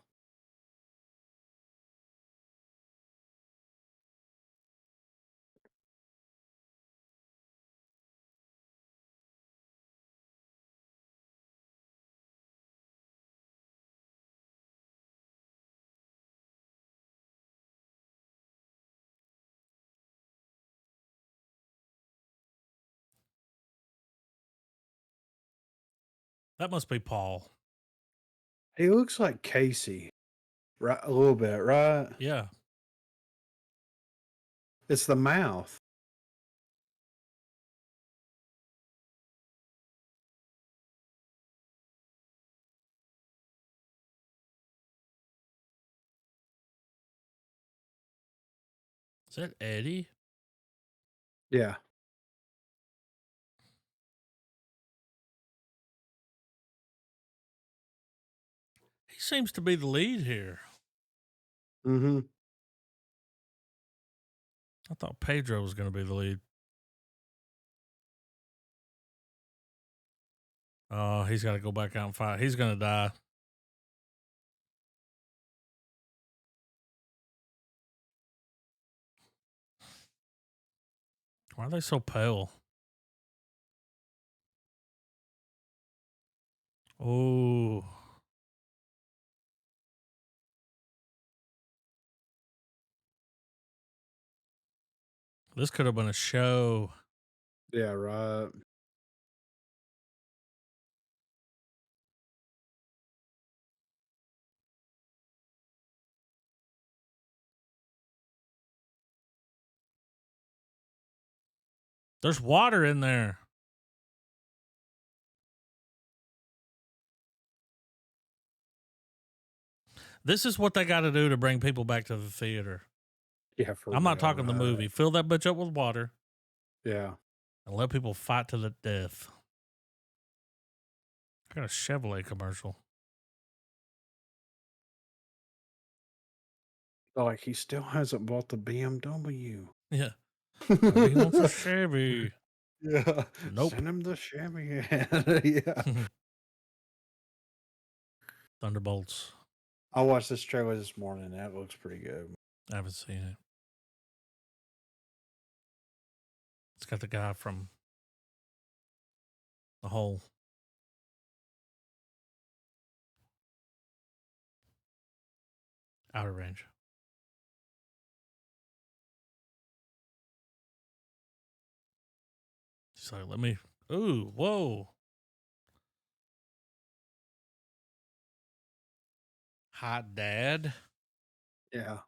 That must be Paul. He looks like Casey, right? A little bit, right? Yeah. It's the mouth. Is that Eddie? Yeah. He seems to be the lead here. Mm-hmm. I thought Pedro was going to be the lead. Oh, he's got to go back out and fight. He's going to die. Why are they so pale? Oh. This could have been a show. Yeah, right. There's water in there. This is what they got to do to bring people back to the theater. Yeah, for I'm not real, talking the right. movie. Fill that bitch up with water Yeah. and let people fight to the death. I got a Chevrolet commercial. Like he still hasn't bought the BMW. Yeah. He wants a Chevy. Yeah. Nope. Send him the Chevy. Yeah. Thunderbolts. I watched this trailer this morning. That looks pretty good. I haven't seen it. It's got the guy from The Hole. Outer Range. He's like, let me. Ooh, whoa. Hot dad. Yeah.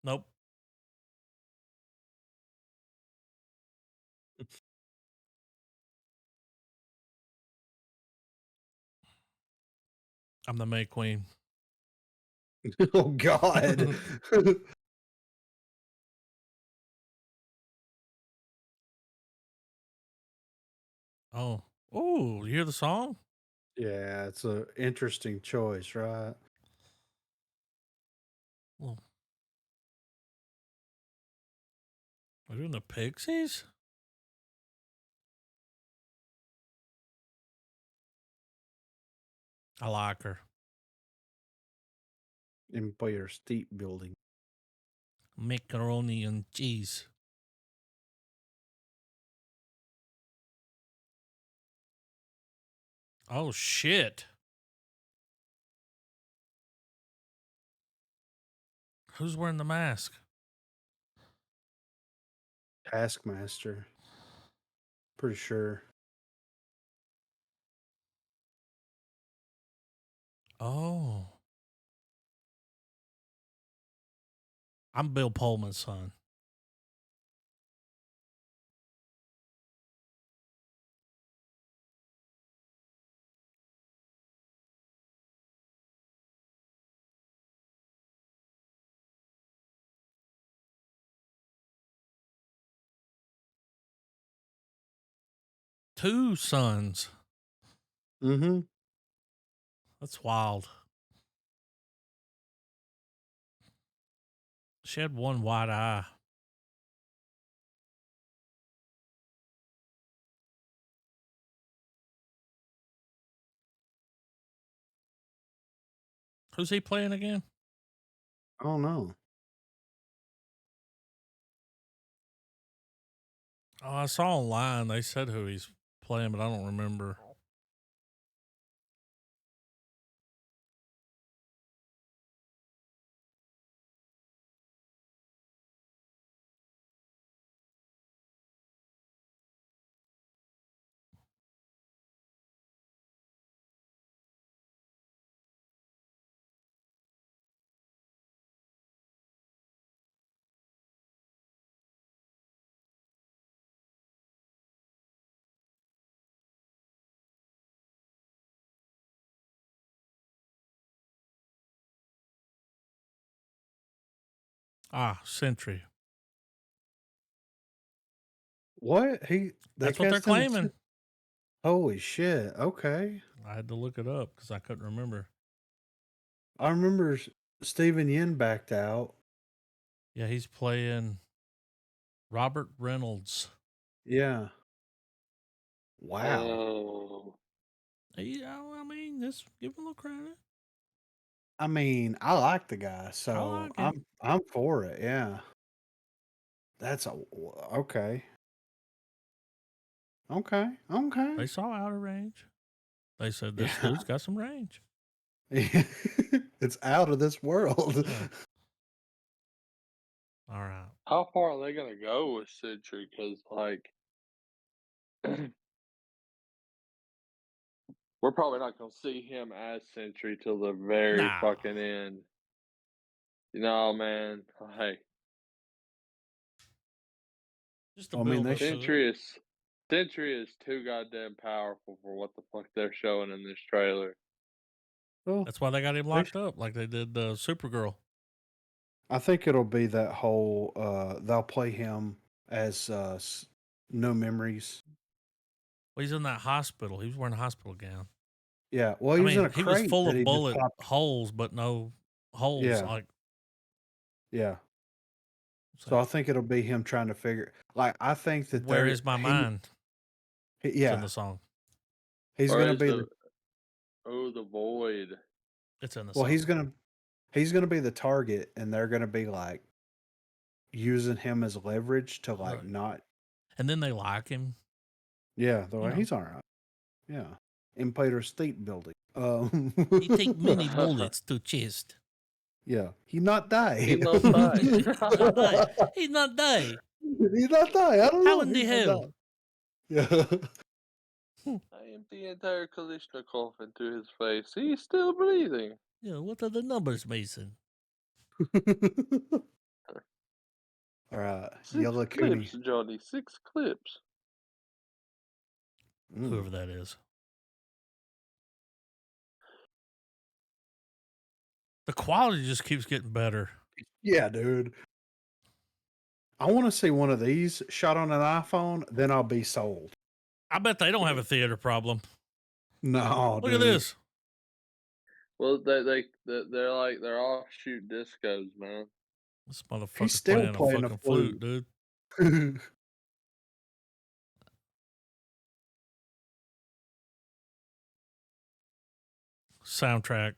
Nope. I'm the May Queen. Oh God. Oh. Oh, you hear the song? Yeah, it's an interesting choice, right? Well, we're doing the Pixies? I like her. Empire State Building. Macaroni and cheese. Oh, shit. Who's wearing the mask? Taskmaster. Pretty sure. Oh. I'm Bill Pullman's son. Two sons. Mm-hmm. That's wild. She had one white eye. Who's he playing again? I don't know. Oh, I saw online. They said who he's playing, but I don't remember. Ah, Sentry. What? That's what they're cast him as claiming. Holy shit. Okay. I had to look it up because I couldn't remember. I remember Stephen Yin backed out. Yeah, he's playing Robert Reynolds. Yeah. Wow. Oh. Yeah, I mean, just give him a little credit. I mean, I like the guy, so like him. I'm for it. Yeah. That's okay. Okay. Okay. They saw Outer Range. They said this Yeah. dude's got some range. It's out of this world. Yeah. All right. How far are they gonna go with Sentry? Because like, we're probably not gonna see him as Sentry till the very Nah. fucking end. You know, man. Hey, Just to I mean, build they up to it. Sentry is too goddamn powerful for what the fuck they're showing in this trailer. Well, That's why they got him they locked up, like they did Supergirl. I think it'll be that whole they'll play him as no memories. Well, he's in that hospital. He was wearing a hospital gown. Yeah. Well, I he was in mean, a he was crate full that of he just bullet popped. holes, but no holes. Yeah. Like, Yeah. it's So I like, think it'll be him trying to figure. Like I think that where is my mind? It's in yeah, the song. he's Or gonna is be the the void? It's in the well. song. He's gonna be the target, and they're gonna be like using him as leverage to like Right. not. And then they like him. Yeah, they're You like know. he's all right. Yeah, Empire State Building. He take many bullets to chest. Yeah, he not die. He not die. He's not die. He's not die. He's not die. I don't How know. in the He's not hell? die. Yeah. I empty the entire Kalishnikov into his face. He's still breathing. Yeah, what are the numbers, Mason? All right, 6 Yellow Cootie. clips, Johnny. 6 clips. Whoever that is. The quality just keeps getting better. Yeah, dude. I want to see one of these shot on an iPhone, then I'll be sold. I bet they don't have a theater problem. No, Look dude. at this. Well, they're like they're offshoot discos, man. This motherfucker's He's still playing playing a a fucking flute, dude. Soundtrack.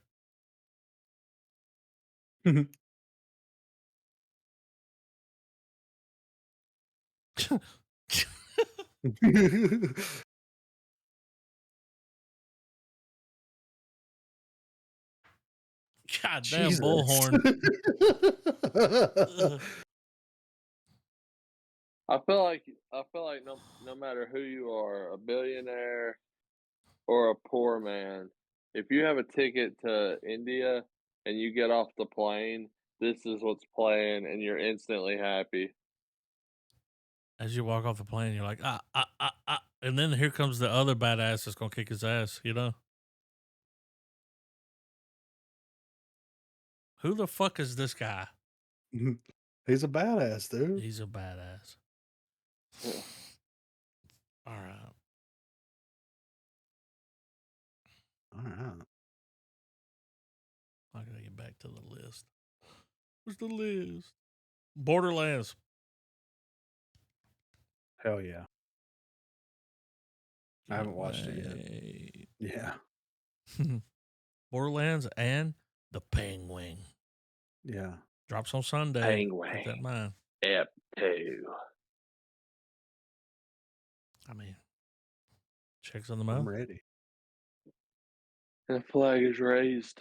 Goddamn Jesus. bullhorn. I feel like no matter who you are, a billionaire or a poor man, if you have a ticket to India and you get off the plane, this is what's playing, and you're instantly happy. As you walk off the plane, you're like, and then here comes the other badass that's gonna kick his ass, you know? Who the fuck is this guy? He's a badass, dude. He's a badass. Yeah. All right. All right. I gotta get back to the list. Where's the list? Borderlands. Hell yeah. I haven't watched it yet. Yeah. Borderlands and The Penguin. Yeah. Drops on Sunday. Penguin. Keep that in mind. Ep 2. I mean, checks on the I'm mouth. ready. And the flag is raised.